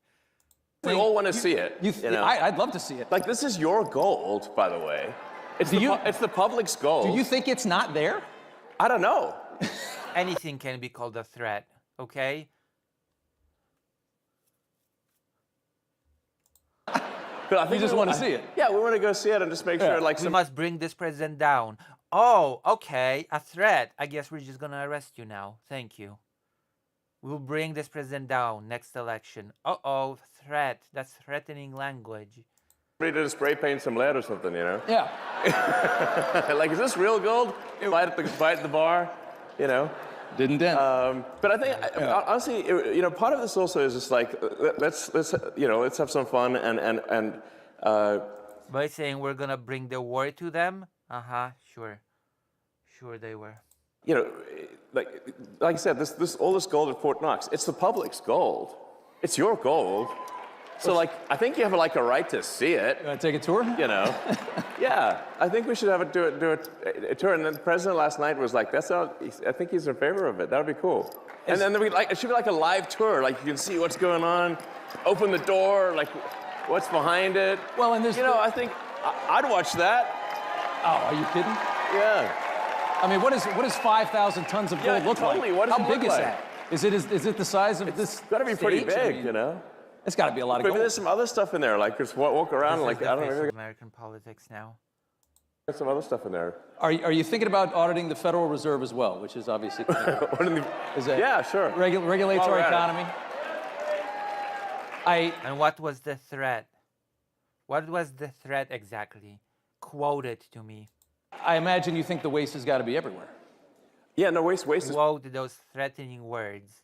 We all want to see it. You know? I'd love to see it. Like, this is your gold, by the way. It's the public's gold. Do you think it's not there? I don't know. Anything can be called a threat, okay? But I think we just want to see it. Yeah, we want to go see it and just make sure, like, We must bring this president down. Oh, okay, a threat. I guess we're just gonna arrest you now. Thank you. We'll bring this president down next election. Uh-oh, threat. That's threatening language. somebody to spray paint some lead or something, you know? Yeah. Like, is this real gold? Fight at the bar, you know? Didn't dent. But I think, honestly, you know, part of this also is just like, let's have some fun and By saying we're gonna bring the war to them? Sure. Sure they were. you know, like I said, all this gold at Fort Knox, it's the public's gold. It's your gold. So, like, I think you have like a right to see it. You want to take a tour? You know, yeah. I think we should have do a tour. And then the president last night was like, I think he's in favor of it. That would be cool. And then it should be like a live tour. Like, you can see what's going on. Open the door. Like, what's behind it. Well, and there's, you know, I think I'd watch that. Oh, are you kidding? Yeah. I mean, what does 5,000 tons of gold look totally. like? What does How it big look is like? that? Is it the size of this? It's got to be pretty stage? big, I mean, you know. It's got to be a lot of But gold. there's some other stuff in there. Like, just walk around. This Like, is the I don't face know. of American politics now. There's some other stuff in there. Are you thinking about auditing the Federal Reserve as well, which is obviously Yeah, sure. Regulatory economy. And what was the threat? What was the threat exactly? Quote it to me. I imagine you think the waste has got to be everywhere. Yeah, no, waste is Quote those threatening words.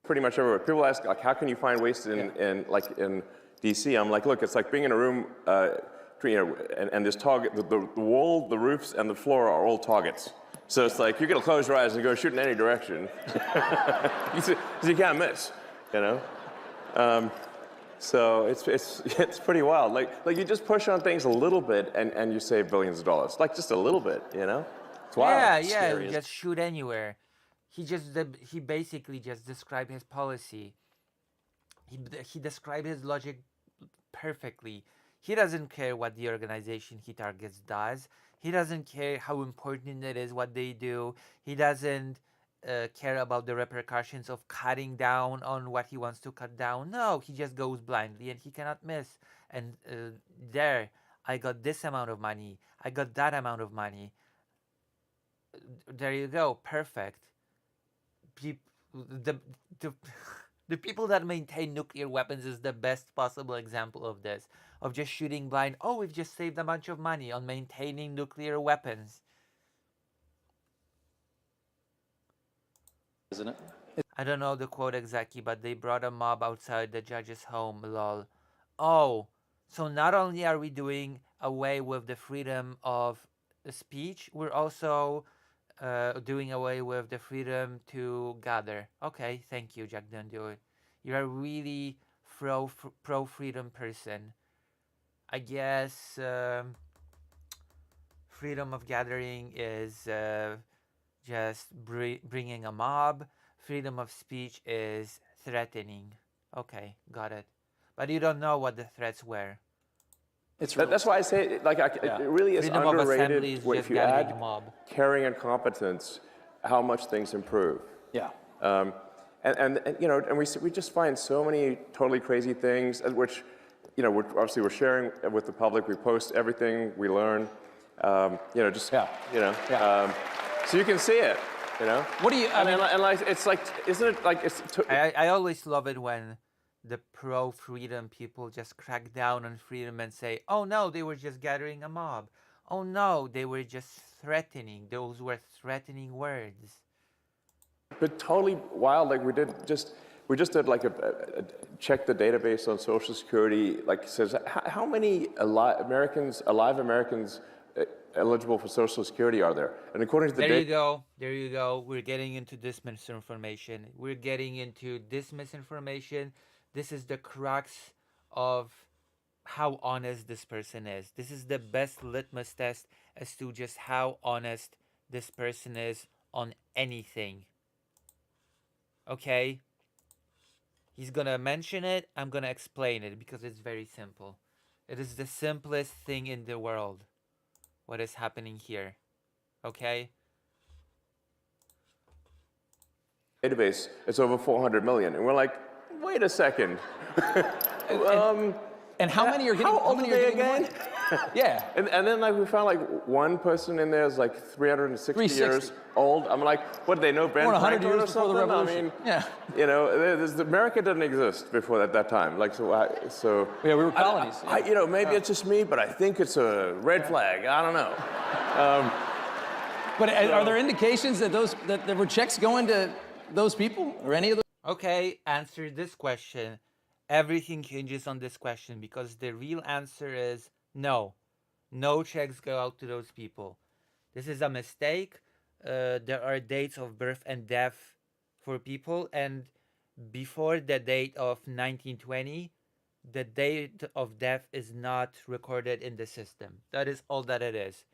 pretty much everywhere. People ask, like, how can you find waste in D.C.? I'm like, look, it's like being in a room, and this target, the wall, the roofs, and the floor are all targets. So it's like, you're gonna close your eyes and go shoot in any direction. Because you can't miss, you know? So it's pretty wild. Like you just push on things a little bit and you save billions of dollars. Like, just a little bit, you know? It's wild. Yeah, just shoot anywhere. He basically just described his policy. He described his logic perfectly. He doesn't care what the organization he targets does. He doesn't care how important it is what they do. He doesn't care about the repercussions of cutting down on what he wants to cut down. No, he just goes blindly and he cannot miss. And I got this amount of money. I got that amount of money. There you go, perfect. The people that maintain nuclear weapons is the best possible example of this, of just shooting blind. Oh, we've just saved a bunch of money on maintaining nuclear weapons. Isn't it? I don't know the quote exactly, but they brought a mob outside the judge's home, lol. Oh, so not only are we doing away with the freedom of speech, we're also doing away with the freedom to gather. Okay, thank you, Jack. Don't do it. You're a really pro-freedom person. I guess freedom of gathering is just bringing a mob. Freedom of speech is threatening. Okay, got it. But you don't know what the threats were. That's why I say, like, it really is Freedom of assembly underrated is if just you gathering add a mob. caring and competence, how much things improve. Yeah. And you know, and we just find so many totally crazy things, which, you know, we're sharing with the public. We post everything we learn. You know, just Yeah. you know, Yeah. so you can see it. You know? What do you? I mean, and like it's like, isn't it like it's? I always love it when the pro-freedom people just crack down on freedom and say, oh no, they were just gathering a mob. Oh no, they were just threatening. Those were threatening words. But totally wild. Like we just did like a check the database on Social Security. Like it says how many alive Americans eligible for Social Security are there? And according to the There you go. We're getting into this misinformation. This is the crux of how honest this person is. This is the best litmus test as to just how honest this person is on anything. Okay? He's gonna mention it, I'm gonna explain it because it's very simple. It is the simplest thing in the world, what is happening here. Okay? database, it's over 400 million, and we're like, wait a second. and how many are getting? How How old many are are they getting the again? money? Yeah. And then like we found like one person in there is like 360 years 360. old. I'm like, what did they know Ben Born 100 Franklin or years before the something? revolution. I mean, Yeah. you know, America didn't exist before at that time. Like so. Yeah, we were colonies. You know, maybe it's just me, but I think it's a red flag. I don't know. But are there indications that that there were checks going to those people or any of those? Okay, answer this question. Everything hinges on this question because the real answer is no. No checks go out to those people. This is a mistake. There are dates of birth and death for people, and before the date of 1920, the date of death is not recorded in the system. That is all that it is.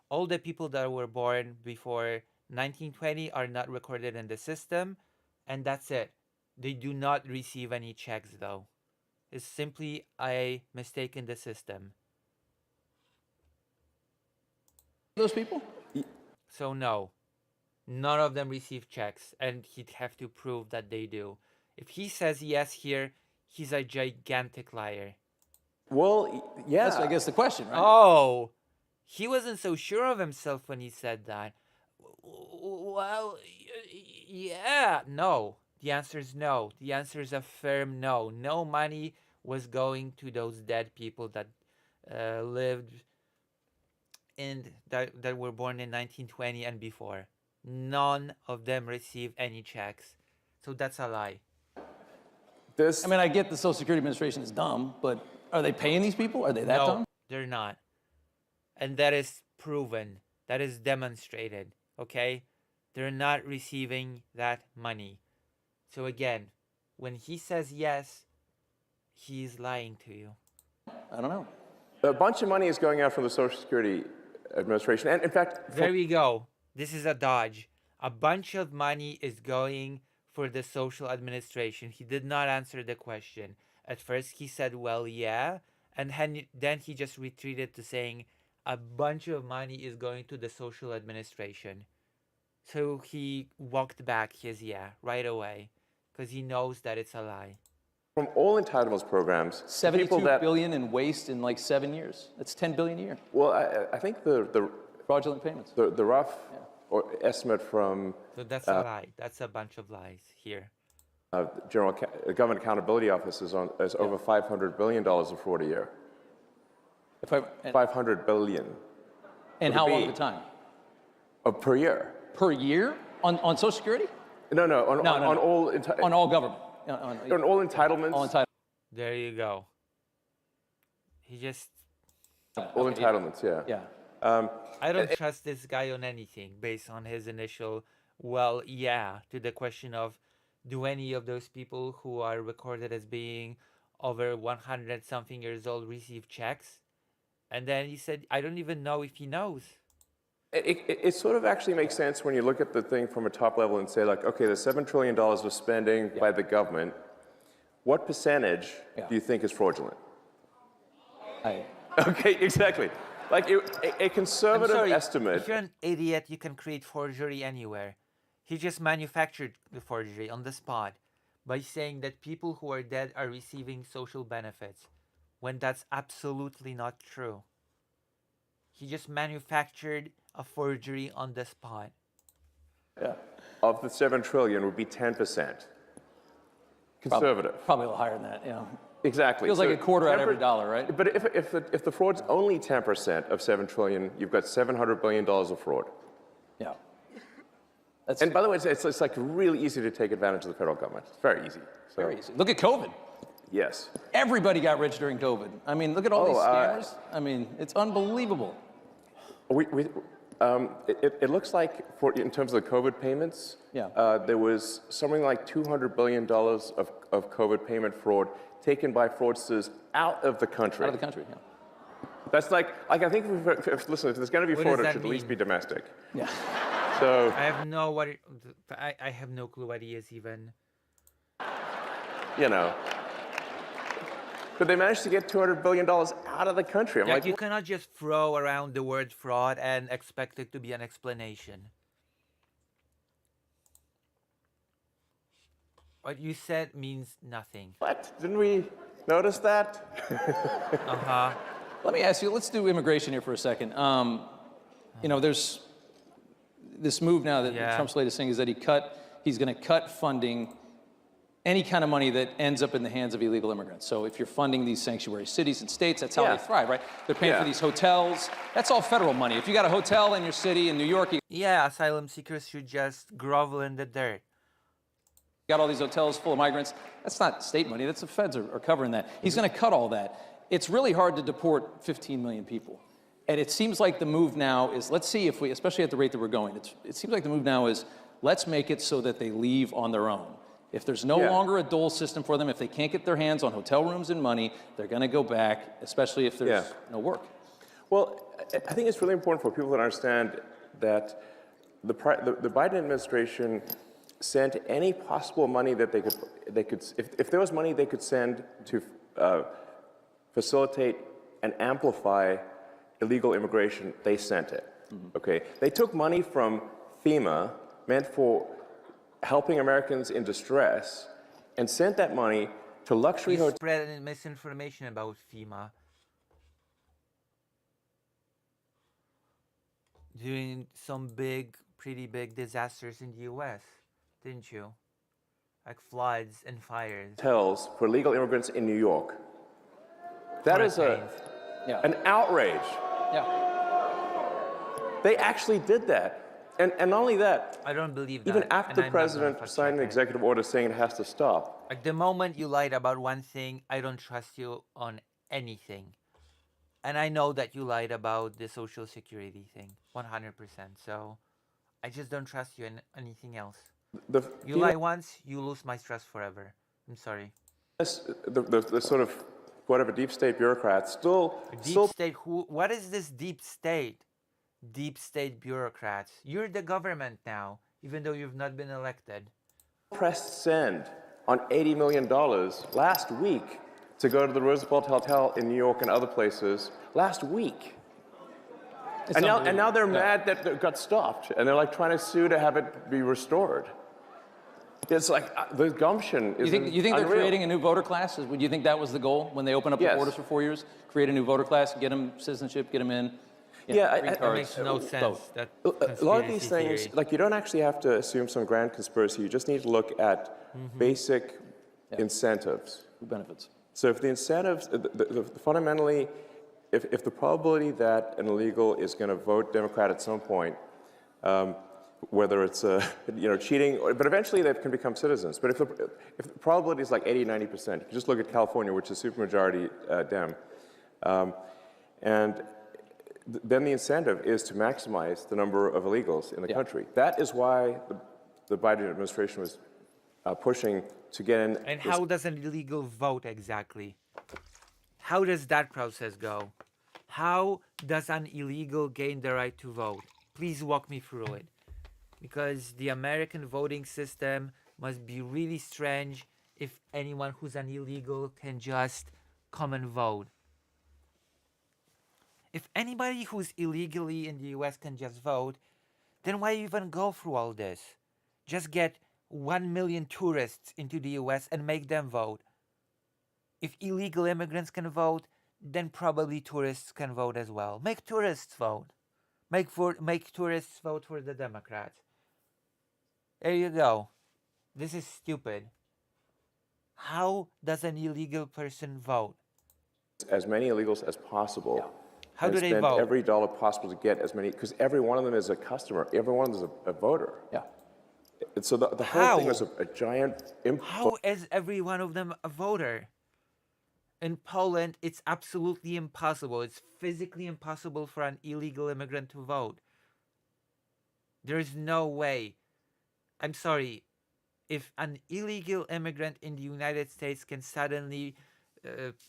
All the people that were born before 1920 are not recorded in the system, and that's it. They do not receive any checks though. It's simply a mistake in the system. Those people? So no, none of them receive checks, and he'd have to prove that they do. If he says yes here, he's a gigantic liar. Well, yeah. That's, I guess, the question, right? Oh, he wasn't so sure of himself when he said that. Well, yeah, no. The answer is no. The answer is a firm no. No money was going to those dead people that lived in that were born in 1920 and before. None of them received any checks. So that's a lie. I mean, I get the Social Security Administration is dumb, but are they paying these people? Are they that No, dumb? they're not. And that is proven. That is demonstrated. Okay? They're not receiving that money. So again, when he says yes, he's lying to you. I don't know. A bunch of money is going out from the Social Security Administration, and in fact, There we go. This is a dodge. A bunch of money is going for the social administration. He did not answer the question. At first he said, well, yeah. And then he just retreated to saying a bunch of money is going to the social administration. So he walked back his yeah right away because he knows that it's a lie. from all entitlements programs, 72 people that billion in waste in like 7 years. That's 10 billion a year. well, I think the Fraudulent payments. rough or estimate from So that's a lie. That's a bunch of lies here. Government Accountability Office is over $500 billion of fraud a year. And 500 billion and would how it long be? at a time? Per year. Per year? On Social Security? No, No, on all On all government. on all entitlements. All entitlements. There you go. He just... All entitlements, yeah. Yeah. I don't trust this guy on anything based on his initial, well, yeah, to the question of do any of those people who are recorded as being over 100 something years old receive checks? And then he said, I don't even know if he knows. It sort of actually makes sense when you look at the thing from a top level and say, like, okay, there's $7 trillion of spending by the government. What percentage do you think is fraudulent? Okay, exactly. Like a conservative I'm sorry, estimate. if you're an idiot, you can create forgery anywhere. He just manufactured the forgery on the spot by saying that people who are dead are receiving social benefits, when that's absolutely not true. He just manufactured a forgery on the spot. Yeah. of the 7 trillion would be 10%. Conservative. Probably a little higher than that, yeah. Exactly. Feels like So a quarter out of 10%. every dollar, right? But if the fraud's only 10% of 7 trillion, you've got $700 billion of fraud. Yeah. That's And by the way, it's like really easy to take advantage of the federal government. It's very easy. So, very easy. Look at COVID. yes. Everybody got rich during COVID. I mean, look at all these scammers. I mean, it's unbelievable. It looks like, in terms of the COVID payments, Yeah. there was something like $200 billion of COVID payment fraud taken by fraudsters out of the country. Out of the country, yeah. That's like I think, listen, if there's going to be What fraud, does it that should at least be mean? domestic. Yeah. So, I have no what it, I have no clue what he is even. you know. But they managed to get $200 billion out of the country. I'm Like like, you cannot just throw around the word fraud and expect it to be an explanation. What you said means nothing. what? Didn't we notice that? Uh-huh. Let me ask you, let's do immigration here for a second. You know, there's this move now that Yeah. Trump's latest thing is that he's going to cut funding, any kind of money that ends up in the hands of illegal immigrants. So if you're funding these sanctuary cities and states, that's how Yeah. they thrive, right? They're paying for Yeah. these hotels. That's all federal money. If you got a hotel in your city in New York, you Yeah, asylum seekers should just grovel in the dirt. got all these hotels full of migrants. That's not state money. That's the feds are covering that. He's going to cut all that. It's really hard to deport 15 million people. And it seems like the move now is, let's see if we, especially at the rate that we're going, it seems like the move now is, let's make it so that they leave on their own. If there's no Yeah. longer a dole system for them, if they can't get their hands on hotel rooms and money, they're going to go back, especially if there's Yeah. no work. Well, I think it's really important for people to understand that the Biden administration sent any possible money that they could if there was money they could send to facilitate and amplify illegal immigration, they sent it. Okay, they took money from FEMA meant for helping Americans in distress and sent that money to luxury You hotels. spread misinformation about FEMA during some pretty big disasters in the U.S., didn't you? Like floods and fires. hotels for illegal immigrants in New York. That is Hurricanes. Yeah. an outrage. Yeah. They actually did that. And not only that, I don't believe that. even and after the I'm not gonna president fact signed an check it. executive order saying it has to stop, Like the moment you lied about one thing, I don't trust you on anything. And I know that you lied about the Social Security thing, 100%. So I just don't trust you in anything else. the You FEMA lie once, you lose my trust forever. I'm sorry. the sort of whatever deep state bureaucrats still Deep state, what is this deep state? Deep state bureaucrats. You're the government now, even though you've not been elected. pressed send on $80 million last week to go to the Roosevelt Hotel in New York and other places last week. It's And now unbelievable. they're Yeah. mad that it got stopped, and they're like trying to sue to have it be restored. It's like the gumption is You think they're unreal. creating a new voter class? Would you think that was the goal when they open up the Yes. borders for 4 years? Create a new voter class, get them citizenship, get them in. Yeah, green I- That cards, makes no both. sense. That A lot of conspiracy these things, theory. like you don't actually have to assume some grand conspiracy. You just need to look at basic incentives. Who benefits? So if the incentives, fundamentally, if the probability that an illegal is going to vote Democrat at some point, whether it's cheating, but eventually they can become citizens. But if the probability is like 80, 90%, you can just look at California, which is supermajority Dem, and then the incentive is to maximize the number of illegals in the country. That is why the Biden administration was pushing to get in. And this- how does an illegal vote exactly? How does that process go? How does an illegal gain the right to vote? Please walk me through it. Because the American voting system must be really strange if anyone who's an illegal can just come and vote. If anybody who's illegally in the US can just vote, then why even go through all this? Just get 1 million tourists into the US and make them vote. If illegal immigrants can vote, then probably tourists can vote as well. Make tourists vote. Make tourists vote for the Democrats. There you go. This is stupid. How does an illegal person vote? As many illegals as possible. How do and they spend vote? every dollar possible to get as many, because every one of them is a customer. Every one of them is a voter. Yeah. And so the whole thing How? is a giant How is every one of them a voter? In Poland, it's absolutely impossible. It's physically impossible for an illegal immigrant to vote. There's no way. I'm sorry. If an illegal immigrant in the United States can suddenly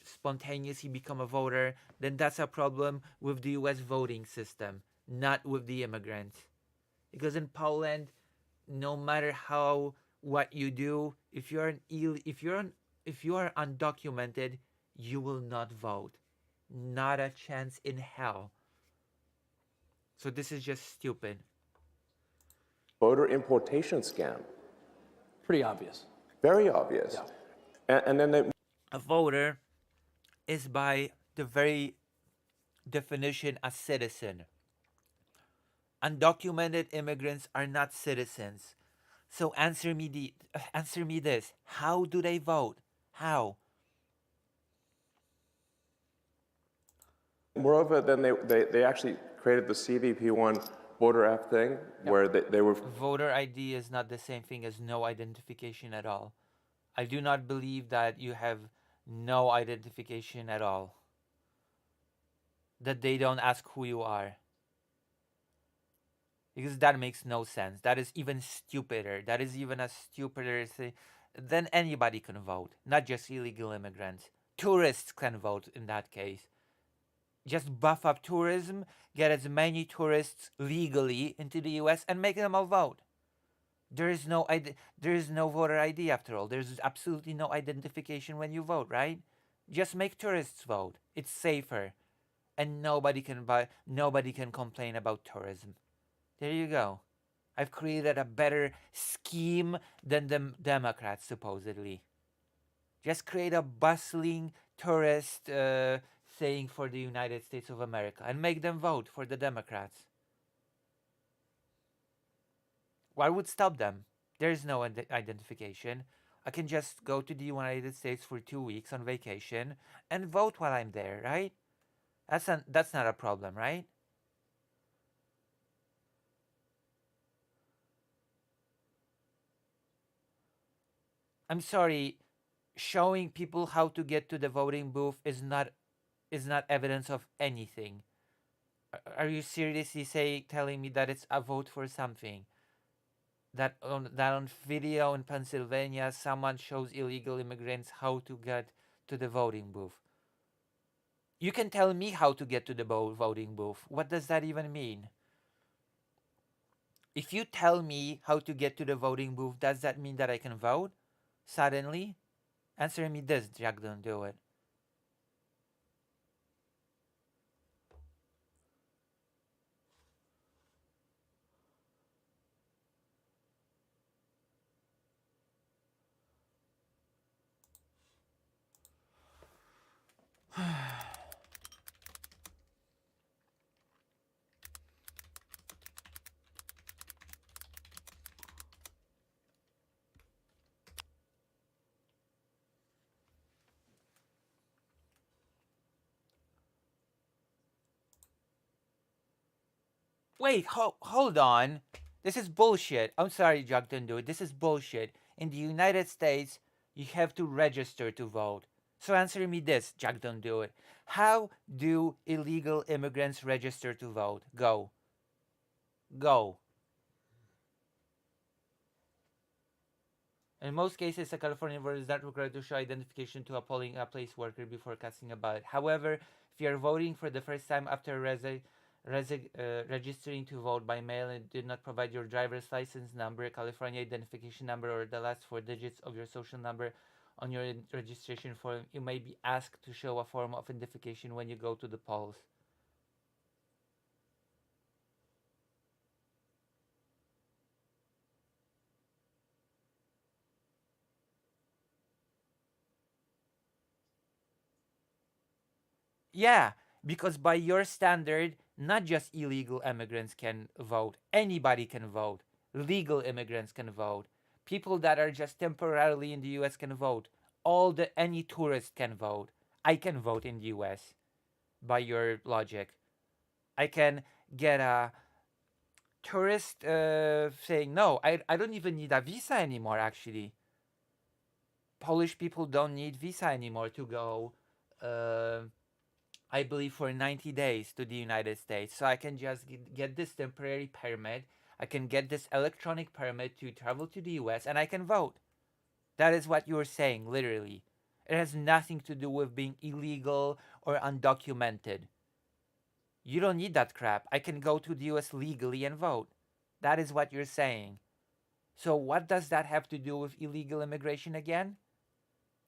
spontaneously become a voter, then that's a problem with the US voting system, not with the immigrants. Because in Poland, no matter what you do, if you are undocumented, you will not vote. Not a chance in hell. So this is just stupid. voter importation scam. Pretty obvious. Very obvious. And then they A voter is by the very definition a citizen. Undocumented immigrants are not citizens. So answer me this. How do they vote? How? moreover, then they actually created the CVP1 voter app thing where they were Voter ID is not the same thing as no identification at all. I do not believe that you have no identification at all. That they don't ask who you are. Because that makes no sense. That is even stupider. That is even a stupider thing. Then anybody can vote, not just illegal immigrants. Tourists can vote in that case. Just buff up tourism, get as many tourists legally into the US and make them all vote. There is no voter ID after all. There's absolutely no identification when you vote, right? Just make tourists vote. It's safer. And nobody can complain about tourism. There you go. I've created a better scheme than the Democrats, supposedly. Just create a bustling tourist thing for the United States of America and make them vote for the Democrats. What would stop them? There's no identification. I can just go to the United States for 2 weeks on vacation and vote while I'm there, right? That's not a problem, right? I'm sorry, showing people how to get to the voting booth is not evidence of anything. Are you seriously telling me that it's a vote for something? That on video in Pennsylvania, someone shows illegal immigrants how to get to the voting booth. You can tell me how to get to the voting booth. What does that even mean? If you tell me how to get to the voting booth, does that mean that I can vote? Suddenly? Answer me this, Jack, don't do it. Wait, hold on. This is bullshit. I'm sorry, Jack, don't do it. This is bullshit. In the United States, you have to register to vote. So answer me this, Jack, don't do it. How do illegal immigrants register to vote? Go. In most cases, a California voter is not required to show identification to a polling place worker before casting a ballot. However, if you are voting for the first time after registering to vote by mail and did not provide your driver's license number, California identification number, or the last 4 digits of your social number on your registration form, you may be asked to show a form of identification when you go to the polls. Yeah, because by your standard, not just illegal immigrants can vote. Anybody can vote. Legal immigrants can vote. People that are just temporarily in the US can vote. Any tourist can vote. I can vote in the US by your logic. I can get a tourist saying, no, I don't even need a visa anymore, actually. Polish people don't need visa anymore to go, I believe, for 90 days to the United States. So I can just get this temporary permit. I can get this electronic permit to travel to the US and I can vote. That is what you're saying, literally. It has nothing to do with being illegal or undocumented. You don't need that crap. I can go to the US legally and vote. That is what you're saying. So what does that have to do with illegal immigration again?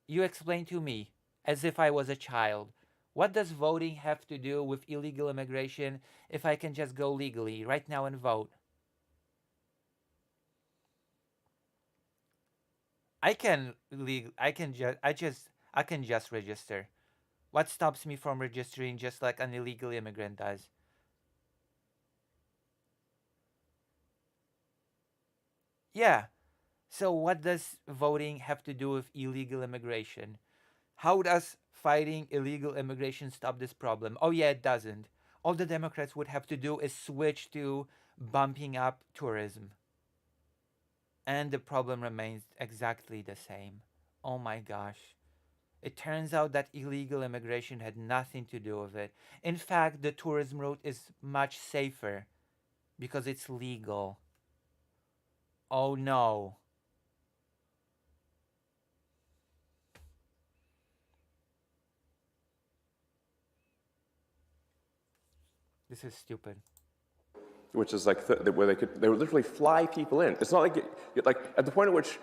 You explain to me, as if I was a child. What does voting have to do with illegal immigration if I can just go legally right now and vote? I can just register. What stops me from registering just like an illegal immigrant does? Yeah. So what does voting have to do with illegal immigration? How does fighting illegal immigration stop this problem? Oh yeah, it doesn't. All the Democrats would have to do is switch to bumping up tourism. And the problem remains exactly the same. Oh my gosh. It turns out that illegal immigration had nothing to do with it. In fact, the tourism route is much safer because it's legal. Oh no. This is stupid. Which is like where they would literally fly people in. It's not like like at the point at which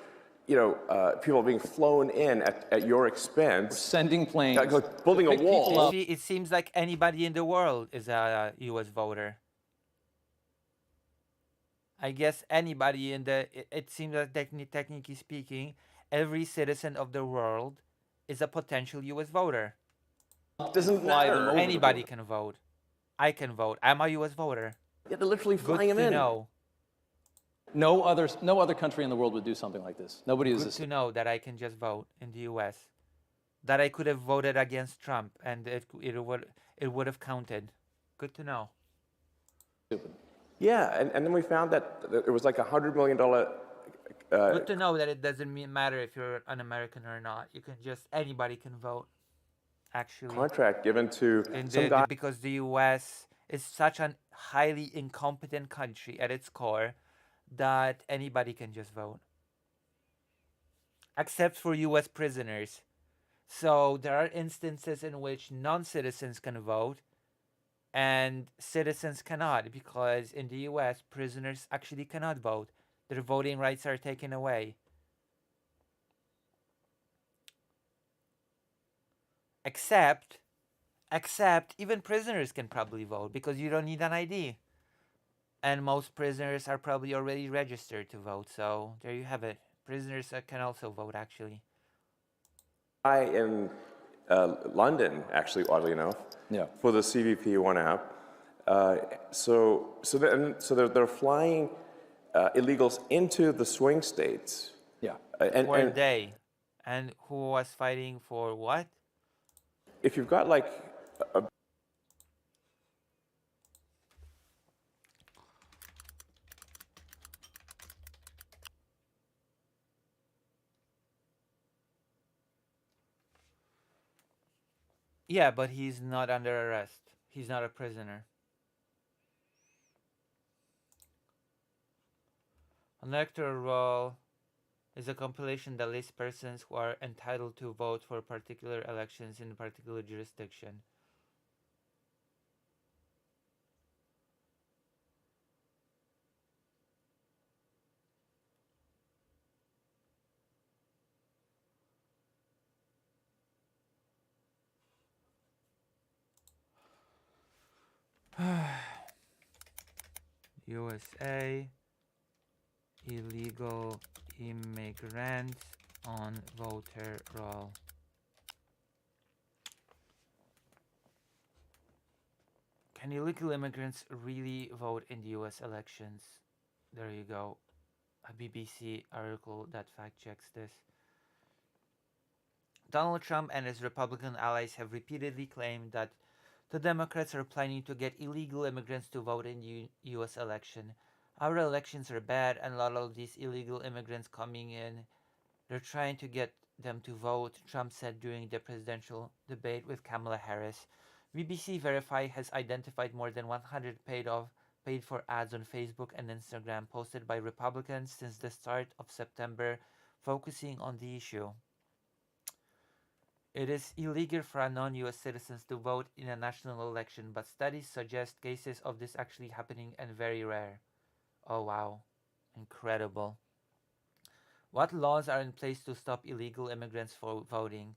people are being flown in at your expense. Sending planes. Like building a pick people wall. up. It seems like anybody in the world is a US voter. I guess anybody in the... It seems that technically speaking, every citizen of the world is a potential US voter. Doesn't matter. Anybody can vote. I can vote. I'm a US voter. Yeah, they're literally flying Good them to in. know. No other country in the world would do something like this. Nobody is Good to know that I can just vote in the US. That I could have voted against Trump and it would have counted. Good to know. stupid. Yeah, and then we found that it was like $100 million. Good to know that it doesn't matter if you're an American or not. You can just... Anybody can vote. Actually. Contract given to some guy. Because the US is such a highly incompetent country at its core that anybody can just vote. Except for US prisoners. So there are instances in which non-citizens can vote and citizens cannot, because in the US prisoners actually cannot vote. Their voting rights are taken away. Except even prisoners can probably vote because you don't need an ID. And most prisoners are probably already registered to vote. So there you have it. Prisoners can also vote, actually. Guy in London, actually, oddly enough, for the CBP1 app. They're flying illegals into the swing states. Yeah. Were they? And who was fighting for what? If you've got like a Yeah, but he's not under arrest. He's not a prisoner. An electoral roll is a compilation that lists persons who are entitled to vote for particular elections in a particular jurisdiction. USA illegal immigrants on voter roll. Can illegal immigrants really vote in the US elections? There you go. a BBC article that fact checks this. Donald Trump and his Republican allies have repeatedly claimed that the Democrats are planning to get illegal immigrants to vote in the U.S. election. Our elections are bad, and a lot of these illegal immigrants coming in, they're trying to get them to vote, Trump said during the presidential debate with Kamala Harris. BBC Verify has identified more than 100 paid for ads on Facebook and Instagram posted by Republicans since the start of September, focusing on the issue. It is illegal for non-US citizens to vote in a national election, but studies suggest cases of this actually happening and very rare. Oh wow, incredible. What laws are in place to stop illegal immigrants from voting?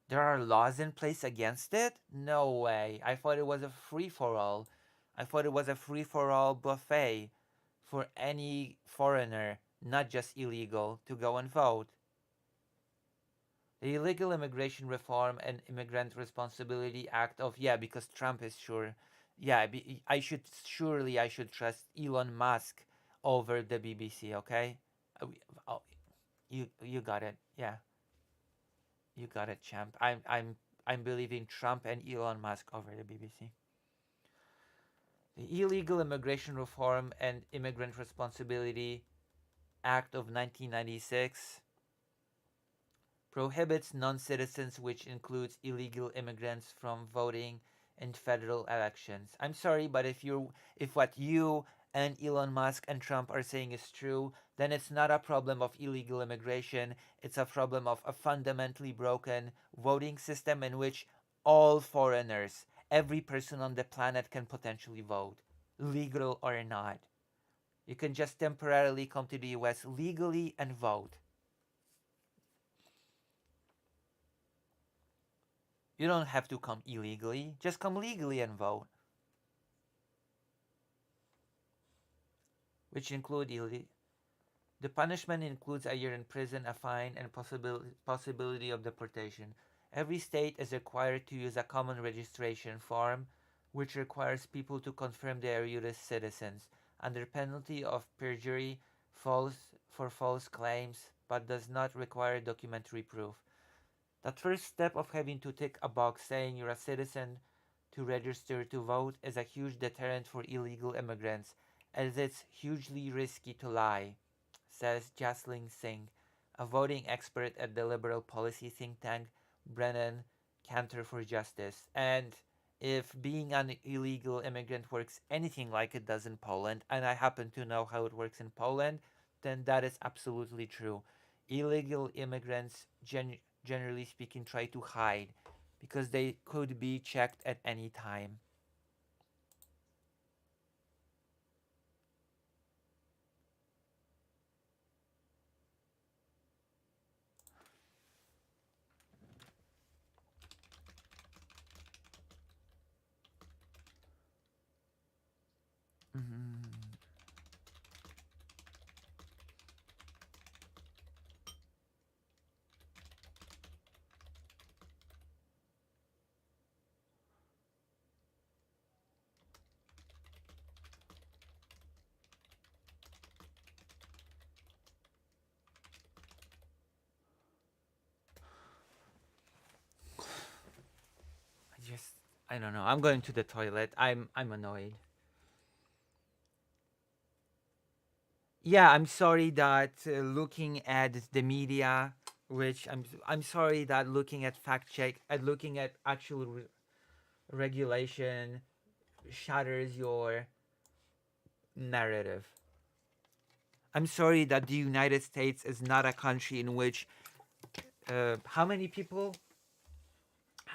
There are laws in place against it? No way. I thought it was a free-for-all. I thought it was a free-for-all buffet for any foreigner, not just illegal, to go and vote. The Illegal Immigration Reform and Immigrant Responsibility Act of, yeah, because Trump is sure. Yeah, I should trust Elon Musk over the BBC, okay? Oh, you got it. Yeah. You got it, champ. I'm believing Trump and Elon Musk over the BBC. The Illegal Immigration Reform and Immigrant Responsibility Act of 1996 prohibits non-citizens, which includes illegal immigrants, from voting in federal elections. I'm sorry, but if what you and Elon Musk and Trump are saying is true, then it's not a problem of illegal immigration. It's a problem of a fundamentally broken voting system in which all foreigners, every person on the planet, can potentially vote, legal or not. You can just temporarily come to the US legally and vote. You don't have to come illegally, just come legally and vote. Which include the punishment includes a year in prison, a fine, and possibility of deportation. Every state is required to use a common registration form, which requires people to confirm they are U.S. citizens, under penalty of perjury, for false claims, but does not require documentary proof. The first step of having to tick a box saying you're a citizen to register to vote is a huge deterrent for illegal immigrants, as it's hugely risky to lie, says Jasling Singh, a voting expert at the liberal policy think tank Brennan Cantor for Justice. And if being an illegal immigrant works anything like it does in Poland, and I happen to know how it works in Poland, then that is absolutely true. Illegal immigrants, generally speaking, try to hide because they could be checked at any time. I don't know. I'm going to the toilet. I'm annoyed. Yeah, I'm sorry that looking at the media, which I'm sorry that looking at fact check, looking at actual regulation shatters your narrative. I'm sorry that the United States is not a country in which how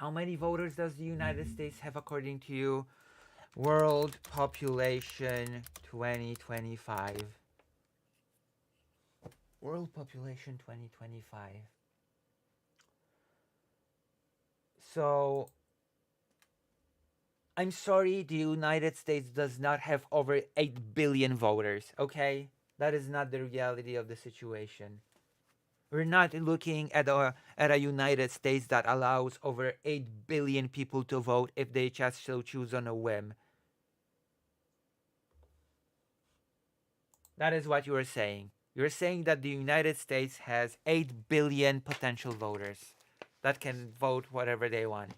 many voters does the United States have according to you? World population 2025. World population 2025. So, I'm sorry, the United States does not have over 8 billion voters, okay? That is not the reality of the situation. We're not looking at a United States that allows over 8 billion people to vote if they just so choose on a whim. That is what you are saying. You're saying that the United States has 8 billion potential voters that can vote whatever they want.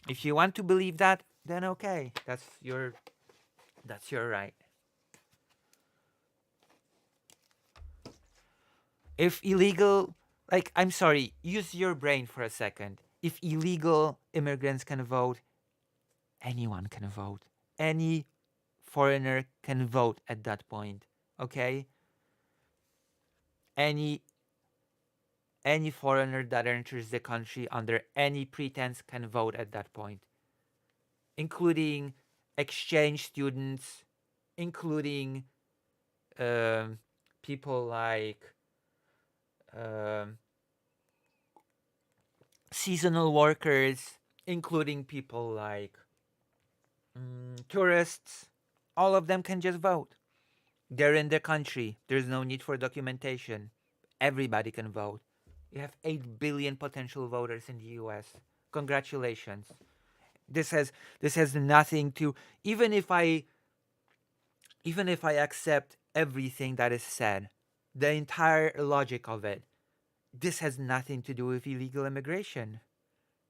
If you want to believe that, then okay, that's your right. If illegal, like, I'm sorry, use your brain for a second. If illegal immigrants can vote, anyone can vote. Any foreigner can vote at that point, okay? Any foreigner that enters the country under any pretense can vote at that point, including exchange students, including people like seasonal workers, including people like tourists. All of them can just vote. They're in the country. There's no need for documentation. Everybody can vote. You have 8 billion potential voters in the US. Congratulations. This has nothing to, even if I accept everything that is said, the entire logic of it, this has nothing to do with illegal immigration,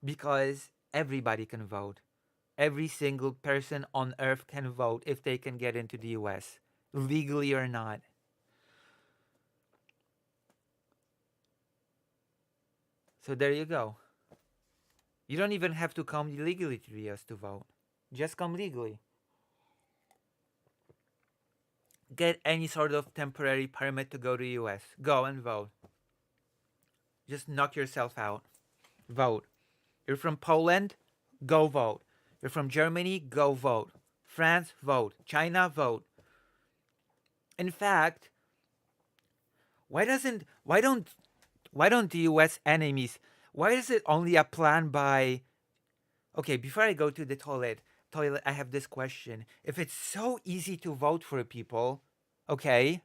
because everybody can vote. Every single person on earth can vote if they can get into the US, legally or not. So there you go. You don't even have to come illegally to the US to vote. Just come legally. Get any sort of temporary permit to go to US. Go and vote. Just knock yourself out. Vote. You're from Poland? Go vote. You're from Germany? Go vote. France? Vote. China? Vote. In fact, why don't the US enemies, why is it only a plan by... Okay, before I go to the toilet, I have this question. If it's so easy to vote for people, okay,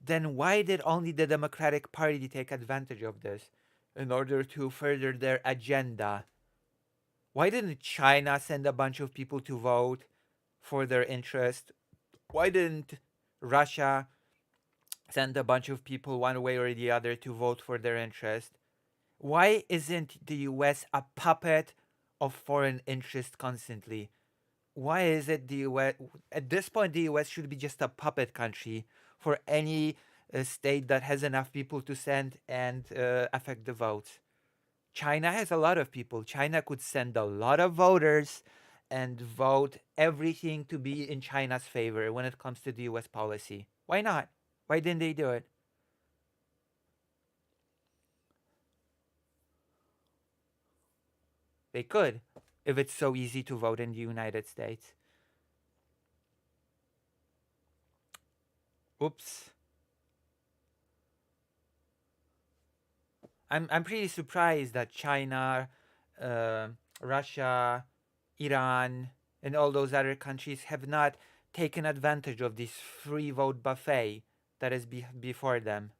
then why did only the Democratic Party take advantage of this in order to further their agenda? Why didn't China send a bunch of people to vote for their interest? Why didn't Russia send a bunch of people one way or the other to vote for their interest? Why isn't the US a puppet of foreign interest constantly? Why is it the US, at this point, the US should be just a puppet country for any state that has enough people to send and affect the votes? China has a lot of people. China could send a lot of voters and vote everything to be in China's favor when it comes to the US policy. Why not? Why didn't they do it? They could, if it's so easy to vote in the United States. Oops. I'm pretty surprised that China, Russia, Iran, and all those other countries have not taken advantage of this free vote buffet that is before them.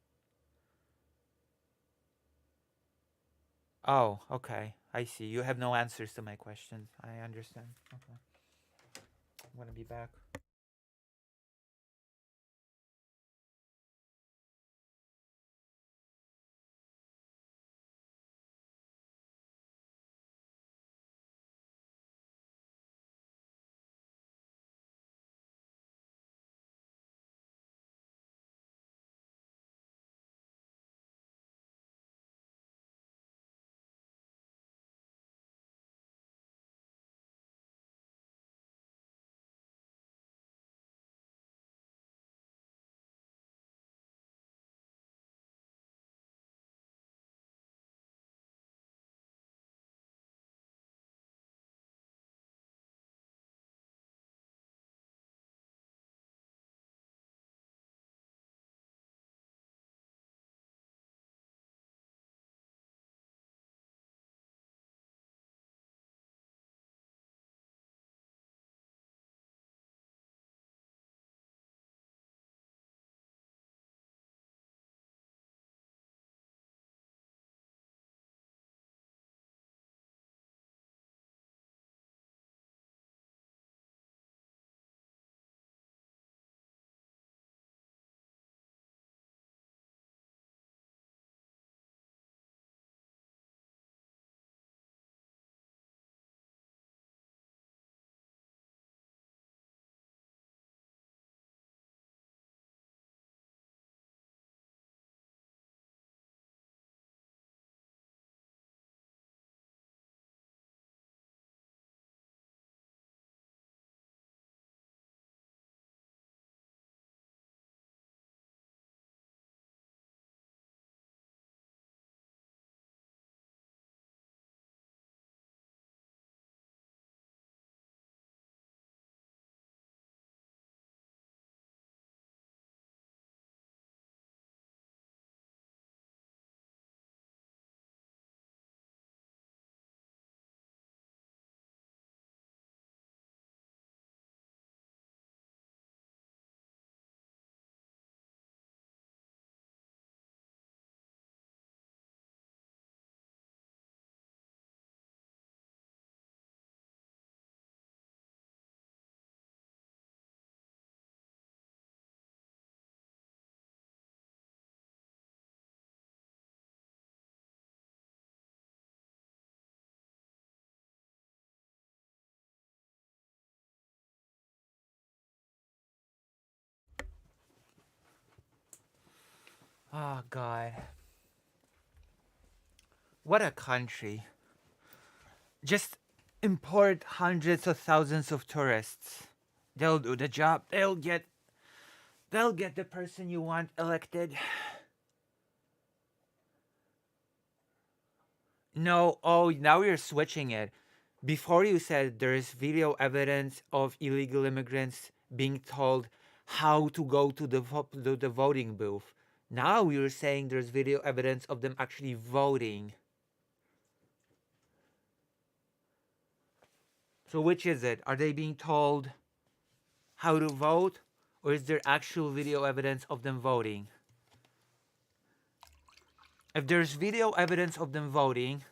Oh, okay. I see. You have no answers to my questions. I understand. Okay. I'm gonna be back. Oh, God. What a country. Just import hundreds of thousands of tourists. They'll do the job. They'll get the person you want elected. No, oh, now you're switching it. Before you said there's video evidence of illegal immigrants being told how to go to the voting booth. Now you're saying there's video evidence of them actually voting. So which is it? Are they being told how to vote, or is there actual video evidence of them voting? If there's video evidence of them voting,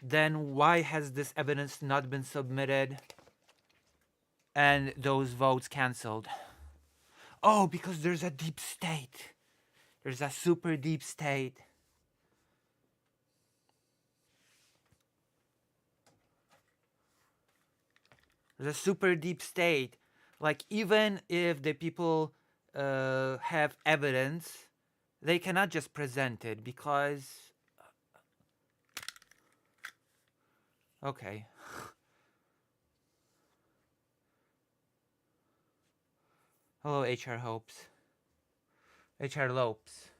then why has this evidence not been submitted and those votes cancelled? Oh, because there's a deep state. There's a super deep state. There's a super deep state. Like, even if the people have evidence, they cannot just present it because... Okay. Hello, HR Hopes. HR Lopes.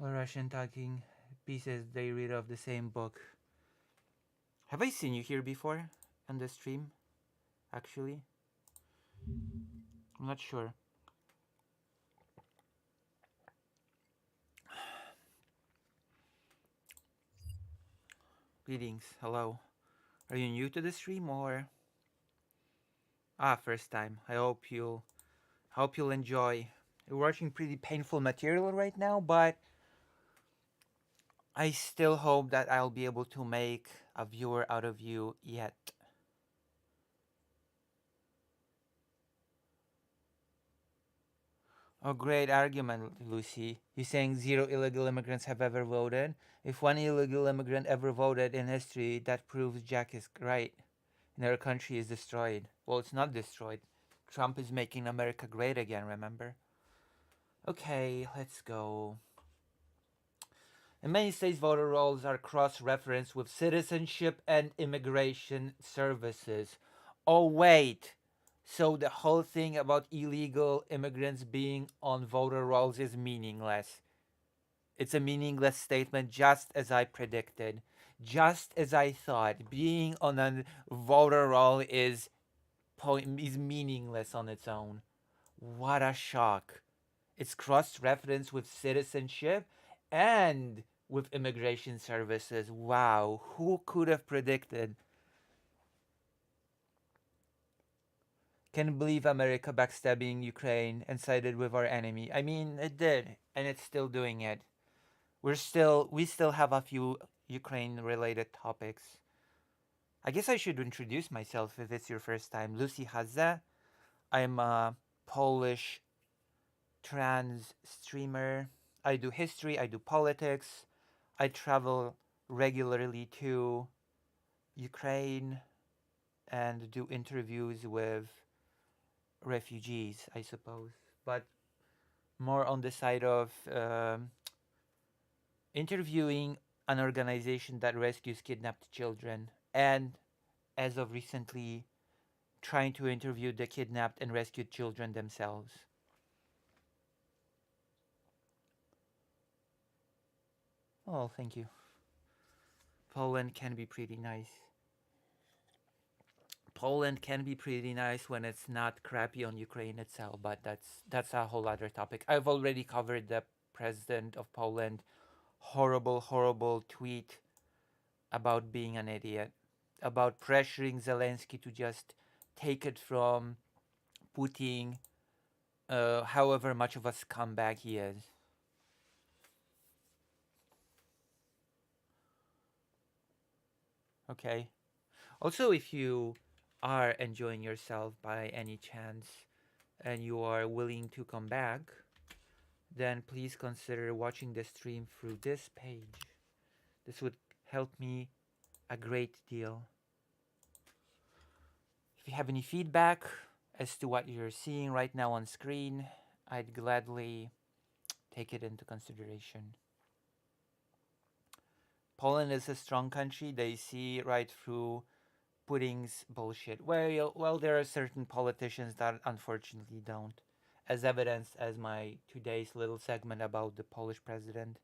All Russian talking pieces they read of the same book. Have I seen you here before on the stream? Actually? I'm not sure. Greetings, hello. Are you new to the stream or? First time. I hope you'll enjoy. You're watching pretty painful material right now, but I still hope that I'll be able to make a viewer out of you yet. Oh, great argument, Lucy. You're saying 0 illegal immigrants have ever voted? If 1 illegal immigrant ever voted in history, that proves Jack is right. And our country is destroyed. Well, it's not destroyed. Trump is making America great again, remember? Okay, let's go. In many states, voter rolls are cross-referenced with citizenship and immigration services. Oh, wait. So the whole thing about illegal immigrants being on voter rolls is meaningless. It's a meaningless statement, just as I predicted. Just as I thought, being on a voter roll is meaningless on its own. What a shock. It's cross-referenced with citizenship and with immigration services. Wow, who could have predicted? Can't believe America backstabbing Ukraine and sided with our enemy. I mean, it did, and it's still doing it. We still have a few Ukraine-related topics. I guess I should introduce myself if it's your first time. Lucy Haza. I'm a Polish trans streamer. I do history, I do politics. I travel regularly to Ukraine and do interviews with refugees, I suppose. But more on the side of interviewing an organization that rescues kidnapped children, and as of recently trying to interview the kidnapped and rescued children themselves. Oh, thank you. Poland can be pretty nice. Poland can be pretty nice when it's not crappy on Ukraine itself, but that's a whole other topic. I've already covered the president of Poland horrible tweet about being an idiot, about pressuring Zelensky to just take it from Putin, however much of a scumbag he is. Okay. Also, if you are enjoying yourself by any chance and you are willing to come back, then please consider watching the stream through this page. This would help me a great deal. If you have any feedback as to what you're seeing right now on screen, I'd gladly take it into consideration. Poland is a strong country. They see right through Putin's bullshit. Well, there are certain politicians that unfortunately don't, as evidenced as my today's little segment about the Polish president.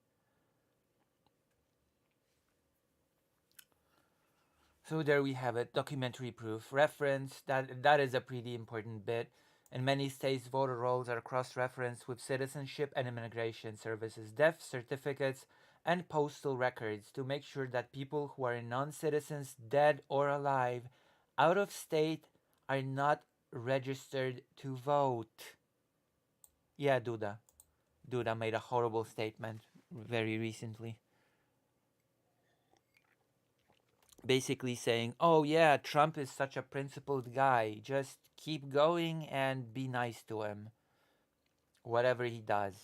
So there we have it, documentary proof. Reference, that is a pretty important bit. In many states, voter rolls are cross-referenced with citizenship and immigration services, death certificates, and postal records to make sure that people who are non-citizens, dead or alive, out of state, are not registered to vote. Yeah, Duda. Duda made a horrible statement very recently. Basically saying, oh yeah, Trump is such a principled guy. Just keep going and be nice to him. Whatever he does.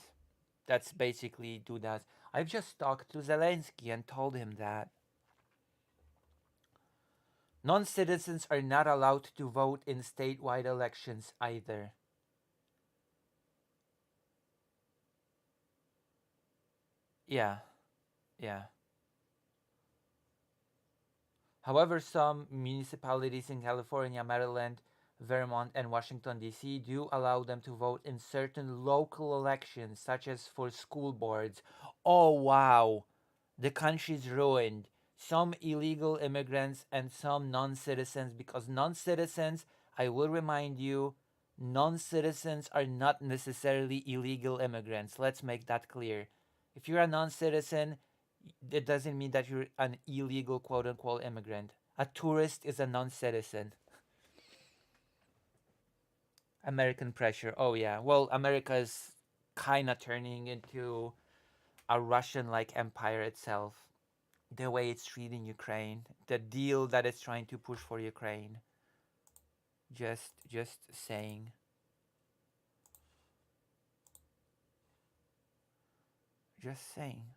That's basically Duda's. I've just talked to Zelensky and told him that. Non-citizens are not allowed to vote in statewide elections either. Yeah. However, some municipalities in California, Maryland, Vermont, and Washington, D.C. do allow them to vote in certain local elections, such as for school boards. Oh, wow. The country's ruined. Some illegal immigrants and some non-citizens, because non-citizens, I will remind you, non-citizens are not necessarily illegal immigrants. Let's make that clear. If you're a non-citizen, it doesn't mean that you're an illegal quote-unquote immigrant. A tourist is a non-citizen. American pressure. Oh yeah. Well, America is kind of turning into a Russian-like empire itself. The way it's treating Ukraine. The deal that it's trying to push for Ukraine. Just saying. Just saying.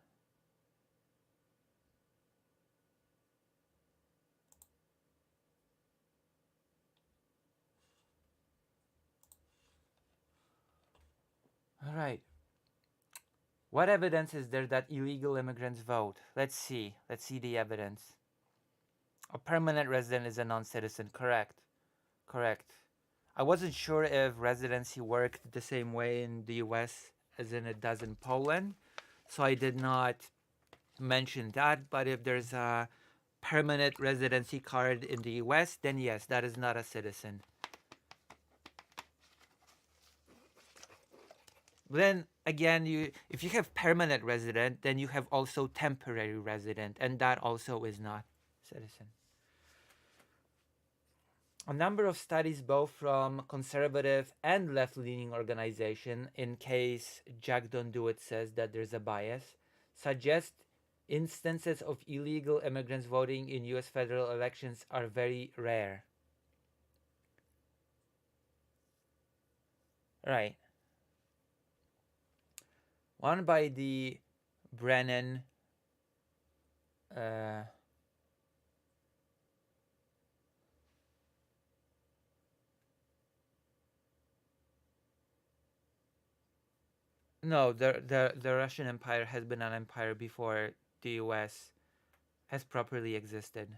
All right. What evidence is there that illegal immigrants vote? Let's see. Let's see the evidence. A permanent resident is a non-citizen. Correct. I wasn't sure if residency worked the same way in the US as in it does in Poland, so I did not mention that. But if there's a permanent residency card in the US, then yes, that is not a citizen. Then again, if you have permanent resident, then you have also temporary resident, and that also is not citizen. A number of studies, both from conservative and left-leaning organization, in case Jack Don't Do It says that there's a bias, suggest instances of illegal immigrants voting in U.S. federal elections are very rare. Right. One by the Brennan no, the Russian Empire has been an empire before the US has properly existed.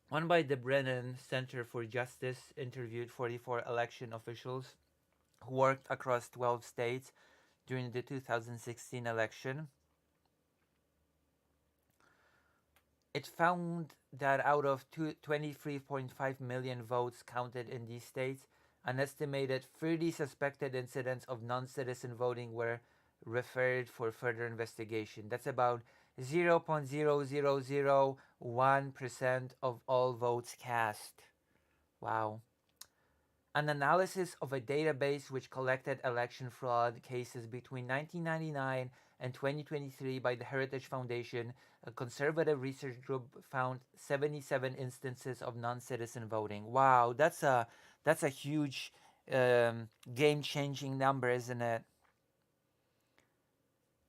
One by the Brennan Center for Justice interviewed 44 election officials who worked across 12 states during the 2016 election. It found that out of 23.5 million votes counted in these states, an estimated 30 suspected incidents of non-citizen voting were referred for further investigation. That's about 0.0001% of all votes cast. Wow. An analysis of a database which collected election fraud cases between 1999 and 2023 by the Heritage Foundation, a conservative research group, found 77 instances of non-citizen voting. Wow, that's a huge game-changing number, isn't it?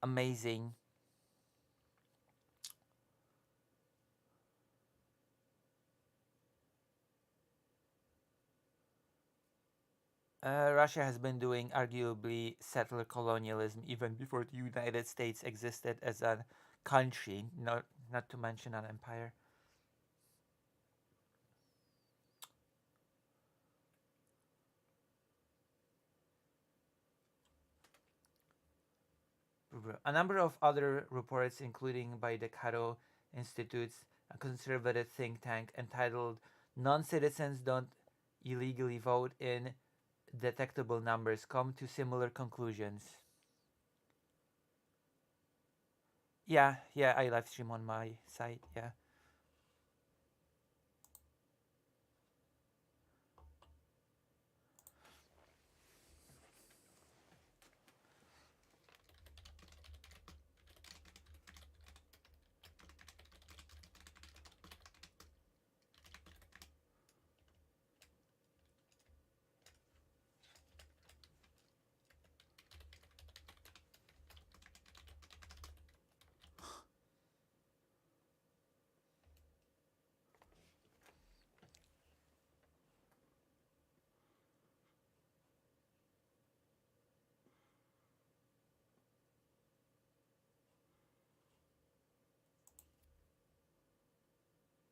Amazing. Russia has been doing arguably settler colonialism even before the United States existed as a country, not to mention an empire. A number of other reports, including by the Cato Institute's a conservative think tank entitled Non-Citizens Don't Illegally Vote in Detectable Numbers, come to similar conclusions. Yeah, I live stream on my site, yeah.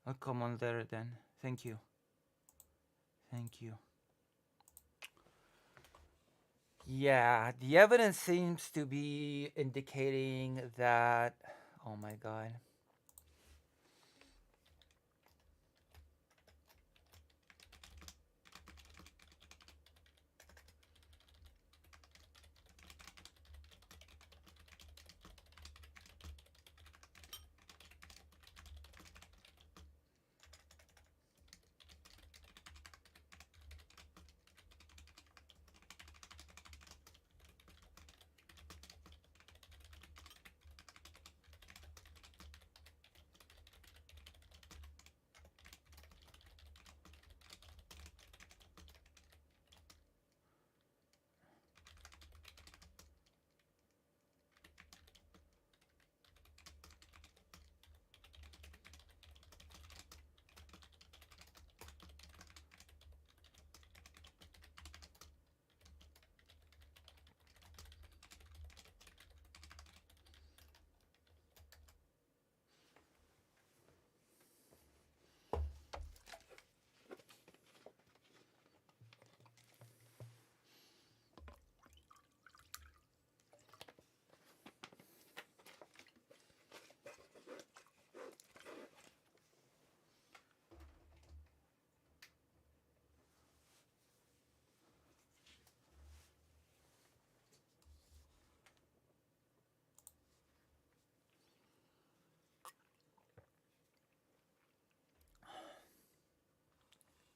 I'll come on there then. Thank you. Thank you. Yeah, the evidence seems to be indicating that. Oh my god.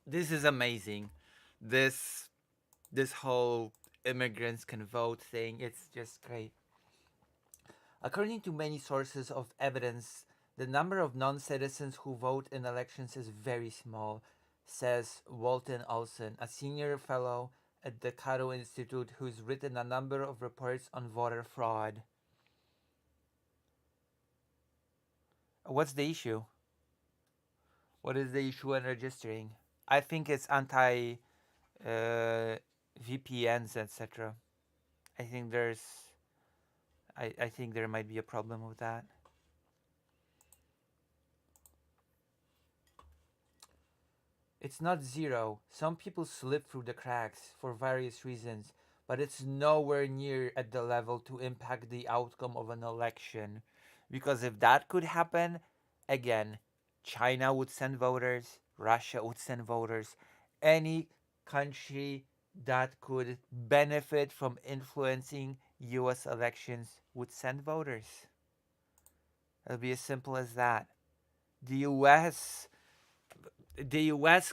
This is amazing. This whole immigrants can vote thing, it's just great. According to many sources of evidence, the number of non-citizens who vote in elections is very small, says Walton Olson, a senior fellow at the Cato Institute who's written a number of reports on voter fraud. What's the issue? What is the issue in registering? I think it's anti VPNs, etc. I think I think there might be a problem with that. It's not zero. Some people slip through the cracks for various reasons, but it's nowhere near at the level to impact the outcome of an election. Because if that could happen, again, China would send voters, Russia would send voters, any country that could benefit from influencing US elections would send voters. It'll be as simple as that. The US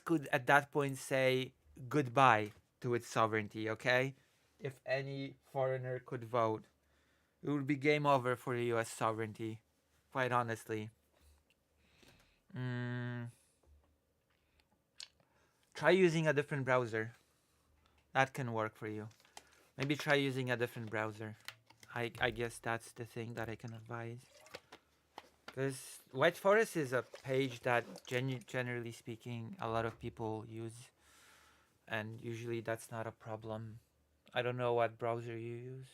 could at that point say goodbye to its sovereignty, okay? If any foreigner could vote, it would be game over for the US sovereignty, quite honestly. Try using a different browser. That can work for you. Maybe try using a different browser. I guess that's the thing that I can advise. Because White Forest is a page that, generally speaking, a lot of people use. and usually that's not a problem. I don't know what browser you use.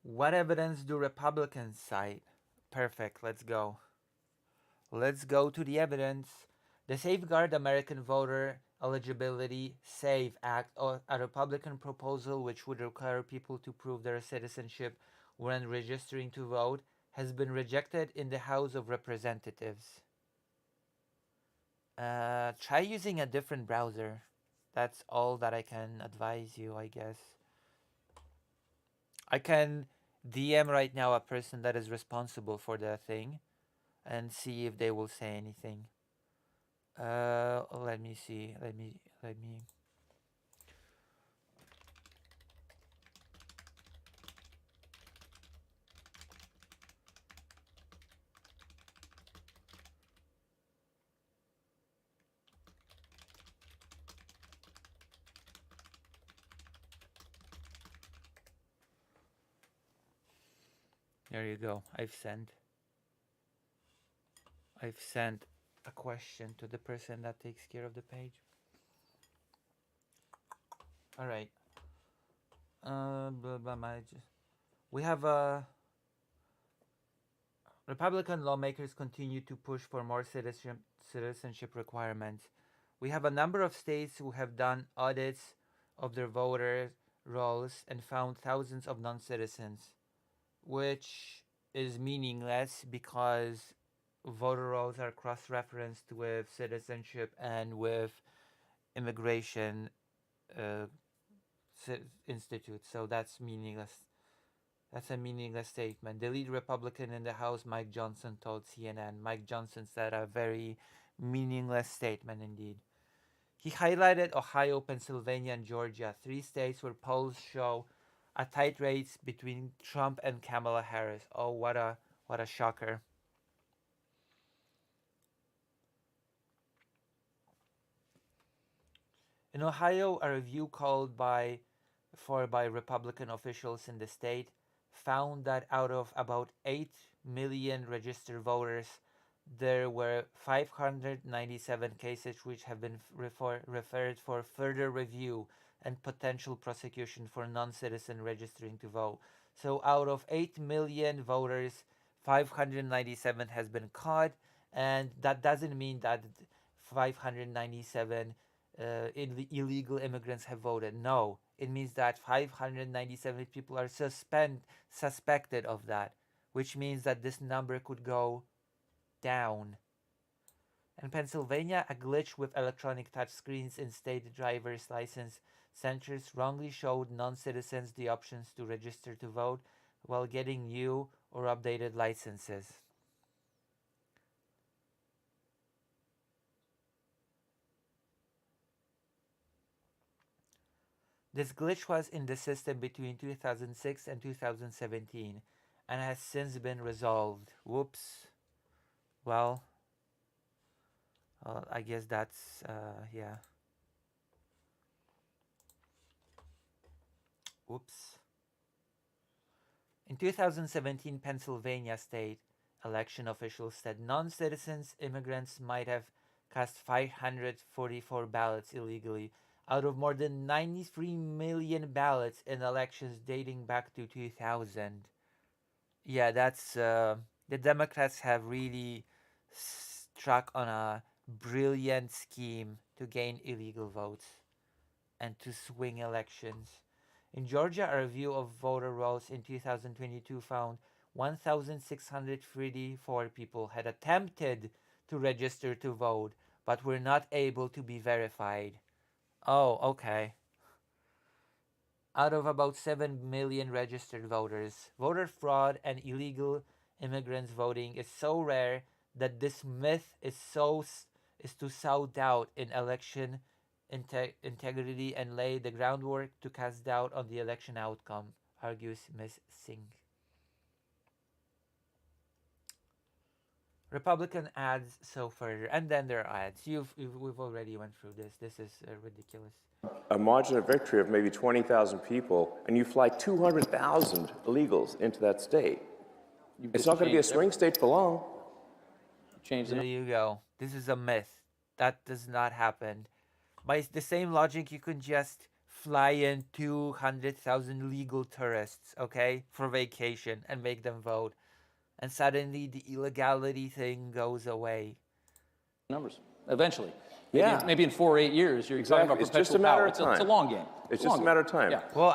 What evidence do Republicans cite? Perfect, let's go. Let's go to the evidence. The Safeguard American Voter Eligibility SAVE Act, a Republican proposal which would require people to prove their citizenship when registering to vote, has been rejected in the House of Representatives. Try using a different browser. That's all that I can advise you, I guess. I can DM right now a person that is responsible for the thing and see if they will say anything. Let me see. Let me. There you go. I've sent a question to the person that takes care of the page. All right. We have Republican lawmakers continue to push for more citizenship requirements. We have a number of states who have done audits of their voter rolls and found thousands of non-citizens, which is meaningless because voter rolls are cross-referenced with citizenship and with immigration institutes, so that's meaningless. That's a meaningless statement. The lead Republican in the House, Mike Johnson, told CNN. Mike Johnson said a very meaningless statement indeed. He highlighted Ohio, Pennsylvania, and Georgia, 3 states where polls show a tight race between Trump and Kamala Harris. Oh, what a shocker. In Ohio, a review called by Republican officials in the state found that out of about 8 million registered voters, there were 597 cases which have been referred for further review and potential prosecution for non-citizen registering to vote. So out of 8 million voters, 597 has been caught, and that doesn't mean that 597 illegal immigrants have voted. No, it means that 597 people are suspected of that, which means that this number could go down. In Pennsylvania, a glitch with electronic touchscreens in state driver's license centers wrongly showed non-citizens the options to register to vote while getting new or updated licenses. This glitch was in the system between 2006 and 2017 and has since been resolved. Whoops. Well, I guess that's, yeah. Whoops. In 2017, Pennsylvania state election officials said non-citizens immigrants might have cast 544 ballots illegally out of more than 93 million ballots in elections dating back to 2000. Yeah, that's, the Democrats have really struck on a brilliant scheme to gain illegal votes and to swing elections. In Georgia, a review of voter rolls in 2022 found 1,634 people had attempted to register to vote but were not able to be verified. Oh, okay. Out of about 7 million registered voters, voter fraud and illegal immigrants voting is so rare that this myth is to sow doubt in election integrity and lay the groundwork to cast doubt on the election outcome, argues Ms. Singh. Republican ads so further, and then there are ads. We've already went through this. This is ridiculous. A margin of victory of maybe 20,000 people, and you fly 200,000 illegals into that state. It's not going to be a swing state for long. Change There the you go. This is a myth. That does not happen. By the same logic, you can just fly in 200,000 legal tourists, okay, for vacation and make them vote. And suddenly the illegality thing goes away. numbers eventually. Yeah. Maybe in 4 or 8 years, you're talking about It's perpetual just a matter power. of time. It's a long game. It's a just long a matter game. of time. Yeah. Well,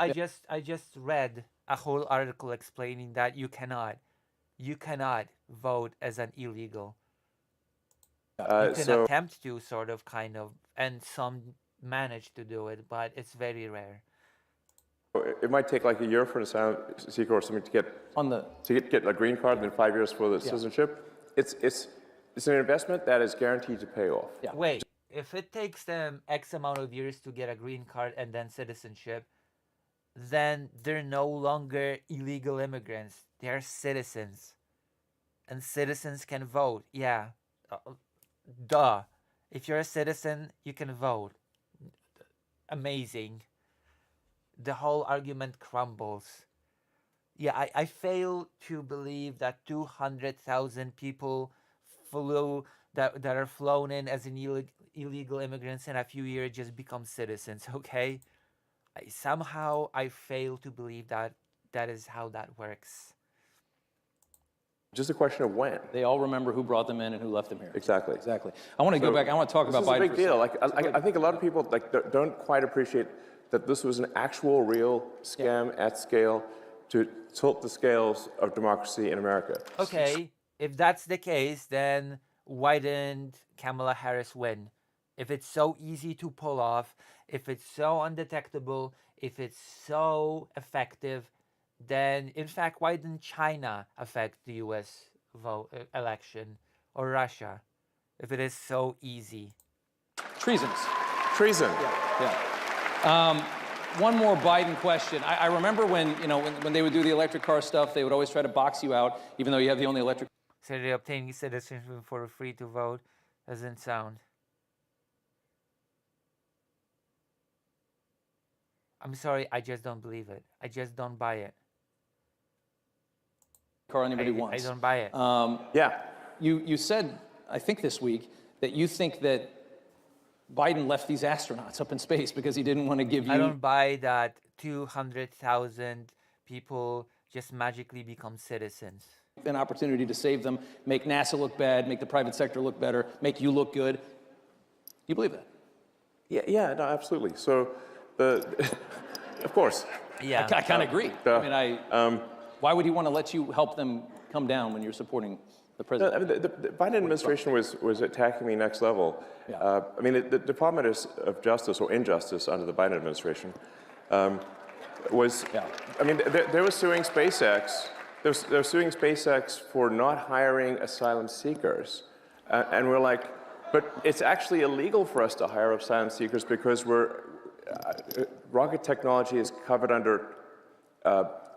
I just read a whole article explaining that you cannot vote as an illegal. You can So attempt to, sort of, kind of, and some manage to do it, but it's very rare. it might take like a year for an asylum seeker or something to get On the get a green card, and then 5 years for the citizenship. It's an investment that is guaranteed to pay off. Yeah. Wait, if it takes them X amount of years to get a green card and then citizenship, then they're no longer illegal immigrants. They're citizens. And citizens can vote. Yeah. Duh. If you're a citizen, you can vote. Amazing. The whole argument crumbles. Yeah, I fail to believe that 200,000 people that are flown in as illegal immigrants in a few years just become citizens, okay? Somehow I fail to believe that that is how that works. Just a question of when. They all remember who brought them in and who left them here. Exactly. Exactly. I want to go back. I want to talk This about is a Biden. big for deal. second. I think a lot of people don't quite appreciate that this was an actual, real scam at scale to tilt the scales of democracy in America. Okay, if that's the case, then why didn't Kamala Harris win? If it's so easy to pull off, if it's so undetectable, if it's so effective, then in fact, why didn't China affect the U.S. election, or Russia, if it is so easy? Treasons. Treason. Yeah. One more Biden question. I remember when they would do the electric car stuff, they would always try to box you out, even though you have the only electric. So they're obtaining citizenship for free to vote. Doesn't sound. I'm sorry, I just don't believe it. I just don't buy it. Car anybody I wants. don't buy it. Yeah. You said, I think this week, that you think that Biden left these astronauts up in space because he didn't want to give you. I don't buy that 200,000 people just magically become citizens. An opportunity to save them, make NASA look bad, make the private sector look better, make you look good. You believe that? Yeah, no, absolutely. So, of course. Yeah. I kind of agree. Why would he want to let you help them come down when you're supporting the president? I mean, the Biden administration was attacking me next level. Yeah. I mean, the Department of Justice, or Injustice under the Biden administration, was. Yeah. I mean, they were suing SpaceX. They were suing SpaceX for not hiring asylum seekers, and we're like, but it's actually illegal for us to hire asylum seekers because rocket technology is covered under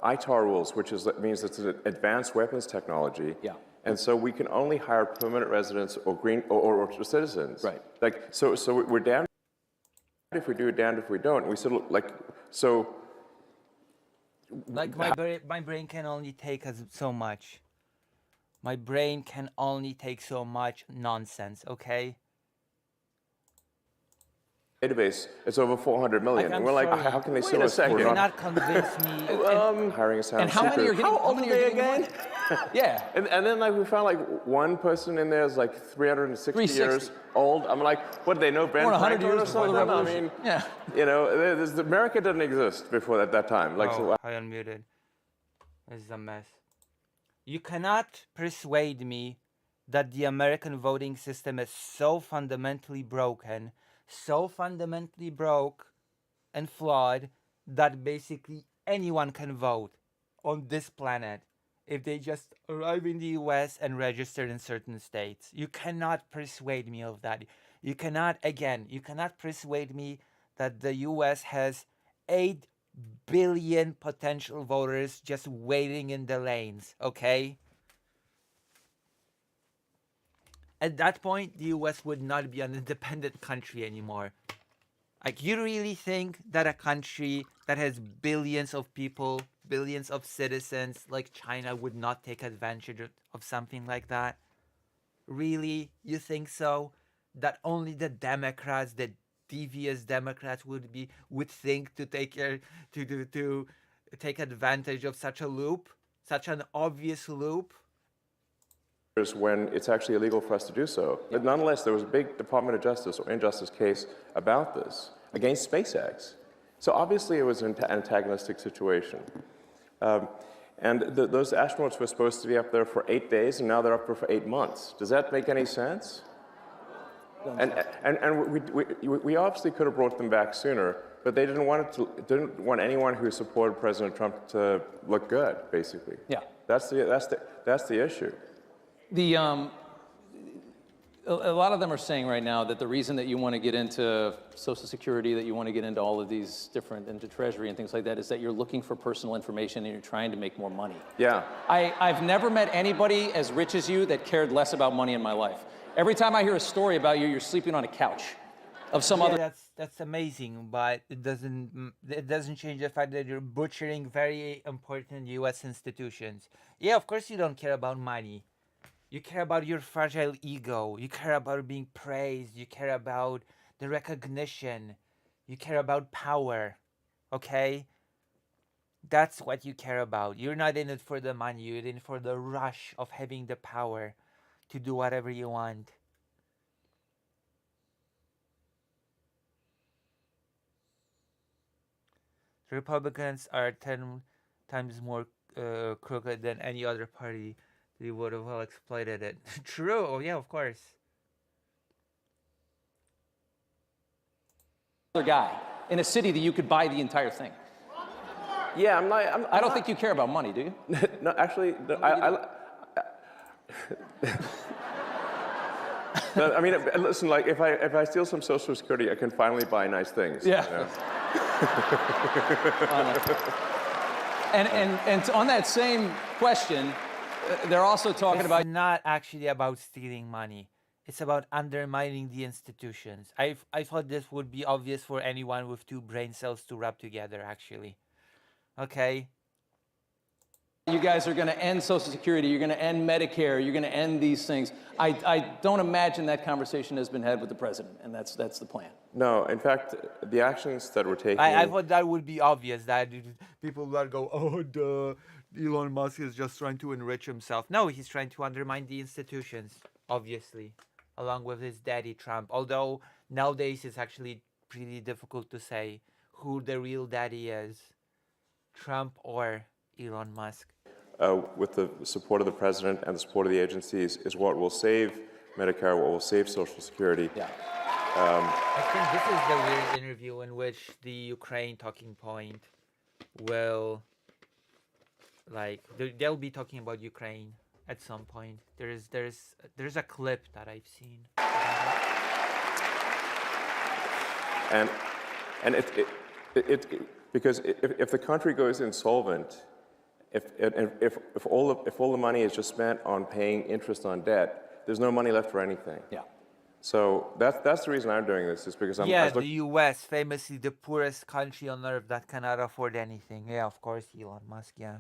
ITAR rules, which means it's an advanced weapons technology. Yeah. And so we can only hire permanent residents or green or citizens. Right. Like so we're damned if we do, damned if we don't. And we said so. Like my brain can only take so much. My brain can only take so much nonsense, okay? Database, it's over 400 million. I'm and we're like, sorry. how can they Wait sue a us for second. You not cannot convince me. hiring asylum And how many are seekers? getting? How many are getting again? money? Yeah. And then we found one person in there is 360 360. years old. I'm like, what, do they know Ben More than 100 Franklin years or before the something? I revolution. mean, Yeah. America didn't exist before that time. Oh, I unmuted. This is a mess. You cannot persuade me that the American voting system is so fundamentally broken, so fundamentally broke and flawed that basically anyone can vote on this planet if they just arrive in the US and register in certain states. You cannot persuade me of that. You cannot persuade me that the US has 8 billion potential voters just waiting in the lanes, okay? At that point, the US would not be an independent country anymore. Like, you really think that a country that has billions of people billions of citizens like China would not take advantage of something like that? Really? You think so? That only the Democrats, the devious Democrats would think to take advantage of such a loop, such an obvious loop? When it's actually illegal for us to do so. But nonetheless, there was a big Department of Justice or injustice case about this against SpaceX. So obviously it was an antagonistic situation. And those astronauts were supposed to be up there for 8 days, and now they're up there for 8 months. Does that make any sense? And we obviously could have brought them back sooner, but they didn't want anyone who supported President Trump to look good, basically. Yeah. That's the issue. A lot of them are saying right now that the reason that you want to get into Social Security, that you want to get into all of these different, into Treasury and things like that, is that you're looking for personal information and you're trying to make more money. Yeah. I've never met anybody as rich as you that cared less about money in my life. Every time I hear a story about you, you're sleeping on a couch of some other. That's amazing, but it doesn't change the fact that you're butchering very important U.S. institutions. Yeah, of course you don't care about money. You care about your fragile ego. You care about being praised. You care about the recognition. You care about power. Okay? That's what you care about. You're not in it for the money. You're in it for the rush of having the power to do whatever you want. Republicans are 10 times more crooked than any other party. They would have well exploited it. True. Oh, yeah, of course. Other guy in a city that you could buy the entire thing. Yeah, I don't think you care about money, do you? No, actually, no, I mean, listen. Like, if I steal some Social Security, I can finally buy nice things. Yeah. You know? And on that same question, they're also talking about. It's not actually about stealing money. It's about undermining the institutions. I thought this would be obvious for anyone with 2 brain cells to rub together, actually. Okay? You guys are going to end Social Security. You're going to end Medicare. You're going to end these things. I don't imagine that conversation has been had with the president, and that's the plan. No, in fact, the actions that we're taking. I thought that would be obvious, that people would go, oh, duh, Elon Musk is just trying to enrich himself. No, he's trying to undermine the institutions, obviously, along with his daddy Trump. Although nowadays it's actually pretty difficult to say who the real daddy is, Trump or Elon Musk. With the support of the president and the support of the agencies, is what will save Medicare, what will save Social Security. Yeah. I think this is the weird interview in which the Ukraine talking point will, like, they'll be talking about Ukraine at some point. There's a clip that I've seen. And it because if the country goes insolvent, if all the money is just spent on paying interest on debt, there's no money left for anything. Yeah. So that's the reason I'm doing this, is because the U.S., famously the poorest country on earth that cannot afford anything. Yeah, of course, Elon Musk. Yeah,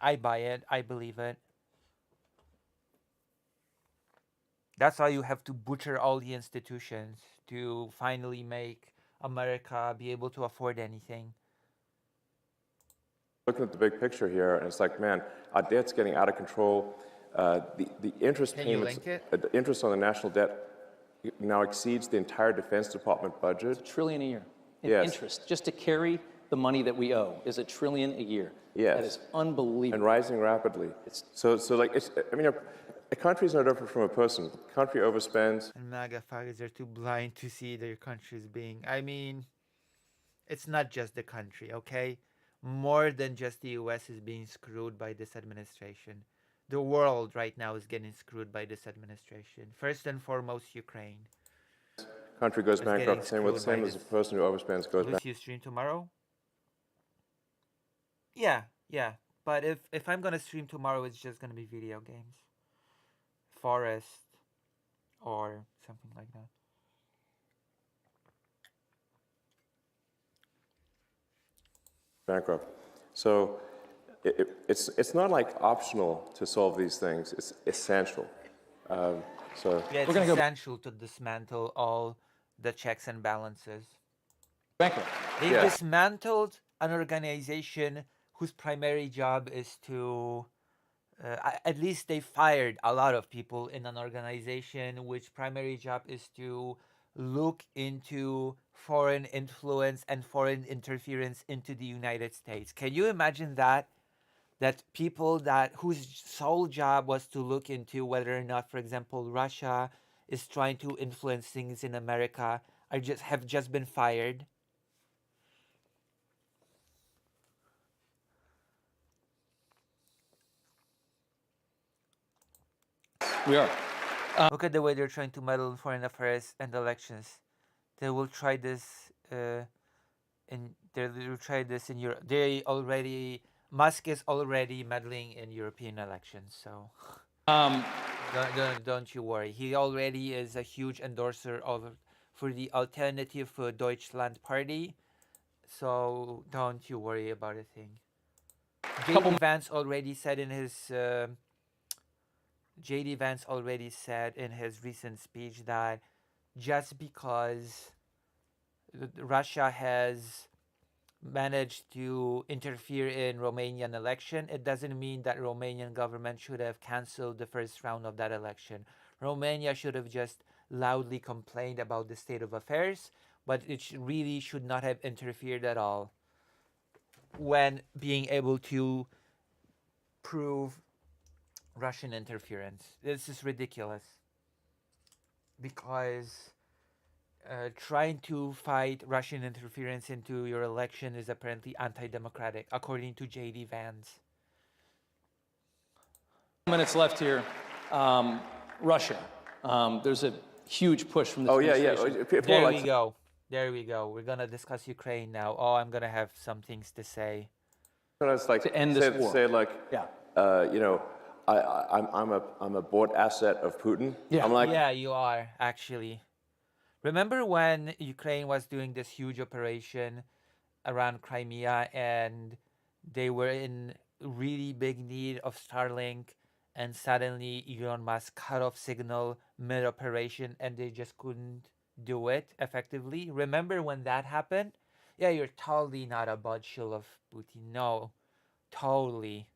I buy it. I believe it. That's why you have to butcher all the institutions to finally make America be able to afford anything. Looking at the big picture here, and it's like, man, our debt's getting out of control. The interest payments, the interest on the national debt now exceeds the entire Defense Department budget. It's $1 trillion a year in Yes. interest. Just to carry the money that we owe is $1 trillion a year. Yes. That is unbelievable. And rising rapidly. So like, I mean, a country is no different from a person. The country overspends. And MAGA faggots are too blind to see their countries being. I mean, it's not just the country, okay? More than just the U.S. is being screwed by this administration. The world right now is getting screwed by this administration. First and foremost, Ukraine. Country goes It's bankrupt. getting Same screwed by as a this. person who overspends goes Will bankrupt. you stream tomorrow? Yeah. But if I'm gonna stream tomorrow, it's just gonna be video games. Forest or something like that. Bankrupt. So it's not like optional to solve these things. It's essential. So Yeah, it's essential to dismantle all the checks and balances. Bankrupt. They Yeah. dismantled an organization whose primary job is to, at least they fired a lot of people in an organization which primary job is to look into foreign influence and foreign interference into the United States. Can you imagine that? That people that whose sole job was to look into whether or not, for example, Russia is trying to influence things in America have just been fired. We are. Look at the way they're trying to meddle in foreign affairs and elections. They will try this they'll try this in Europe. Musk is already meddling in European elections, so don't you worry. He already is a huge endorser for the Alternative for Deutschland party, so don't you worry about a thing. JD Vance already said in his recent speech that just because Russia has managed to interfere in Romanian election, it doesn't mean that Romanian government should have cancelled the first round of that election. Romania should have just loudly complained about the state of affairs, but it really should not have interfered at all when being able to prove Russian interference. This is ridiculous because trying to fight Russian interference into your election is apparently anti-democratic, according to JD Vance. Minutes left here. Russia. There's a huge push from this administration. There we go. We're gonna discuss Ukraine now. Oh, I'm gonna have some things to say. it's like To end this war. say like, Yeah. you know, I'm a bought asset of Putin. Yeah. I'm like, Yeah, you are actually. Remember when Ukraine was doing this huge operation around Crimea and they were in really big need of Starlink, and suddenly Elon Musk cut off signal mid-operation and they just couldn't do it effectively? Remember when that happened? Yeah, you're totally not a butt-shill of Putin. No, totally.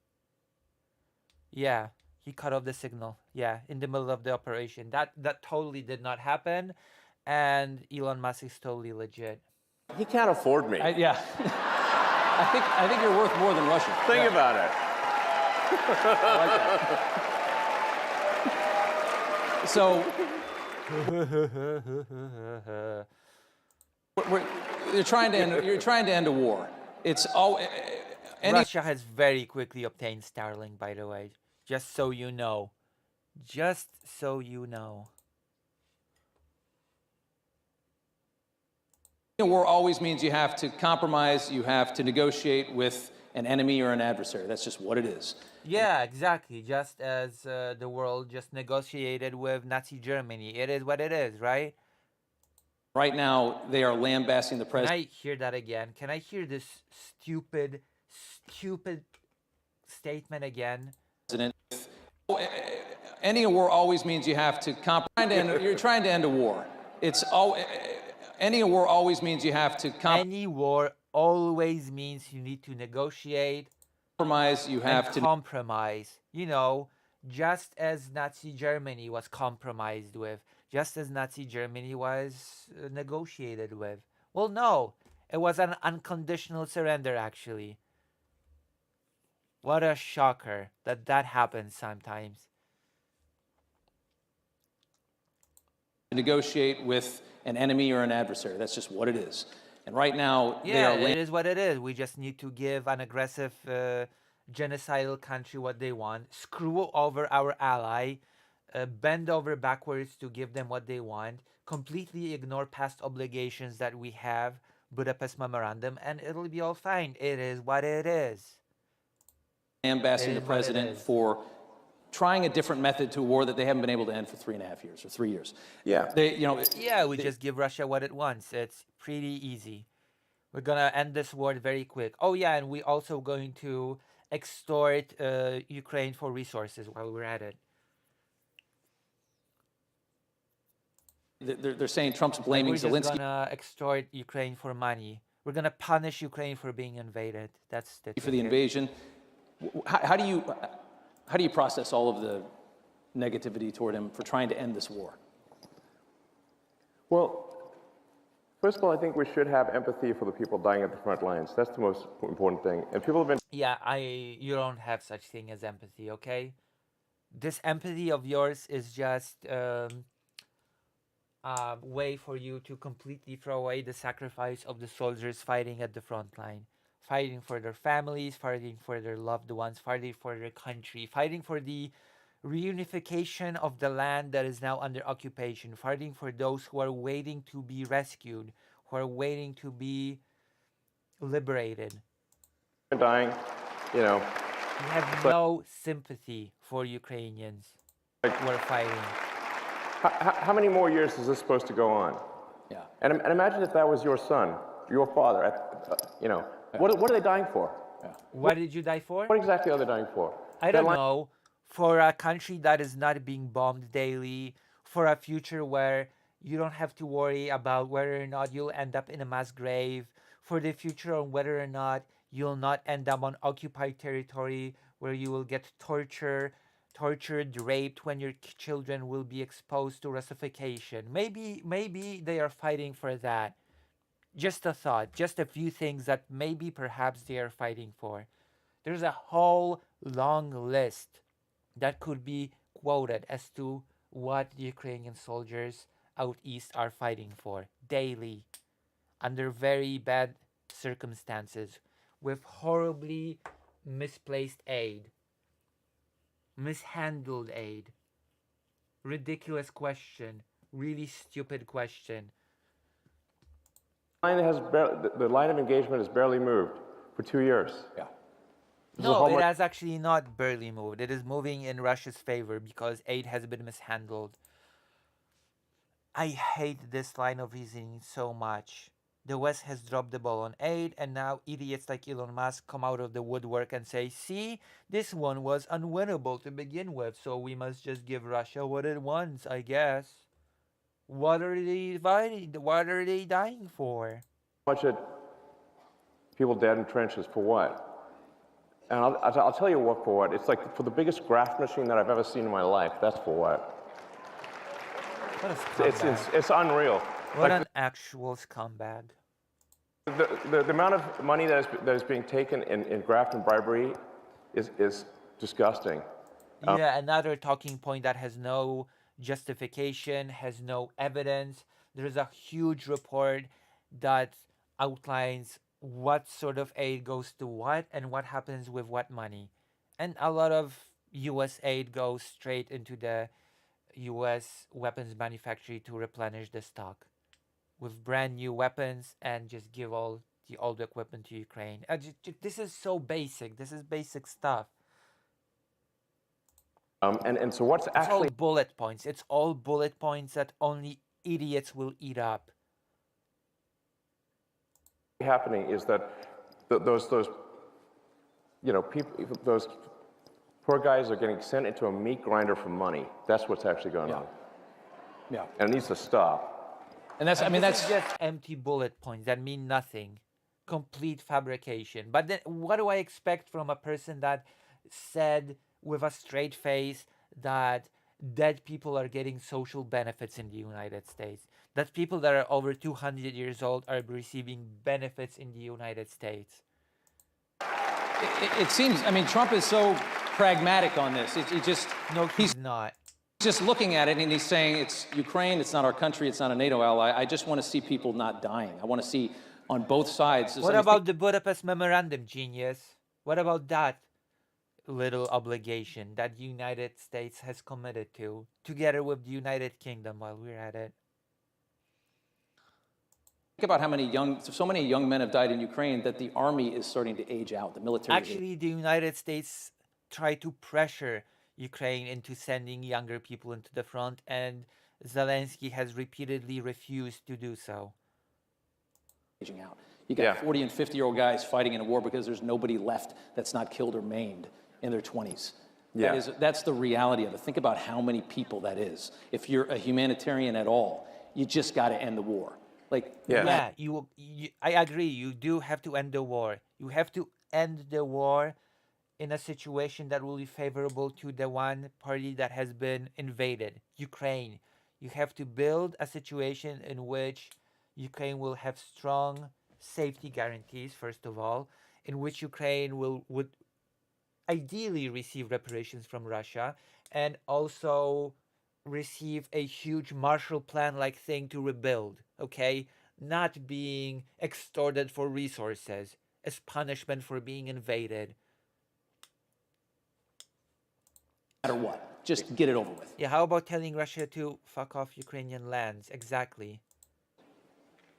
Yeah, he cut off the signal. Yeah, in the middle of the operation. That totally did not happen, and Elon Musk is totally legit. he can't afford me. Yeah. I think you're worth more than Russia. Think about it. So you're trying to end a war. It's all. Russia has very quickly obtained Starlink, by the way. Just so you know. Just so you know. War always means you have to compromise, you have to negotiate with an enemy or an adversary. That's just what it is. Yeah, exactly. Just as the world just negotiated with Nazi Germany. It is what it is, right? Right now, they are lambasting the Can president. I hear that again? Can I hear this stupid statement again? Ending a war always means you have to compromise. You're trying to end a war. It's all. Ending a war always means you have to Any war always means you need to negotiate, compromise. You have and to compromise. You know, just as Nazi Germany was compromised with, just as Nazi Germany was negotiated with. Well, no, it was an unconditional surrender, actually. What a shocker that happens sometimes. negotiate with an enemy or an adversary. That's just what it is. And right now, they are. It is what it is. We just need to give an aggressive, genocidal country what they want, screw over our ally, bend over backwards to give them what they want, completely ignore past obligations that we have, Budapest Memorandum, and it'll be all fine. It is what it is. Ambassador the president for trying a different method to a war that they haven't been able to end for 3.5 years or 3 years. Yeah. We just give Russia what it wants. It's pretty easy. We're gonna end this war very quick. Oh yeah, and we also going to extort Ukraine for resources while we're at it. They're saying Trump's Like, blaming we're just Zelensky gonna extort Ukraine for money. We're gonna punish Ukraine for being invaded. That's the for the ticket. invasion. How do you process all of the negativity toward him for trying to end this war? Well, first of all, I think we should have empathy for the people dying at the front lines. That's the most important thing. And people have been Yeah, you don't have such thing as empathy, okay? This empathy of yours is just a way for you to completely throw away the sacrifice of the soldiers fighting at the front line, fighting for their families, fighting for their loved ones, fighting for their country, fighting for the reunification of the land that is now under occupation, fighting for those who are waiting to be rescued, who are waiting to be liberated. dying, you know. You have no sympathy for Ukrainians who are fighting. How many more years is this supposed to go on? Yeah. And imagine if that was your son, your father, you know. What are they dying for? What did you die for? What exactly are they dying for? I don't know. For a country that is not being bombed daily, for a future where you don't have to worry about whether or not you'll end up in a mass grave, for the future on whether or not you'll not end up on occupied territory where you will get tortured, raped, when your children will be exposed to Russification. Maybe they are fighting for that. Just a thought, just a few things that maybe perhaps they are fighting for. There's a whole long list that could be quoted as to what the Ukrainian soldiers out east are fighting for daily, under very bad circumstances, with horribly misplaced aid, mishandled aid, ridiculous question, really stupid question. The line of engagement has barely moved for 2 years. Yeah. No, it has actually not barely moved. It is moving in Russia's favor because aid has been mishandled. I hate this line of reasoning so much. The West has dropped the ball on aid, and now idiots like Elon Musk come out of the woodwork and say, see, this one was unwinnable to begin with, so we must just give Russia what it wants, I guess. What are they fighting? What are they dying for? Bunch of people dead in trenches for what? And I'll tell you what for what. It's like for the biggest graft machine that I've ever seen in my life. That's for what. What a scumbag. It's unreal. What Like an actual scumbag. the amount of money that is being taken in graft and bribery is disgusting. Yeah, another talking point that has no justification, has no evidence. There's a huge report that outlines what sort of aid goes to what and what happens with what money. And a lot of US aid goes straight into the US weapons manufacturer to replenish the stock with brand new weapons and just give all the old equipment to Ukraine. This is so basic. This is basic stuff. And so what's It's all actually bullet points. It's all bullet points that only idiots will eat up. happening is that those you know people, those poor guys are getting sent into a meat grinder for money. That's what's actually going on. Yeah. And it needs to stop. And that's, I mean, This that's is just empty bullet points that mean nothing. Complete fabrication. But then what do I expect from a person that said with a straight face that dead people are getting social benefits in the United States? That people that are over 200 years old are receiving benefits in the United States? it seems, I mean, Trump is so pragmatic on this. He just, No, he's not. just looking at it and he's saying it's Ukraine, it's not our country, it's not a NATO ally. I just want to see people not dying. I want to see on both sides. What about the Budapest Memorandum, genius? What about that little obligation that the United States has committed to, together with the United Kingdom while we're at it? Think about how many so many young men have died in Ukraine that the army is starting to age out, the military. Actually, the United States tried to pressure Ukraine into sending younger people into the front, and Zelensky has repeatedly refused to do so. Aging out. You got Yeah. 40 and 50-year-old guys fighting in a war because there's nobody left that's not killed or maimed in their 20s. Yeah. That's the reality of it. Think about how many people that is. If you're a humanitarian at all, you just got to end the war. Like, Yeah. Yeah, I agree. You do have to end the war. You have to end the war in a situation that will be favorable to the one party that has been invaded, Ukraine. You have to build a situation in which Ukraine will have strong safety guarantees, first of all, in which Ukraine would ideally receive reparations from Russia and also receive a huge Marshall Plan like thing to rebuild, okay? Not being extorted for resources as punishment for being invaded. no matter what, just get it over with. Yeah, how about telling Russia to fuck off Ukrainian lands? Exactly.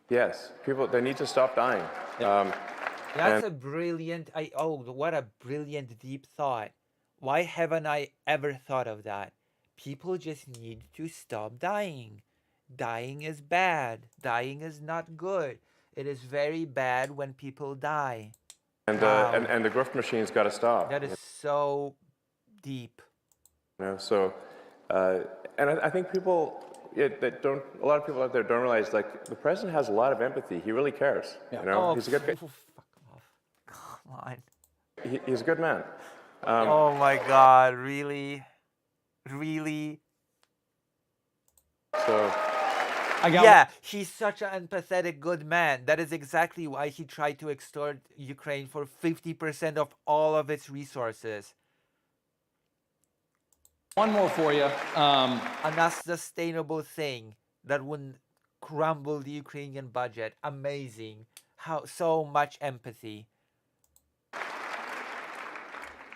Yes. People, they need to stop dying. That's a brilliant, what a brilliant deep thought. Why haven't I ever thought of that? People just need to stop dying. Dying is bad. Dying is not good. It is very bad when people die. And the grift machine's got to stop. That is so deep. You know, so, and I think people that don't, a lot of people out there don't realize, like, the president has a lot of empathy. He really cares. Yeah. You know, he's a good guy. Fuck off. Come on. He's a good man. Oh my God, really? Really? So, Yeah, he's such an empathetic good man. That is exactly why he tried to extort Ukraine for 50% of all of its resources. One more for you. An unsustainable thing that wouldn't crumble the Ukrainian budget. Amazing. How so much empathy.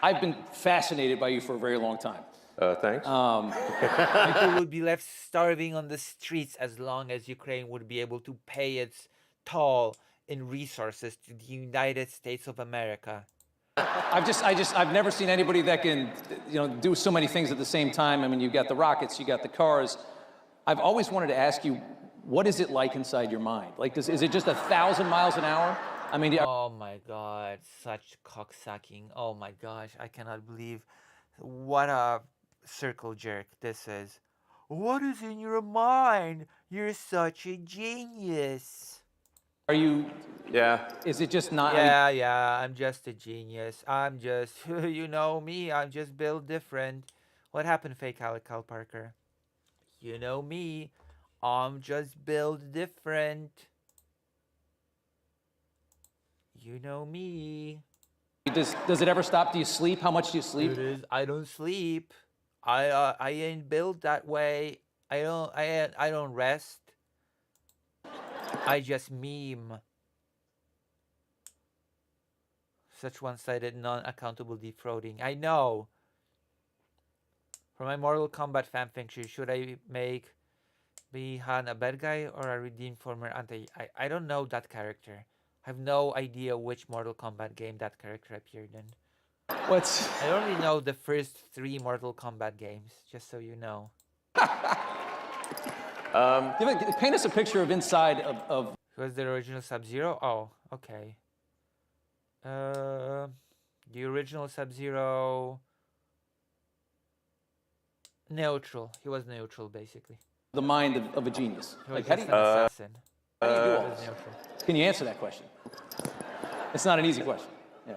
I've been fascinated by you for a very long time. thanks. People would be left starving on the streets as long as Ukraine would be able to pay its toll in resources to the United States of America. I've never seen anybody that can, do so many things at the same time. I mean, you've got the rockets, you got the cars. I've always wanted to ask you, what is it like inside your mind? Like, is it just 1,000 miles an hour? I mean, Oh my God, such cocksucking. Oh my gosh, I cannot believe what a circle jerk this is. What is in your mind? You're such a genius. are you? Yeah. Is it just not? Yeah, I'm just a genius. I'm just, you know me, I'm just built different. What happened, fake Alec Cal Parker? You know me, I'm just built different. You know me. Does it ever stop? Do you sleep? How much do you sleep? It is. I don't sleep. I ain't built that way. I don't rest. I just meme. Such one-sided, non-accountable defrauding. I know. For my Mortal Kombat fanfiction, should I make Bi-Han a bad guy or a redeemed former anti? I don't know that character. I have no idea which Mortal Kombat game that character appeared in. What's? I only know the first 3 Mortal Kombat games, just so you know. Paint us a picture of inside of. Who was the original Sub-Zero? Oh, okay. The original Sub-Zero... Neutral. He was neutral, basically. the mind of a genius. He was Like, how do just you, an assassin. how do you do all He was this? neutral. Can you answer that question? It's not an easy question. Yeah.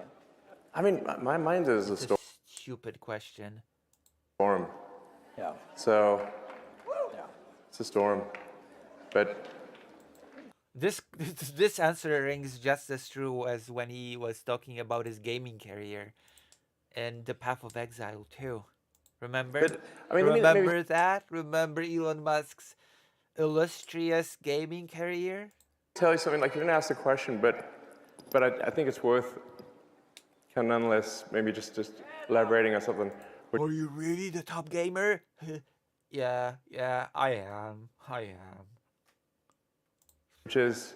I mean, my mind is a It's a stupid question. storm. Yeah. So, Yeah. it's a storm. But This answer rings just as true as when he was talking about his gaming career and the Path of Exile too. Remember? But, I mean, remember that? Remember Elon Musk's illustrious gaming career? tell you something, like, you didn't ask the question, but I think it's worth kind of nonetheless maybe just elaborating on something. Are you really the top gamer? yeah, I am. Which is,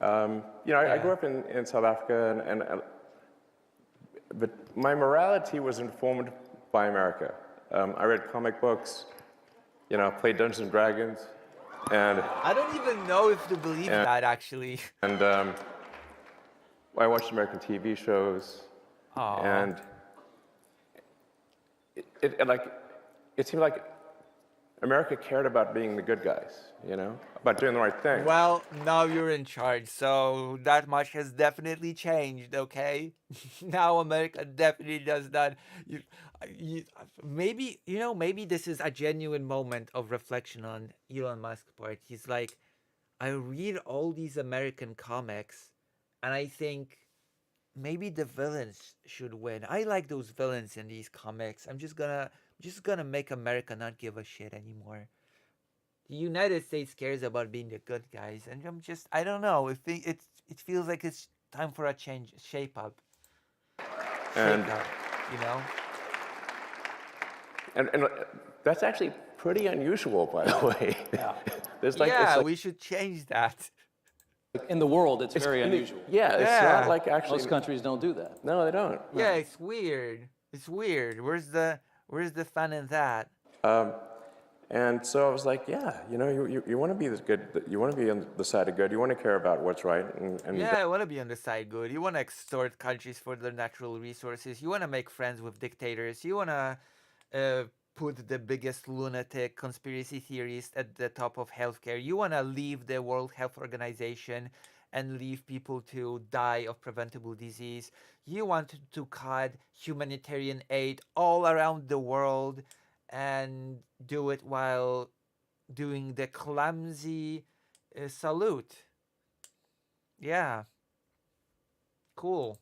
I grew up in South Africa, but my morality was informed by America. I read comic books, played Dungeons and Dragons, And I don't even know if to believe that actually. and I watched American TV shows, and it seemed like America cared about being the good guys, you know, about doing the right thing. Well, now you're in charge, so that much has definitely changed, okay? Now America definitely does not. Maybe, maybe this is a genuine moment of reflection on Elon Musk's part. He's like, I read all these American comics, and I think maybe the villains should win. I like those villains in these comics. I'm just gonna make America not give a shit anymore. The United States cares about being the good guys, and I don't know. It feels like it's time for a change, shape up, And you know. and that's actually pretty unusual, by the way. Yeah. There's like, Yeah, it's like, we should change that. In the world, it's very unusual. yeah, it's Yeah. not like actually. Most countries don't do that. No, they don't. Yeah, it's weird. It's weird. Where's the fun in that? And so I was like, yeah, you want to be this good. You want to be on the side of good. You want to care about what's right. And Yeah, I want to be on the side good. You want to extort countries for their natural resources. You want to make friends with dictators. You want to put the biggest lunatic conspiracy theorists at the top of healthcare. You want to leave the World Health Organization and leave people to die of preventable disease. You want to cut humanitarian aid all around the world and do it while doing the clumsy salute. Yeah. Cool.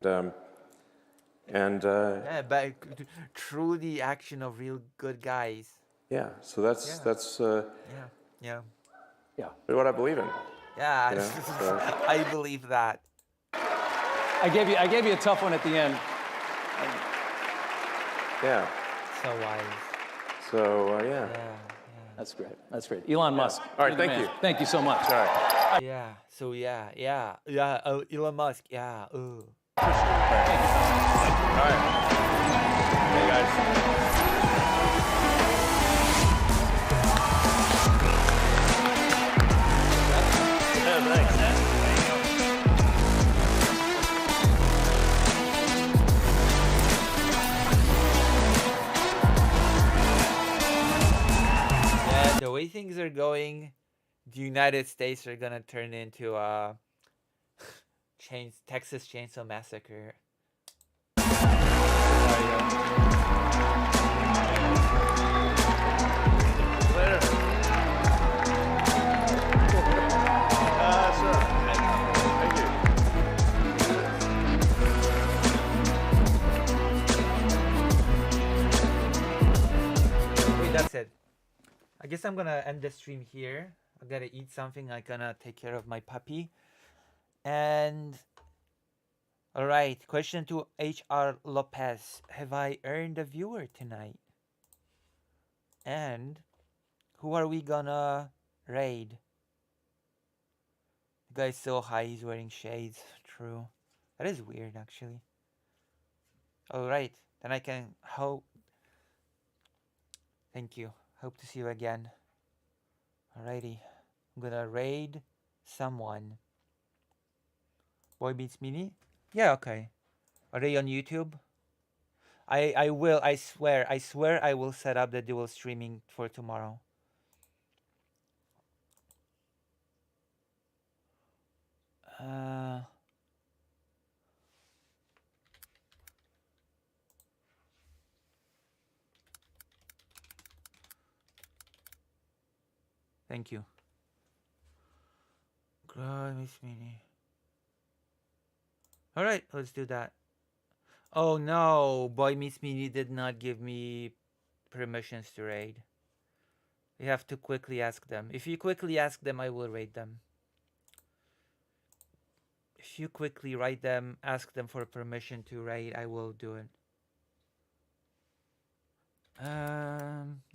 Yeah, but true the action of real good guys. yeah, so that's Yeah. what I believe in. Yeah. You know, so- I believe that. I gave you a tough one at the end. Yeah. So wise. So yeah. Yeah. That's great. That's great. Elon Musk. All right, you're the thank man. you. Thank you so much. All right. Yeah. So yeah. Elon Musk. Yeah. All right. Hey guys. Yeah, thanks. Yeah. The way things are going, the United States are gonna turn into a Texas Chainsaw Massacre. Later. Sure. Thank you. Wait, that's it. I guess I'm gonna end the stream here. I gotta eat something. I'm gonna take care of my puppy. And all right, question to HR Lopez. Have I earned a viewer tonight? And who are we gonna raid? The guy's so high, he's wearing shades. True. That is weird, actually. All right, then I can hope. Thank you. Hope to see you again. Alrighty. I'm gonna raid someone. Boy Meets Mini? Yeah, okay. Are they on YouTube? I will, I swear I will set up the dual streaming for tomorrow. Thank you. God, Miss Mini. Alright, let's do that. Oh no, Boy Meets Mini did not give me permissions to raid. You have to quickly ask them. If you quickly ask them, I will raid them. If you quickly write them, ask them for permission to raid, I will do it.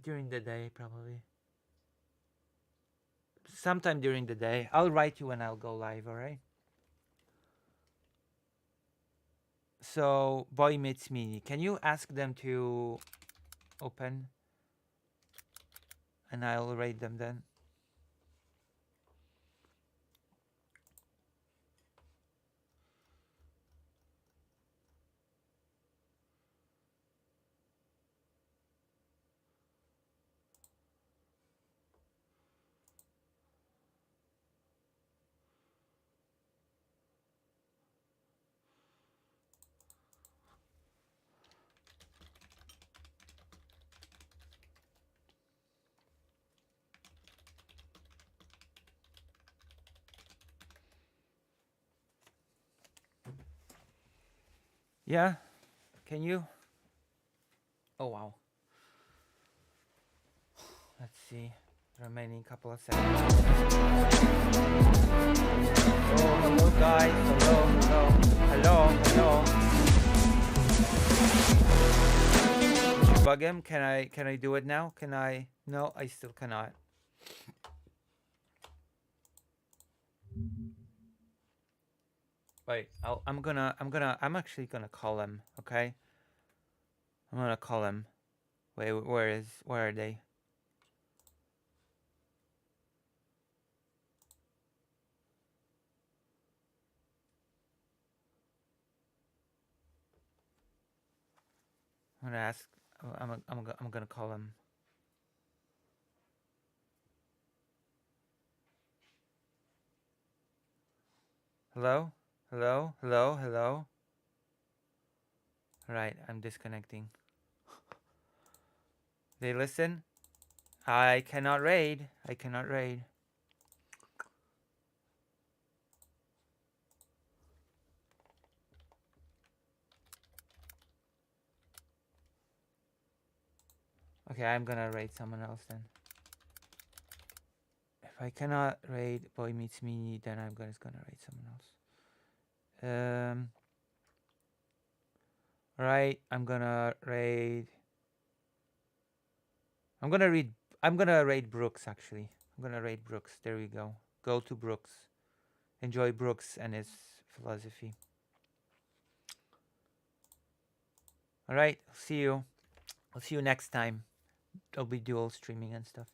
During the day, probably. Sometime during the day. I'll write you when I'll go live, alright? So, Boy Meets Mini, can you ask them to open? And I'll raid them then. Yeah? Can you? Oh, wow. Let's see. Remaining couple of seconds. Oh, hello guys. Hello, hello. Hello, hello. Did you bug him? Can I do it now? Can I? No, I still cannot. Wait, I'm actually gonna call him, okay? I'm gonna call him. Wait, where are they? I'm gonna ask. I'm gonna call him. Hello? Hello? Hello? Hello? Right, I'm disconnecting. They listen? I cannot raid. I cannot raid. Okay, I'm gonna raid someone else then. If I cannot raid Boy Meets Me, then I'm just gonna raid someone else. Right, I'm gonna raid Brooks actually. I'm gonna raid Brooks. There we go. Go to Brooks. Enjoy Brooks and his philosophy. Alright, see you. I'll see you next time. I'll be dual streaming and stuff.